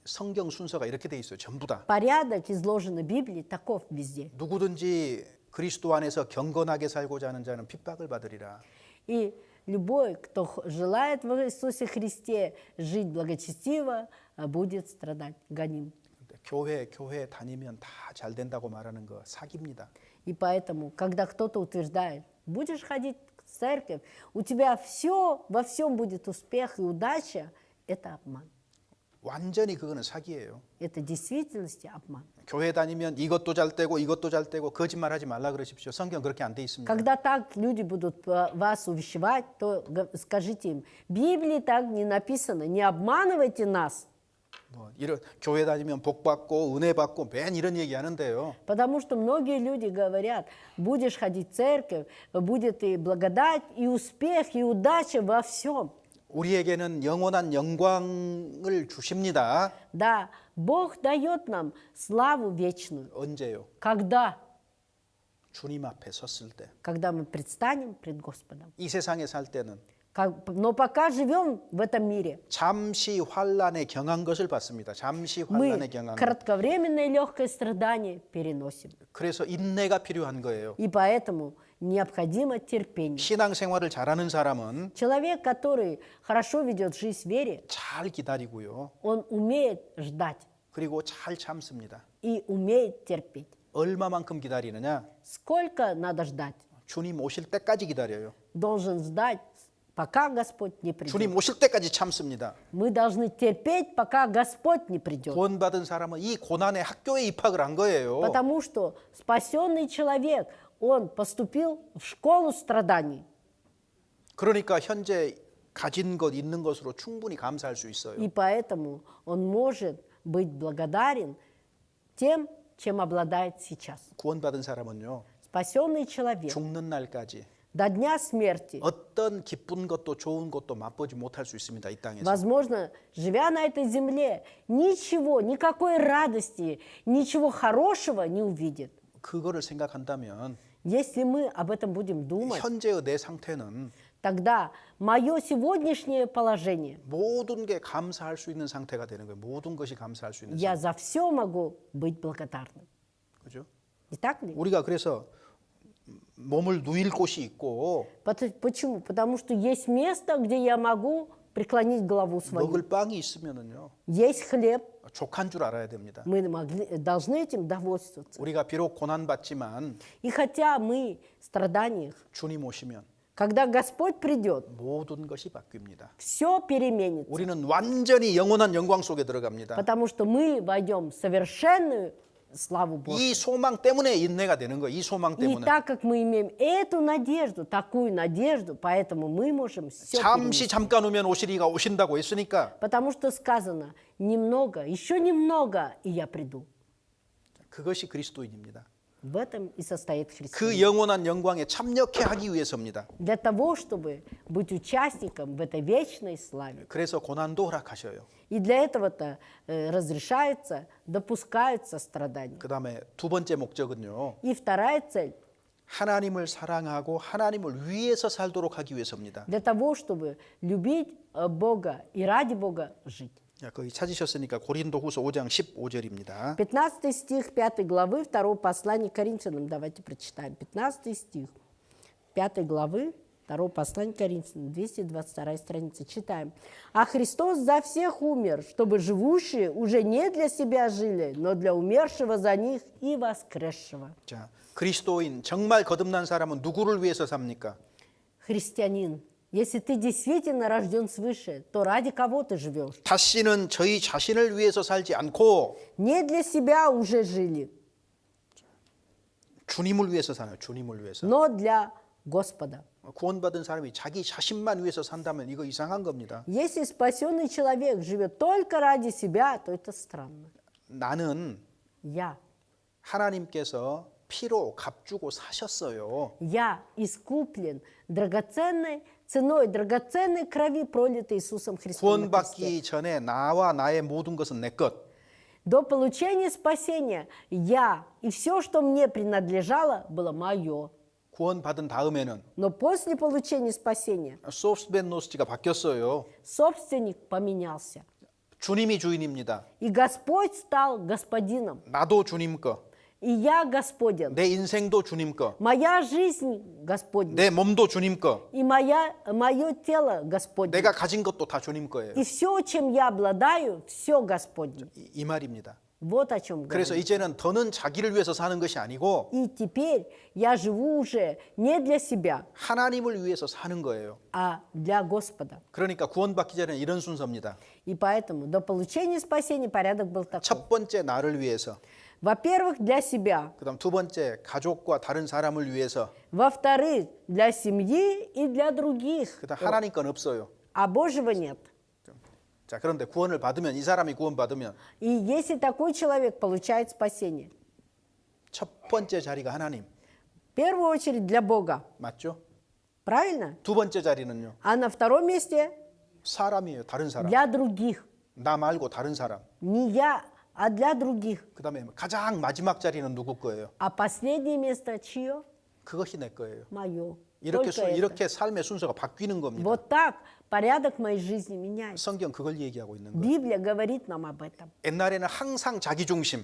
성경 순서가 이렇게 돼 있어요. 전부 다. Порядок, изложенный в Библии, таков везде. 누구든지 그리스도 안에서 경건하게 살고자 하는 자는 핍박을 받으리라. И любой, кто желает в Иисусе Христе жить благочестиво, будет страдать, гоним. 교회 다니면 다 잘 된다고 말하는 거 사기입니다. И поэтому, когда кто-то утверждает, будешь ходить в церковь, у тебя все, во всем будет успех и удача, это обман. 완전히 그거는 사기예요. Это в действительности обман. 교회 다니면 이것도 잘 되고 이것도 잘 되고 거짓말하지 말라 그러십시오. 성경 그렇게 안 돼 있습니다. Когда так люди будут вас увещевать, то скажите им, в Библии так не написано, не обманывайте нас. 뭐 이런 교회 다니면 복 받고 은혜 받고 맨 이런 얘기 하는데요. Потому что многие люди говорят, будешь ходить в церковь, будет и благодать, и успех, и удача во всем. 우리에게는 영원한 영광을 주십니다. Да, Бог дает нам славу вечную. 언제요? Когда? 주님 앞에 섰을 때. Когда мы предстанем пред Господом. 이 세상에 살 때는 Но пока живем в этом мире, 잠시 환란에 경한 것을 받습니다. 잠시 мы 환란에 경한 것. кратковременное легкое страдание переносим. 그래서 인내가 필요한 거예요. И поэтому необходимо терпение. 신앙생활을 잘하는 사람은 Человек, который хорошо ведет жизнь в вере, 잘 기다리고요. он умеет ждать 그리고 잘 참습니다. и умеет терпеть. 얼마만큼 기다리느냐? Сколько надо ждать? 주님 오실 때까지 기다려요. Должен ждать, пока Господь не придет. 주님 오실 때까지 참습니다. Мы должны терпеть, пока Господь не придет. 구원받은 사람은 이 고난의 학교에 입학을 한 거예요. Потому что спасенный человек, он поступил в школу страданий. 그러니까 현재 가진 것 있는 것으로 충분히 감사할 수 있어요. И поэтому он может быть благодарен тем, чем обладает сейчас. 구원받은 사람은요. Спасенный человек 죽는 날까지 до дня смерти, 어떤 기쁜 것도 좋은 것도 맛보지 못할 수 있습니다. 이 땅에서. возможно, живя на этой земле, ничего, никакой радости, ничего хорошего не увидит. 그거를 생각한다면 Если мы об этом будем думать, 현재의 내 상태는 тогда мое сегодняшнее положение, 모든 게 감사할 수 있는 상태가 되는 거예요. 모든 것이 감사할 수 있는 я за все могу быть благодарным. 그죠? Не так ли? 우리가 그래서 몸을 누일 곳이 있고 Почему? Потому что есть место, где я могу преклонить голову свою. 먹을 빵이 있으면은요 Есть хлеб, 족한 줄 알아야 됩니다. мы должны этим довольствоваться. 우리가 비록 고난 받지만 И хотя мы в страданиях, 주님 오시면 когда Господь придет, 모든 것이 바뀝니다. все переменится, 우리는 완전히 영원한 영광 속에 들어갑니다. потому что мы войдем в совершенную славу Божью. 이 소망 때문에 인내가 되는 거예요. 이 소망 И 때문에. так как мы имеем эту надежду, такую надежду, поэтому мы можем все 잠시 잠깐 오면 오시리가 오신다고 했으니까 Потому что сказано, немного, еще немного, и я приду. 그것이 그리스도인입니다. В этом и состоит 그 христианин. 영원한 영광에 참여케 하기 위해서입니다. Для того, чтобы быть участником в этой вечной славе. 그래서 고난도 허락하셔요. И для этого-то разрешается, допускаются страдания. 그 다음에 두 번째 목적은요. И вторая цель, 하나님을 사랑하고 하나님을 위해서 살도록 하기 위해서입니다. для того, чтобы любить Бога и ради Бога жить. 자, 거기 찾으셨으니까 고린도후서 5장 15절입니다. 15 стих 5 главы 2 послания к Коринфянам. Давайте прочитаем. 15 стих 5 главы 2 послания к Коринфянам, 222 страница. Читаем. «А Христос за всех умер, чтобы живущие уже не для себя жили, но для умершего за них и воскресшего». 자, 그리스도인 정말 거듭난 사람은 누구를 위해서 삽니까? Христианин, если ты действительно рожден свыше, то ради кого ты живешь? 다시는 저희 자신을 위해서 살지 않고 Не для себя уже жили, 주님을 위해서 사는 주님을 위해서. но для Господа. 구원받은 사람이 자기 자신만 위해서 산다면 이거 이상한 겁니다. Если спасенный человек живет только ради себя, то это странно. 나는 Я 하나님께서 피로 값주고 사셨어요. искуплен драгоценной ценой, драгоценной крови, пролитой Иисусом Христом на кресте. 구원받기 전에 나와 나의 모든 것은 내 것. До получения спасения я и все, что мне принадлежало, было мое. 구원받은 다음에는 Но после получения спасения 소프스벤노스지가 바뀌었어요. собственник поменялся. 주님이 주인입니다. И Господь стал господином. 나도 주님 거. И я Господен. 내 인생도 주님 거. Моя жизнь Господня. 내 몸도 주님 거. И мое тело Господне. 내가 가진 것도 다 주님 거예요. И все, чем я обладаю, все Господне. 이 말입니다. Вот о чем 그래서 говорю. 이제는 더는 자기를 위해서 사는 것이 아니고 И теперь я живу уже не для себя, 하나님을 위해서 사는 거예요. а для Господа. 그러니까 구원받기 전에는 이런 순서입니다. И поэтому до получения спасения порядок был такой. 첫 번째 나를 위해서, Во-первых, для себя. 그다음 두 번째 가족과 다른 사람을 위해서, Во-вторых, для семьи и для других. 그다음 하나님 건 없어요. А Божьего нет. 자, 그런데 구원을 받으면 이 사람이 구원받으면 И если такой человек получает спасение, 첫 번째 자리가 하나님. в первую очередь для Бога. 맞죠? Правильно? 두 번째 자리는요. А на втором месте 사람이에요. 다른 사람. для других. 나 말고 다른 사람. Не я, а для других. 그다음에 가장 마지막 자리는 누구 거예요? А последнее место чье? 그것이 내 거예요. Мое. 이렇게 Только это. 이렇게 삶의 순서가 바뀌는 겁니다. Вот так порядок моей жизни меняется. 성경 그걸 얘기하고 있는 거예요. Библия говорит нам об этом. 옛날에는 항상 자기 중심.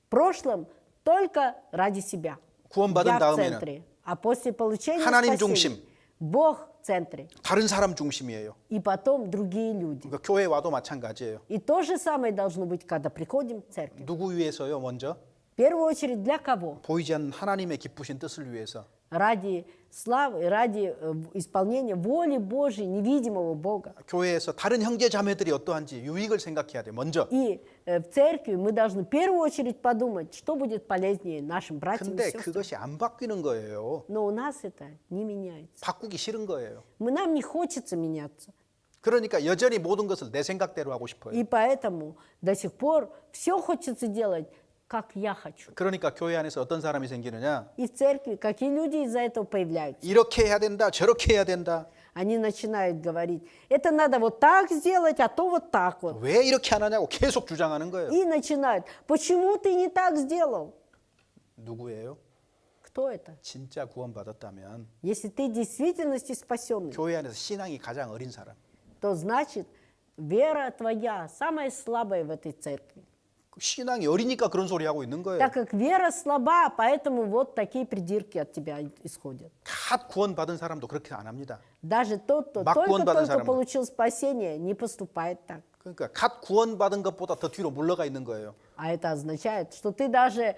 В прошлом только ради себя. 구원받은 Я в 다음에는 центре. А после получения 하나님 спасения 중심. Бог в центре. 다른 사람 중심이에요. И потом другие люди. 그러니까 교회 와도 마찬가지예요. И то же самое должно быть, когда приходим в церковь. 누구 위해서요? 먼저 В первую очередь для кого? 보이지 않는 하나님의 기쁘신 뜻을 위해서. Ради славы, ради исполнения воли Божьей, невидимого Бога. 교회에서 다른 형제 자매들이 어떠한지 유익을 생각해야 돼. 먼저. И в церкви мы должны в первую очередь подумать, что будет полезнее нашим братьям и 근데 сестрам. 그것이 안 바뀌는 거예요. Но у нас это не меняется. 바꾸기 싫은 거예요. Нам не хочется меняться. 그러니까 여전히 모든 것을 내 생각대로 하고 싶어요. И поэтому до сих пор все хочется делать, как я хочу. 그러니까 교회 안에서 어떤 사람이 생기느냐? И в церкви какие люди из-за этого появляются? 이렇게 해야 된다, 저렇게 해야 된다. Они начинают говорить, это надо вот так сделать, а то вот так вот. 왜 이렇게 안 하냐고 계속 주장하는 거예요. И начинают, почему ты не так сделал? 누구예요? Кто это? 진짜 구원받았다면 Если ты в действительности спасенный, 교회 안에서 신앙이 가장 어린 사람. то значит, вера твоя самая слабая в этой церкви. 신앙이 어리니까 그런 소리 하고 있는 거예요. Так как вера слаба, поэтому вот такие придирки от тебя исходят. 갓 구원받은 사람도 그렇게 안 합니다. Даже тот, кто 막 구원받은 только-только 사람은. получил спасение, не поступает так. 그러니까 갓 구원받은 것보다 더 뒤로 물러가 있는 거예요. А это означает, что ты даже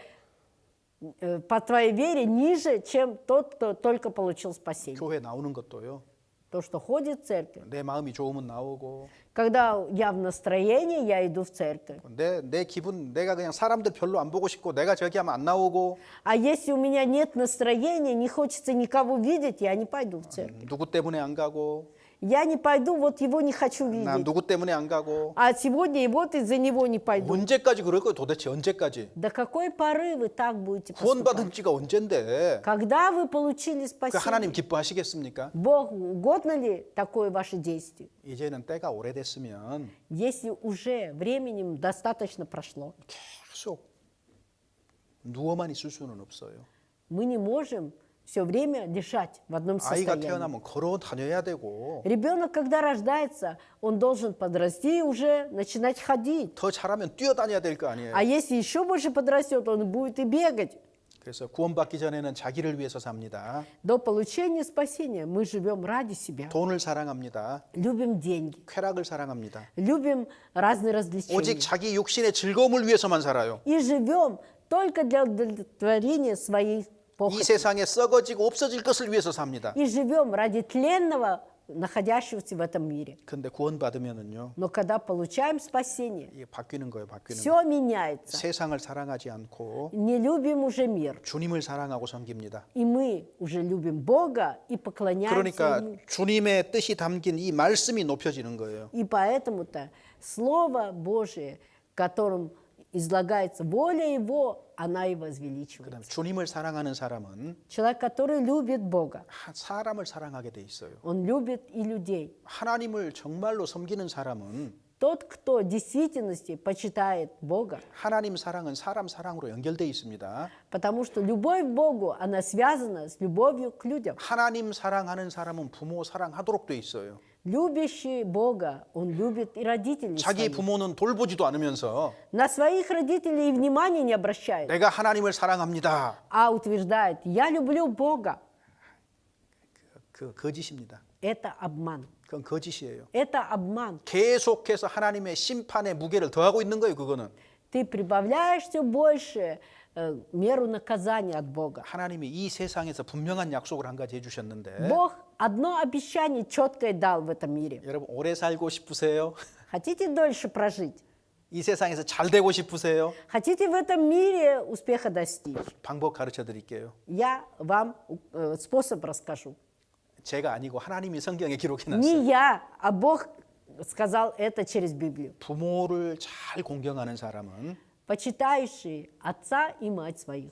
по твоей вере ниже, чем тот, кто только получил спасение. 교회 나오는 것도요. То, что ходит в церковь. 내 마음이 좋으면 나오고 Когда я в настроении, я иду в церковь. 내 기분 내가 그냥 사람들 별로 안 보고 싶고 내가 저기 하면 안 나오고 А если у меня нет настроения, не хочется никого видеть, я не пойду в церковь. 누구 때문에 안 가고 Я не пойду, вот его не хочу 나 видеть. 누구 때문에 안 가고 А сегодня и вот из-за него не пойду. 언제까지 그럴 거예요? 도대체 언제까지? До какой поры вы так будете 구원받은 поступать? 지가 언젠데 Когда вы получили 그 спасение? 하나님 기뻐하시겠습니까? Богу угодно ли такое ваше действие? 이제는 때가 오래됐으면 Если уже временем достаточно прошло, 계속 누워만 있을 수는 없어요. мы не можем все время лежать в одном 아이가 состоянии. 태어나면 걸어 다녀야 되고 Ребенок, когда рождается, он должен подрасти и уже начинать ходить. 더 잘하면 뛰어다녀야 될 거 아니에요. А если еще больше подрастет, он будет и бегать. 그래서 구원받기 전에는 자기를 위해서 삽니다. До получения спасения мы живем ради себя. 돈을 사랑합니다. Любим деньги, 쾌락을 사랑합니다. любим разные развлечения. 오직 자기 육신의 즐거움을 위해서만 살아요. И живем только для удовлетворения своей 이 похоти. 세상에 썩어지고 없어질 것을 위해서 삽니다. И живем ради тленного, находящегося в этом мире. 근데 구원받으면은요. Но когда получаем спасение, 이게 바뀌는 거예요. 바뀌는 거. все меняется. 세상을 사랑하지 않고 Не любим уже мир. 주님을 사랑하고 섬깁니다. И мы уже любим Бога и поклоняемся 그러니까 Ему. 주님의 뜻이 담긴 이 말씀이 높여지는 거예요. И поэтому-то Слово Божие, которым излагается воля Его, она и возвеличивается. 그다음에 주님을 사랑하는 사람은 Человек, который любит Бога, 사람을 사랑하게 돼 있어요. он любит и людей. 하나님을 정말로 섬기는 사람은 Тот, кто в действительности почитает Бога, 하나님 사랑은 사람 사랑으로 연결돼 있습니다. потому что любовь к Богу, она связана с любовью к людям. 하나님 사랑하는 사람은 부모 사랑하도록 돼 있어요. Любящий Бога, он любит и родителей 자기 своих. 부모는 돌보지도 않으면서 На своих родителей и внимания не обращает, 내가 하나님을 사랑합니다. а утверждает, я люблю Бога. 그 거짓입니다. Это обман. 그건 거짓이에요. Это обман. 계속해서 하나님의 심판의 무게를 더하고 있는 거예요. 그거는 Ты прибавляешь все больше меру наказания от Бога. 하나님이 이 세상에서 분명한 약속을 한 가지 해주셨는데 Бог одно обещание четкое дал в этом мире. 여러분 오래 살고 싶으세요? Хотите дольше прожить? 이 세상에서 잘 되고 싶으세요? Хотите в этом мире успеха достичь? 방법 가르쳐 드릴게요. Я вам способ расскажу. 제가 아니고 하나님이 성경에 기록해 Не 놨어요. я, а Бог сказал это через Библию. 부모를 잘 공경하는 사람은 Почитающий отца и мать своих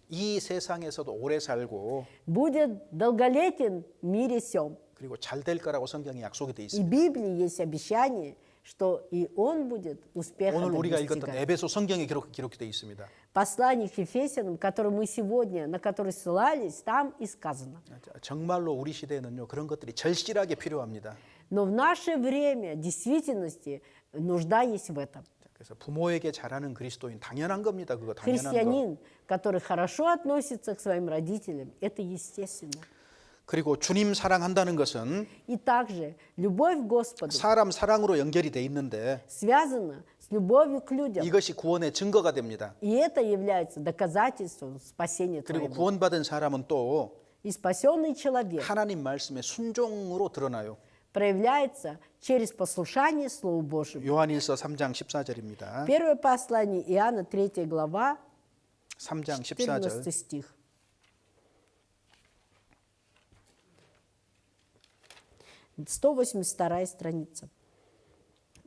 이 세상에서도 오래 살고 будет долголетен в мире сем. 그리고 잘 될 거라고 성경에 약속이 돼 И в 있습니다. Библии есть обещание, что и он будет успеха 오늘 우리가 읽었던 достигать. 에베소 성경에 기록돼 있습니다. Послание к Ефесянам, которое мы сегодня, на которое ссылались, там и сказано. 정말로 우리 시대에는요 그런 것들이 절실하게 필요합니다. Но в наше время, в действительности, нужда есть в этом. 그래서 부모에게 잘하는 그리스도인 당연한 겁니다. 그거 당연한 거. Христианин, который хорошо относится к своим родителям, это естественно. 그리고 주님 사랑한다는 것은 И также любовь к Господу 사람 사랑으로 연결이 돼 있는데 связана с любовью к людям. 이것이 구원의 증거가 됩니다. И это является доказательством спасения 그리고 твоего. 구원받은 사람은 또 И спасенный человек 하나님 말씀의 순종으로 드러나요. проявляется через послушание Слову Божьему. 요한일서 3장 14절입니다. Первое послание Иоанна, 3 глава, 3장 14 14절. стих. «182 страница.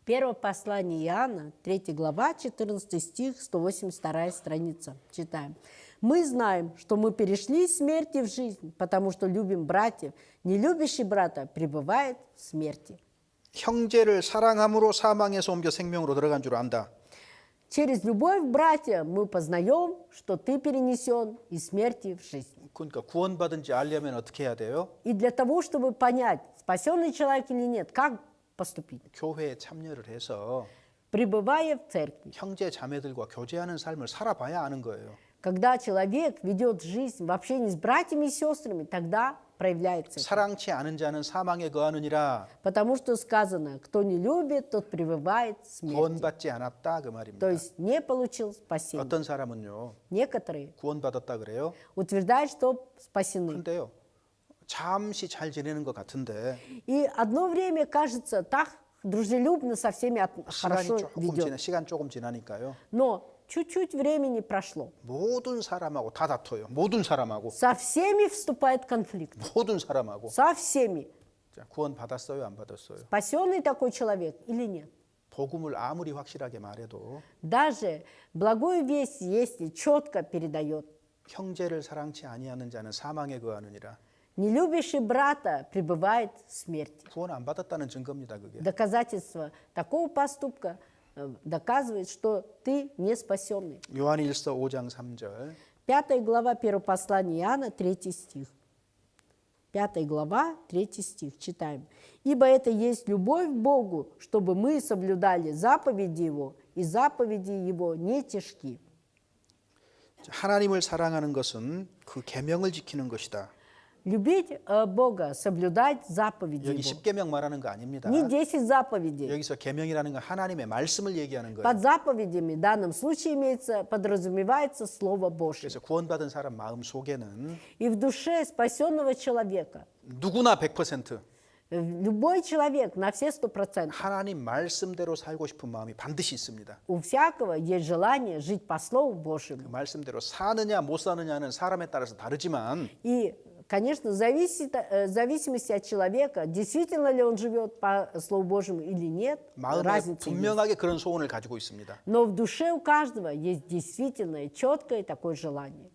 Первое послание Иоанна, 3 глава, 14 стих, 182 страница. Читаем. «Мы знаем, что мы перешли из смерти в жизнь, потому что любим братьев. Не любящий брата пребывает в смерти». 형제를 사랑함으로 사망에서 옮겨 생명으로 들어간 줄 안다. Через любовь к братьям мы познаем, что ты перенесен из смерти в жизнь. 그러니까 구원받은지 알려면 어떻게 해야 돼요? И для того, чтобы понять, спасенный человек или нет, как поступить? 교회에 참여를 해서 Пребывая в церкви. 형제 자매들과 교제하는 삶을 살아봐야 아는 거예요. Когда человек ведет жизнь в общении с братьями и сестрами, тогда проявляется это. 사랑치 않은 자는 사망에 거하느니라. Потому что сказано, кто не любит, тот пребывает в смерти. 구원받지 않았다 그 말입니다. То есть не получил спасение. 어떤 사람은요 Некоторые 구원받았다 그래요. утверждают, что спасены. 그런데요 잠시 잘 지내는 것 같은데 И одно время, кажется, так дружелюбно со всеми хорошо ведет. 시간 조금 지나니까요 Но чуть-чуть времени прошло. 모든 사람하고 다 다퉈요. 모든 사람하고 Со всеми вступает конфликт. 모든 사람하고. Со всеми. 자, 구원 받았어요, 안 받았어요? Спасенный такой человек или нет? 복음을 아무리 확실하게 말해도 Даже благую весть, если четко передает, 형제를 사랑치 아니하는 자는 사망에 거하느니라. не любящий брата пребывает в смерти. 구원 안 받았다는 증거입니다, 그게. Доказательство такого поступка доказывает, что ты не спасенный. 요한일서 5장 3절. 5 глава 1 послания Иоанна, 3 стих. 5 глава, 3 стих. Читаем. «Ибо это есть любовь к Богу, чтобы мы соблюдали заповеди Его, и заповеди Его не тяжки». 하나님을 사랑하는 것은 그 계명을 지키는 것이다. Любить Бога, соблюдать заповеди 여기 Его. 10계명 말하는 거 아닙니다. Не 10 заповедей. 여기서 계명이라는 건 하나님의 말씀을 얘기하는 거예요. Под заповедями в данном случае подразумевается Слово Божье. 그래서 구원받은 사람 마음 속에는 И в душе спасенного человека, 누구나 100% любой человек на все 100%, 하나님 말씀대로 살고 싶은 마음이 반드시 있습니다. у всякого есть желание жить по Слову 그 Божьему. 말씀대로 사느냐 못 사느냐는 사람에 따라서 다르지만 И, конечно, в зависимости от человека, действительно ли он живет по Слову Божьему или нет, 마음에 разница есть. 분명하게 그런 소원을 가지고 있습니다. Но в душе у каждого есть действительное, четкое такое желание.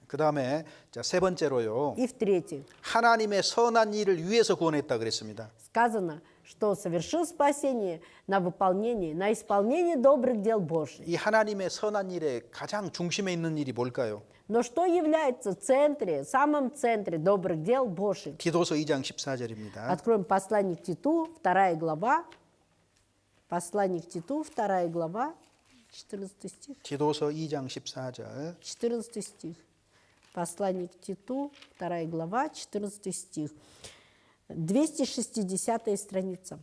그 다음에 세 번째로요. И в-третьих, 하나님의 선한 일을 위해서 구원했다 그랬습니다. сказано, что совершил спасение на выполнение, на исполнение добрых дел Божьих. 이 하나님의 선한 일의 가장 중심에 있는 일이 뭘까요? Но что является в центре, самом центре добрых дел Божьих? 디도서 2장 14절입니다. Откроем послание к Титу, 2 глава. Послание к Титу, 2 глава, 14 стих. 디도서 2장 14절. 14 стих. Послание к Титу, 2 глава, 14 стих. 260 страница.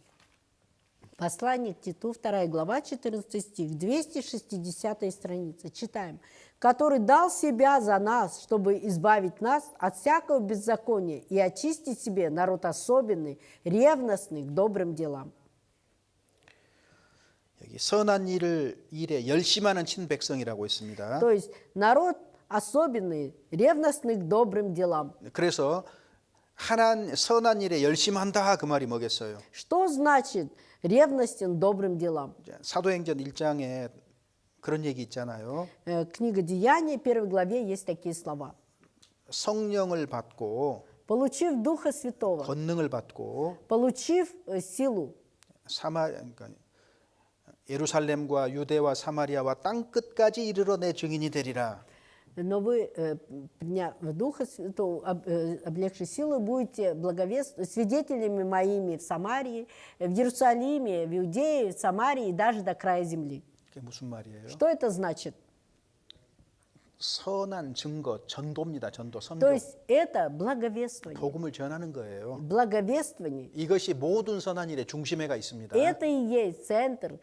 Послание к Титу, 2 глава, 14 стих, 260 страница. Читаем. «Который дал себя за нас, чтобы избавить нас от всякого беззакония и очистить себе народ особенный, ревностный к добрым делам». 여기 선한 일에 열심하는 친백성이라고 있습니다. То есть народ особенный, ревностный к добрым делам. 그래서 선한 일에 열심한다 그 말이 뭐겠어요? Что значит ревностен к добрым делам? 사도행전 1장에 그런 얘기 있잖아요. Книга Деяний, 1 главе есть такие слова. 성령을 받고 Получив Духа Святого, 권능을 받고 получив силу, 그러니까 예루살렘과 유대와 사마리아와 땅 끝까지 이르러 내 증인이 되리라. но вы, приняв Духа Святого, облегши силу, будете свидетелями моими в Самарии, в Иерусалиме, в Иудее, в Самарии и даже до края земли. 그게 무슨 말이에요? Что это значит? 선한 증거, 전도입니다. 전도, 선교. То есть это благовествование. 복음을 전하는 거예요. Благовествование. 이것이 모든 선한 일의 중심에가 있습니다. Это и есть центр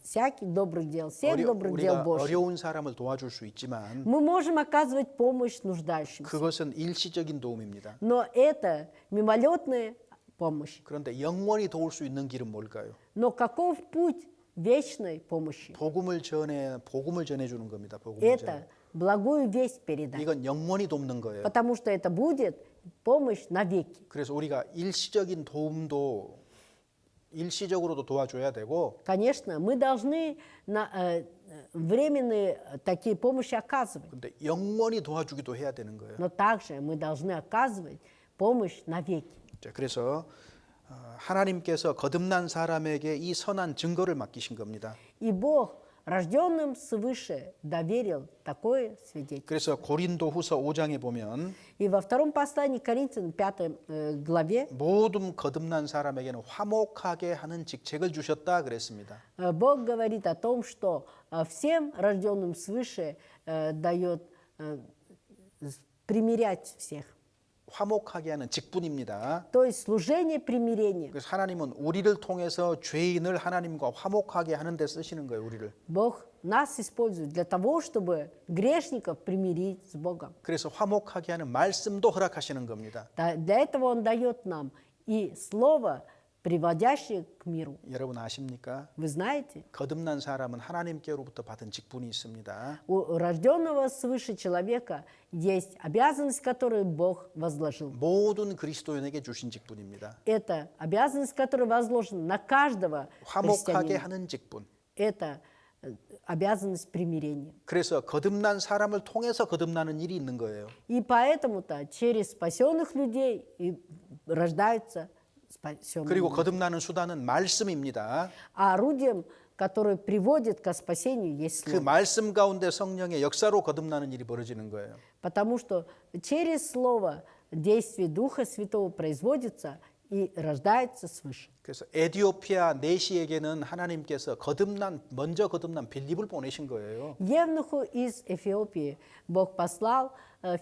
всяких добрых дел, всех добрых дел 우리가 Божьих. 어려운 사람을 도와줄 수 있지만 Мы можем оказывать помощь нуждающимся, 그것은 일시적인 도움입니다. но это мимолетная помощь. 그런데 영원히 도울 수 있는 길은 뭘까요? Но каков путь вечной помощи? 복음을 전해주는 겁니다. 복음을 Это благую весть передать, 이건 영원히 돕는 거예요. потому что это будет помощь навеки. 그래서 우리가 일시적인 도움도 일시적으로도 도와줘야 되고 Конечно, мы должны временные такие помощи оказывать, 근데 영원히 도와주기도 해야 되는 거예요. но также мы должны оказывать помощь навеки. 자, 그래서 하나님께서 거듭난 사람에게 이 선한 증거를 맡기신 겁니다. И Бог рожденным свыше доверил такое свидетельство. 그래서 고린도후서 5장에 보면 И во втором послании Коринфянам 5 главе 모든 거듭난 사람에게는 화목하게 하는 직책을 주셨다 그랬습니다. Бог говорит о том, что всем рожденным свыше дает примирять всех. 화목하게 하는 직분입니다. То есть служение примирения. 그래서 하나님은 우리를 통해서 죄인을 하나님과 화목하게 하는 데 쓰시는 거예요, 우리를. Бог нас использует для того, чтобы грешников примирить с Богом. 그래서 화목하게 하는 말씀도 허락하시는 겁니다. Для этого Он дает нам и слово, приводящее к миру. 여러분 아십니까? Вы знаете, 거듭난 사람은 하나님께로부터 받은 직분이 있습니다. у рожденного свыше человека есть обязанность, которую Бог возложил. 모든 그리스도인에게 주신 직분입니다. Это обязанность, которая возложена на каждого 화목하게 христианина. 하는 직분. Это обязанность примирения. 그래서 거듭난 사람을 통해서 거듭나는 일이 있는 거예요. И поэтому-то через спасенных людей и рождаются спасенные 그리고 люди. 거듭나는 수단은 말씀입니다. А орудием, которое приводит к спасению, есть 그 слово. 말씀 가운데 성령의 역사로 거듭나는 일이 벌어지는 거예요. Потому что через слово действие Духа Святого производится и рождается свыше. 그래서 에디오피아 내시에게는 하나님께서 먼저 거듭난 빌립을 보내신 거예요. Евнуху из Эфиопии Бог послал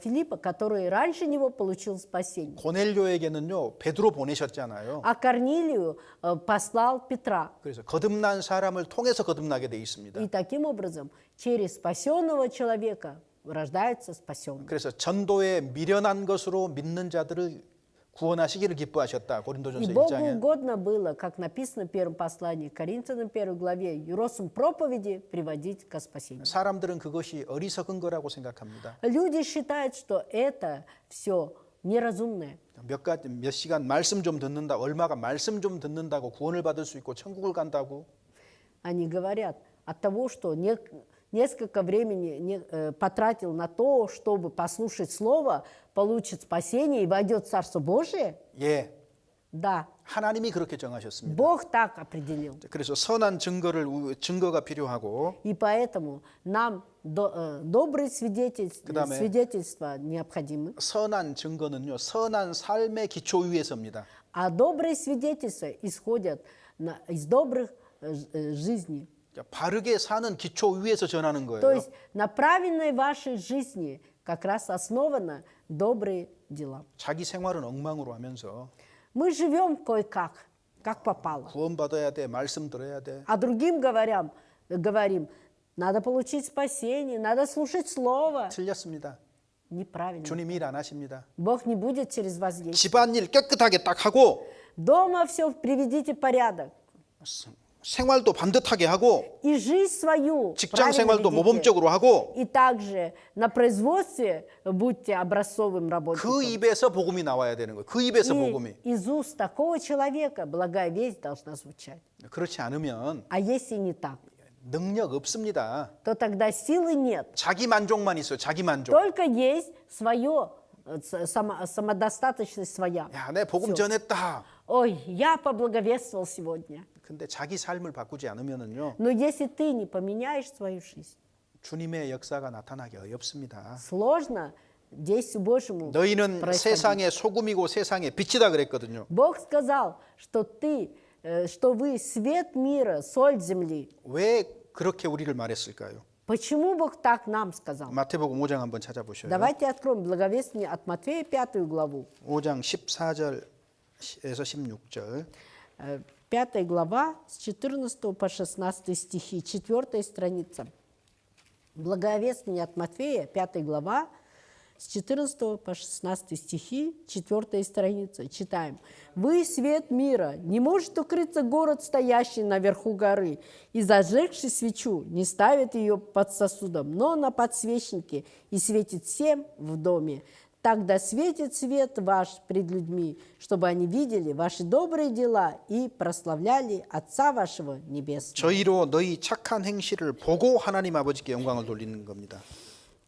Филиппа, который раньше него получил спасение. 고넬료에게는요 베드로 보내셨잖아요. А Корнилию послал Петра. 그래서 거듭난 사람을 통해서 거듭나게 돼 있습니다. И таким образом через спасенного человека рождается спасенный. 그래서 전도에 미련한 것으로 믿는 자들을 구원하시기를 기뻐하셨다. 고린도전서 И Богу 1장에. угодно было, как написано в первом послании к Коринфянам 1 главе, юросом проповеди приводить к спасению. 사람들은 그것이 어리석은 거라고 생각합니다. Люди считают, что это все неразумное. 몇 시간 말씀 좀 듣는다, 얼마가 말씀 좀 듣는다고 구원을 받을 수 있고 천국을 간다고. Они говорят, от того, что несколько времени потратил на то, чтобы послушать Слово, получит спасение и войдет в Царство Божие? 예, Да, 하나님이 그렇게 정하셨습니다. Бог так определил. 그래서 선한 증거가 필요하고 И поэтому нам добрые 그다음에 свидетельства необходимы. 선한 증거는요, 선한 삶의 기초 위에 섭니다. А добрые свидетельства исходят из добрых жизней. 바르게 사는 기초 위에서 전하는 То 거예요. есть на правильной вашей жизни как раз основаны добрые дела. 자기 생활은 엉망으로 하면서 Мы живем кое-как, как попало. 구원받아야 돼, 말씀 들어야 돼. А другим говорим, надо получить спасение, надо слушать Слово. 틀렸습니다. Неправильно. 주님이 일 안 하십니다. Бог не будет через вас действовать. 집안일 깨끗하게 딱 하고 Дома все приведите в порядок. 생활도 반듯하게 하고 И жизнь свою 직장 правильно 생활도 ведите. 모범적으로 하고 И также на производстве будьте образцовым 그 работником. 입에서 복음이 나와야 되는 거예요. 그 입에서 복음이. И из уст такого человека благая весть должна звучать. 그렇지 않으면 А если не так, 능력 없습니다. то тогда силы нет. 자기 만족만 있어요. 자기 만족. Только есть свое, самодостаточность своя. 야, 내 복음 전했다. Ой, я поблаговествовал сегодня. 근데 자기 삶을 바꾸지 않으면은요. Но если ты не поменяешь свою жизнь, 주님의 역사가 나타나기 어렵습니다. сложно действию Божьему 너희는 происходить. 세상의 소금이고 세상의 빛이다 그랬거든요. Бог сказал, что вы свет мира, соль земли. 왜 그렇게 우리를 말했을까요? Почему Бог так нам сказал? 마태복음 5장 한번 찾아보셔요. Давайте откроем благовестие от Матфея 5 главу. 5장 14절에서 16절. 5 глава с 14 по 16 стихи, 4 страница. Благовестие от Матфея, 5 глава, с 14 по 16 стихи, 4 страница. Читаем. «Вы свет мира, не может укрыться город, стоящий наверху горы, и, зажегший свечу, не ставит ее под сосудом, но на подсвечнике, и светит всем в доме. Тогда светит свет ваш пред людьми, чтобы они видели ваши добрые дела и прославляли Отца вашего Небесного». 저희로 너희 착한 행실을 보고 하나님 아버지께 영광을 돌리는 겁니다.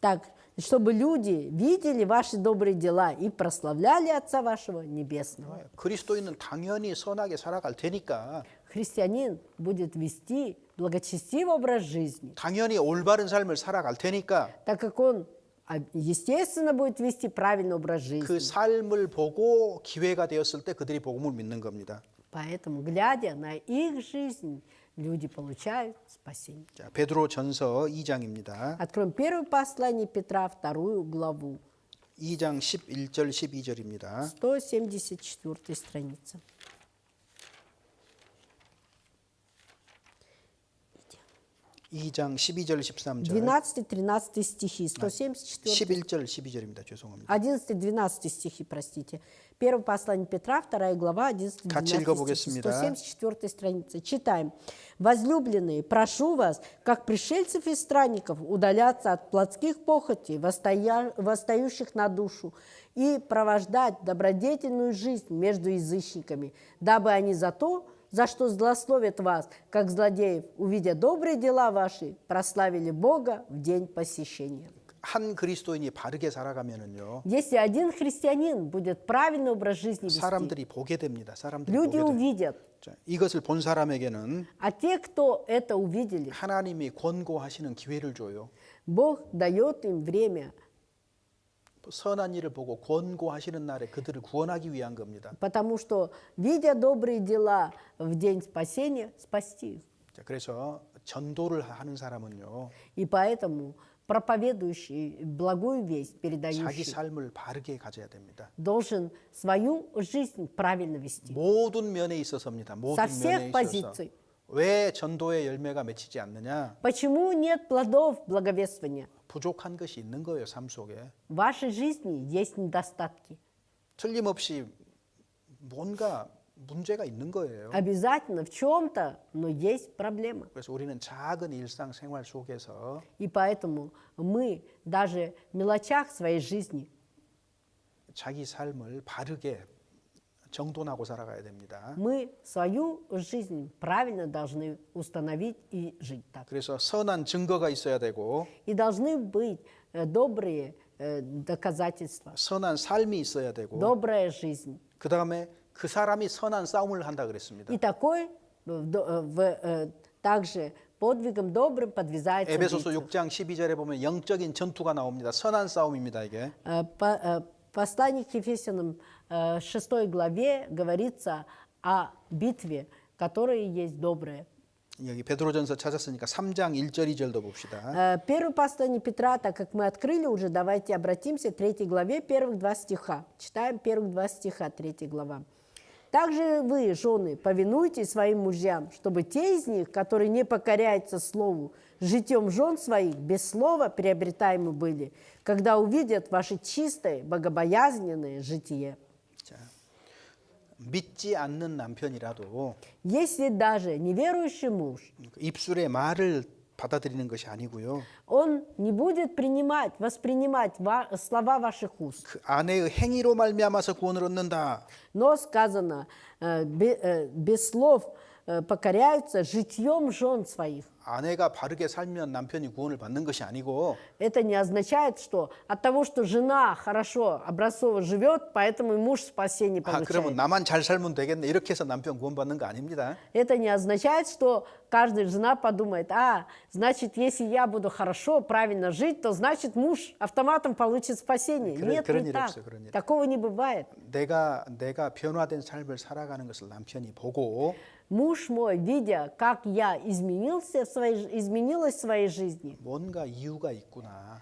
Так, чтобы люди видели ваши добрые дела и прославляли Отца вашего Небесного. 그리스도인은 당연히 선하게 살아갈 테니까 христианин будет вести благочестивый образ жизни, 당연히 올바른 삶을 살아갈 테니까 так как он, естественно, будет вести правильный образ жизни. 그 삶을 보고 기회가 되었을 때 그들이 복음을 믿는 겁니다. Поэтому, глядя на их жизнь, люди получают спасение. 자, 베드로 전서 2장입니다. Откроем первое послание Петра, 2 главу, 2장 11절 12절입니다. 174 страница. 2장 12절 13절 12-13 стихи, 174, 11절 12절입니다. 죄송합니다. 11-12 стихи, простите. Первое послание Петра, 2 глава, 11-12 같이 стихи, 읽어보겠습니다. 174 страница. Читаем. «Возлюбленные, прошу вас, как пришельцев и странников, удаляться от плотских похотей, восстающих на душу, и провождать добродетельную жизнь между язычниками, дабы они за то, за что злословят вас, как злодеев, увидя добрые дела ваши, прославили Бога в день посещения». 한 그리스도인이 바르게 살아가면은요. Если один христианин будет правильный образ жизни вести, 사람들이 보게 됩니다. 사람들이 люди 보게 돼요. увидят. 자, 이것을 본 사람에게는 А те, кто это увидели, 하나님이 권고하시는 기회를 줘요. Бог дает им время, 선한 일을 보고 권고하시는 날에 그들을 구원하기 위한 겁니다. потому что, видя добрые дела в день спасения, спасти их. 자, 그래서 전도를 하는 사람은요. И поэтому проповедующий благую весть, 자기 передающий, 삶을 바르게 가져야 됩니다. должен свою жизнь правильно вести. 모든 면에 있어서입니다. 모든 Со всех 면에 있어서. позиций. 왜 전도의 열매가 맺히지 않느냐? Почему нет плодов благовествования? 부족한 것이 있는 거예요, 삶 속에. В вашей жизни есть недостатки. 틀림없이 뭔가 문제가 있는 거예요. Обязательно в чем-то, но есть проблема. 그래서 우리는 작은 일상 생활 속에서 И поэтому мы даже в мелочах своей жизни 자기 삶을 바르게 정돈하고 살아가야 됩니다. мы свою жизнь правильно должны установить и жить так. 그래서 선한 증거가 있어야 되고 И должны быть добрые доказательства, 선한 삶이 있어야 되고 добрая жизнь. 그 다음에 그 사람이 선한 싸움을 한다 그랬습니다. И такой также подвигом добрым подвязается 에베소서 битва. 6장 12절에 보면 영적인 전투가 나옵니다. 선한 싸움입니다, 이게. Послание к Ефесянам 6 главе говорится о битве, которая есть добрая. 여기 베드로전서 찾았으니까 3장 1절 2절도 봅시다. Первое послание Петра, так как мы открыли уже, давайте обратимся к 3 главе, первых 2 стиха. Читаем первых 2 стиха, 3 глава. «Также вы, жены, повинуйтесь своим мужьям, чтобы те из них, которые не покоряются слову, житьем жен своих без слова приобретаемы были, когда увидят ваше чистое, богобоязненное житие». 자, 믿지 않는 남편이라도 Если даже неверующий муж, 입술의 말을 받아들이는 것이 아니고요. он не будет воспринимать слова ваших уст. 그 아내의 행위로 말미암아서 구원을 얻는다. Но сказано, без слов покоряются житьем жен своих. 아내가 바르게 살면 남편이 구원을 받는 것이 아니고 Это не означает, что от того, что жена хорошо, образцово живет, поэтому и муж спасение 아, 그러면 получает. 나만 잘 살면 되겠네 이렇게 해서 남편 구원 받는 거 아닙니다. Это не означает, что каждая жена подумает, значит, если я буду хорошо, правильно жить, то значит муж автоматом получит спасение. Нет, 그런 не 일이 так. 없어요, 그런 일. Такого не бывает. 내가 변화된 삶을 살아가는 것을 남편이 보고 Муж мой, видя, как я изменилась в своей жизни, 뭔가 이유가 있구나.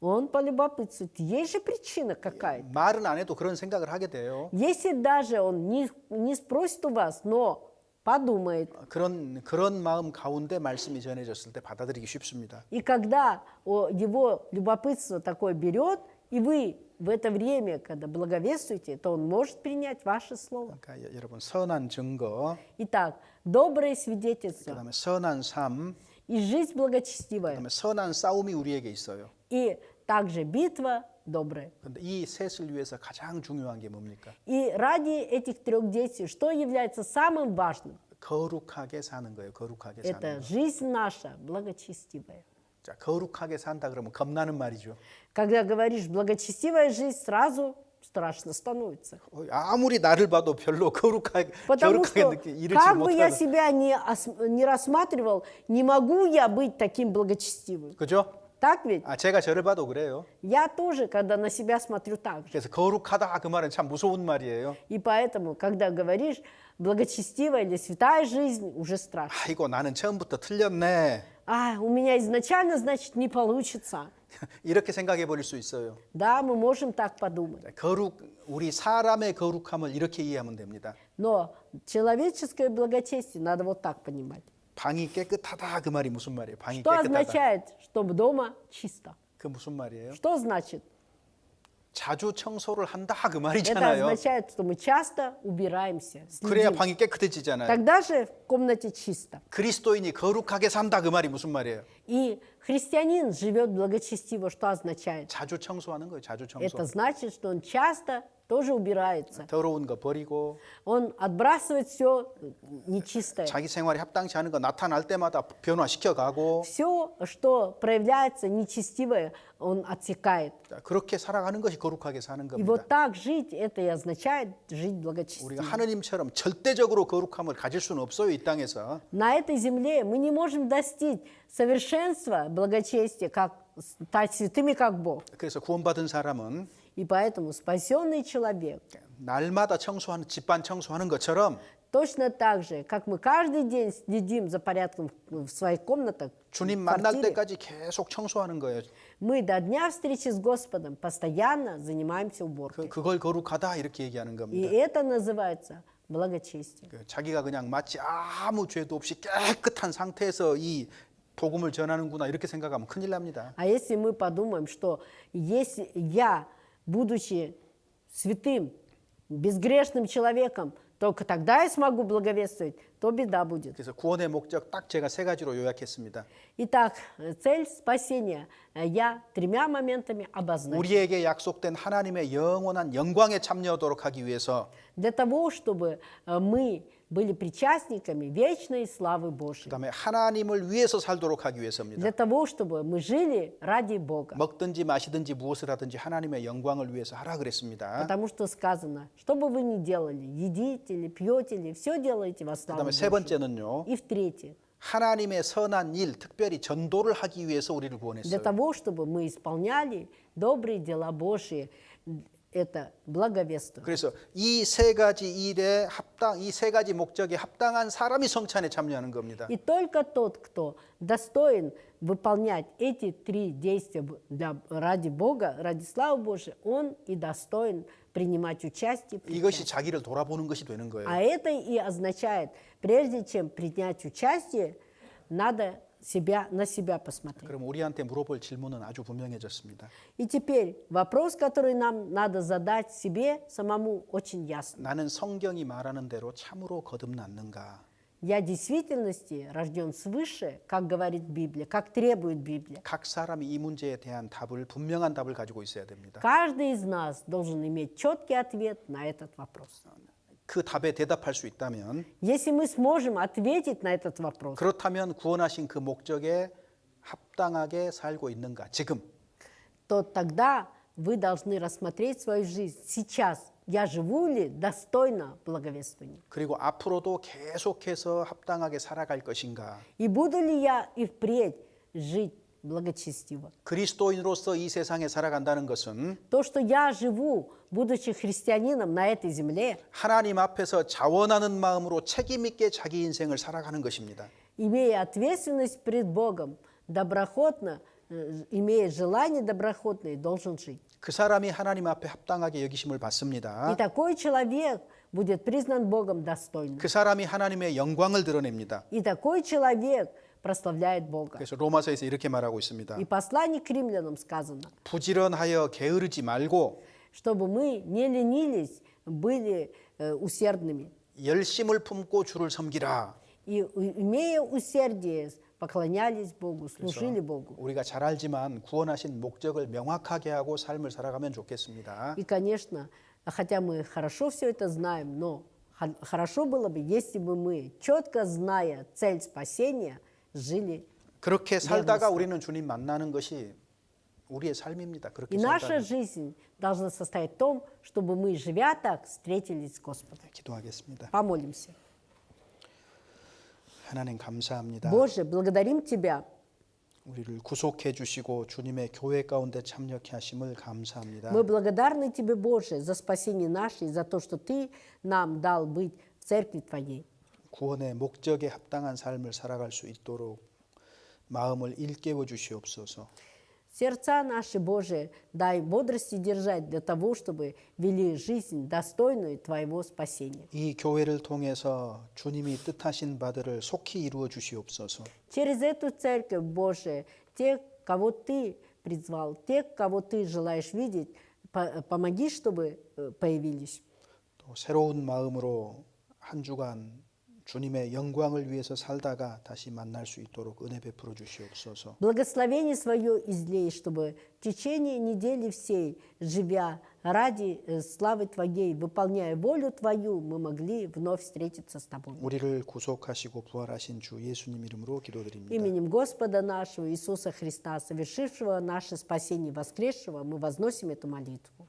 он полюбопытствует, есть же причина какая-то. 말은 안 해도 그런 생각을 하게 돼요. Если даже он не спросит у вас, но подумает, 그런 마음 가운데 말씀이 전해졌을 때 받아들이기 쉽습니다. и когда его любопытство такое берет, и вы в это время, когда благовествуете, то он может принять ваше слово. 그러니까 여러분 선한 증거, Итак, доброе свидетельство 그다음에 선한 삶, и жизнь благочестивая, 그다음에 선한 싸움이 우리에게 있어요. и также битва добрая. 근데 이 셋을 위해서 가장 중요한 게 뭡니까? И ради этих трех действий, что является самым важным? 거룩하게 사는 거예요. 거룩하게 사는 Это 거. жизнь наша благочестивая. 자, 거룩하게 산다 그러면 겁나는 말이죠. Когда говоришь благочестивая жизнь, сразу страшно становится. 아무리 나를 봐도 별로 거룩하게 Потому что 이르지 как бы я 못하는. себя не рассматривал, не могу я быть таким благочестивым. 그죠? Так ведь? 제가 저를 봐도 그래요. Я тоже, когда на себя смотрю, так же. 그래서 거룩하다 그 말은 참 무서운 말이에요. И поэтому, когда говоришь благочестивая или святая жизнь, уже страшно. 아이고 나는 처음부터 틀렸네. У меня изначально, значит, не получится. 이렇게 생각해 버릴 수 있어요. Да, мы можем так подумать. 우리 사람의 거룩함을 이렇게 이해하면 됩니다. Но человеческое благочестие надо вот так понимать. 방이 깨끗하다 그 말이 무슨 말이에요? 방이 Что 깨끗하다. означает, чтобы дома чисто? 그 무슨 말이에요? Что значит? 자주 청소를 한다 그 Это 말이잖아요. означает, что мы часто убираемся, 그래야 следим. 방이 깨끗해지잖아요. Тогда же в комнате чисто. 그리스도인이 거룩하게 산다 그 말이 무슨 말이에요? И христианин живет благочестиво, что означает? 자주 청소하는 거예요. 자주 청소. Это значит, что он часто тоже убирается. 더러운 거 버리고 Он отбрасывает все нечистое. 자기 생활에 합당치 않은 거 나타날 때마다 변화시켜 가고 Все, что проявляется нечестивое, он отсекает. 그렇게 살아가는 것이 거룩하게 사는 И 겁니다. вот так жить, это и означает жить 우리가 благочестиво. 하느님처럼 절대적으로 거룩함을 가질 수는 없어요, 이 땅에서. На этой земле мы не можем достичь совершенства благочестия, как стать святыми, как Бог. 그래서 구원받은 사람은 И поэтому спасенный человек, 날마다 청소하는 집안 청소하는 것처럼 точно так же, как мы каждый день следим за порядком в своих комнатах, 주님 в 만날 квартире, 때까지 계속 청소하는 거예요. мы до дня встречи с Господом постоянно занимаемся уборкой. 그걸 거룩하다 이렇게 얘기하는 И 겁니다. это называется благочестие. 자기가 그냥 마치 아무 죄도 없이 깨끗한 상태에서 이 복음을 전하는구나 이렇게 생각하면 큰일 납니다. А если мы подумаем, что если я, будучи святым, безгрешным человеком, только тогда я смогу благовествовать, то беда будет. 그래서 구원의 목적 딱 제가 세 가지로 요약했습니다. Итак, цель спасения я тремя моментами обозначил. 우리에게 약속된 하나님의 영원한 영광에 참여하도록 하기 위해서 Для того, чтобы мы были причастниками вечной славы Божьей. 그다음에 하나님을 위해서 살도록 하기 위해서입니다. Для того, чтобы мы жили ради Бога. 먹든지 마시든지 무엇을 하든지 하나님의 영광을 위해서 하라 그랬습니다. Потому что сказано, что бы вы ни делали, едите или пьете, или все делаете во славу 그다음에 세 Божью. 번째는요. И в-третьих, 하나님의 선한 일, 특별히 전도를 하기 위해서 우리를 для 구원했어요. того, чтобы мы исполняли добрые дела Божьи, это благовествие. 그래서 이 세 가지 일에 이 세 가지 목적에 합당한 사람이 성찬에 참여하는 겁니다. И только тот, кто достоин выполнять эти три действия ради Бога, ради славы Божьей, он и достоин принимать участие. 이것이 자기를 돌아보는 것이 되는 거예요. А это и означает, прежде чем принять участие, надо на себя посмотреть. 그럼 우리한테 물어볼 질문은 아주 분명해졌습니다. И теперь вопрос, который нам надо задать себе самому, очень ясно. 나는 성경이 말하는 대로 참으로 거듭났는가? Я в действительности рожден свыше, как говорит Библия, как требует Библия. 각 사람이 이 문제에 대한 분명한 답을 가지고 있어야 됩니다. Каждый из нас должен иметь четкий ответ на этот вопрос. 그 답에 대답할 수 있다면 Если мы сможем ответить на этот вопрос, 그렇다면 구원하신 그 목적에 합당하게 살고 있는가? 지금 то тогда вы должны рассмотреть свою жизнь сейчас. Я живу ли достойно благовествования? 그리고 앞으로도 계속해서 합당하게 살아갈 것인가? И буду ли я и впредь жить благочестиво? 그리스도인으로서 이 세상에 살아간다는 것은 То, что я живу, будучи христианином на этой земле, 하나님 앞에서 자원하는 마음으로 책임 있게 자기 인생을 살아가는 것입니다. имея ответственность пред Богом, доброхотно, имея желание доброхотное, должен жить. 그 사람이 하나님 앞에 합당하게 여기심을 И 받습니다. такой человек будет признан Богом достойным. 그 사람이 하나님의 영광을 드러냅니다. И такой человек прославляет Бога. 그래서 로마서에서 이렇게 말하고 있습니다. И послание к римлянам сказано, 부지런하여 게으르지 말고 чтобы мы не ленились, были усердными. 열심을 품고 주를 섬기라. И, имея усердие, поклонялись Богу, служили Богу. 우리가 잘 알지만 구원하신 목적을 명확하게 하고 삶을 살아가면 좋겠습니다. И, конечно, хотя мы хорошо все это знаем, но хорошо было бы, если бы мы, четко зная цель спасения, жили. 그렇게 살다가 우리는 주님 만나는 것이 우리의 삶입니다. 그렇게 И наша 살다가 жизнь должна состоять в том, чтобы мы, живя так, встретились с Господом. 기도하겠습니다. Помолимся. 하나님 감사합니다. Боже, благодарим Тебя. 우리를 구속해 주시고 주님의 교회 가운데 참여케 하심을 감사합니다. Мы благодарны Тебе, Боже, за спасение наше и за то, что Ты нам дал быть в церкви Твоей. 구원의 목적에 합당한 삶을 살아갈 수 있도록 마음을 일깨워 주시옵소서. Сердца наши, Боже, дай бодрости держать для того, чтобы вели жизнь, достойную Твоего спасения. 이 교회를 통해서 주님이 뜻하신 바들을 속히 이루어 주시옵소서. Через эту церковь, Боже, тех, кого Ты призвал, тех, кого Ты желаешь видеть, помоги, чтобы появились. 또 새로운 마음으로 한 주간 주님의 영광을 위해서 살다가 다시 만날 수 있도록 은혜 베풀어 주시옵소서. Благословение свое излей, чтобы в течение недели всей, живя ради славы Твоей, выполняя волю Твою, мы могли вновь встретиться с Тобой. 우리를 구속하시고 부활하신 주 예수님 이름으로 기도드립니다. Именем Господа нашего Иисуса Христа, совершившего наше спасение, воскресшего, мы возносим эту молитву.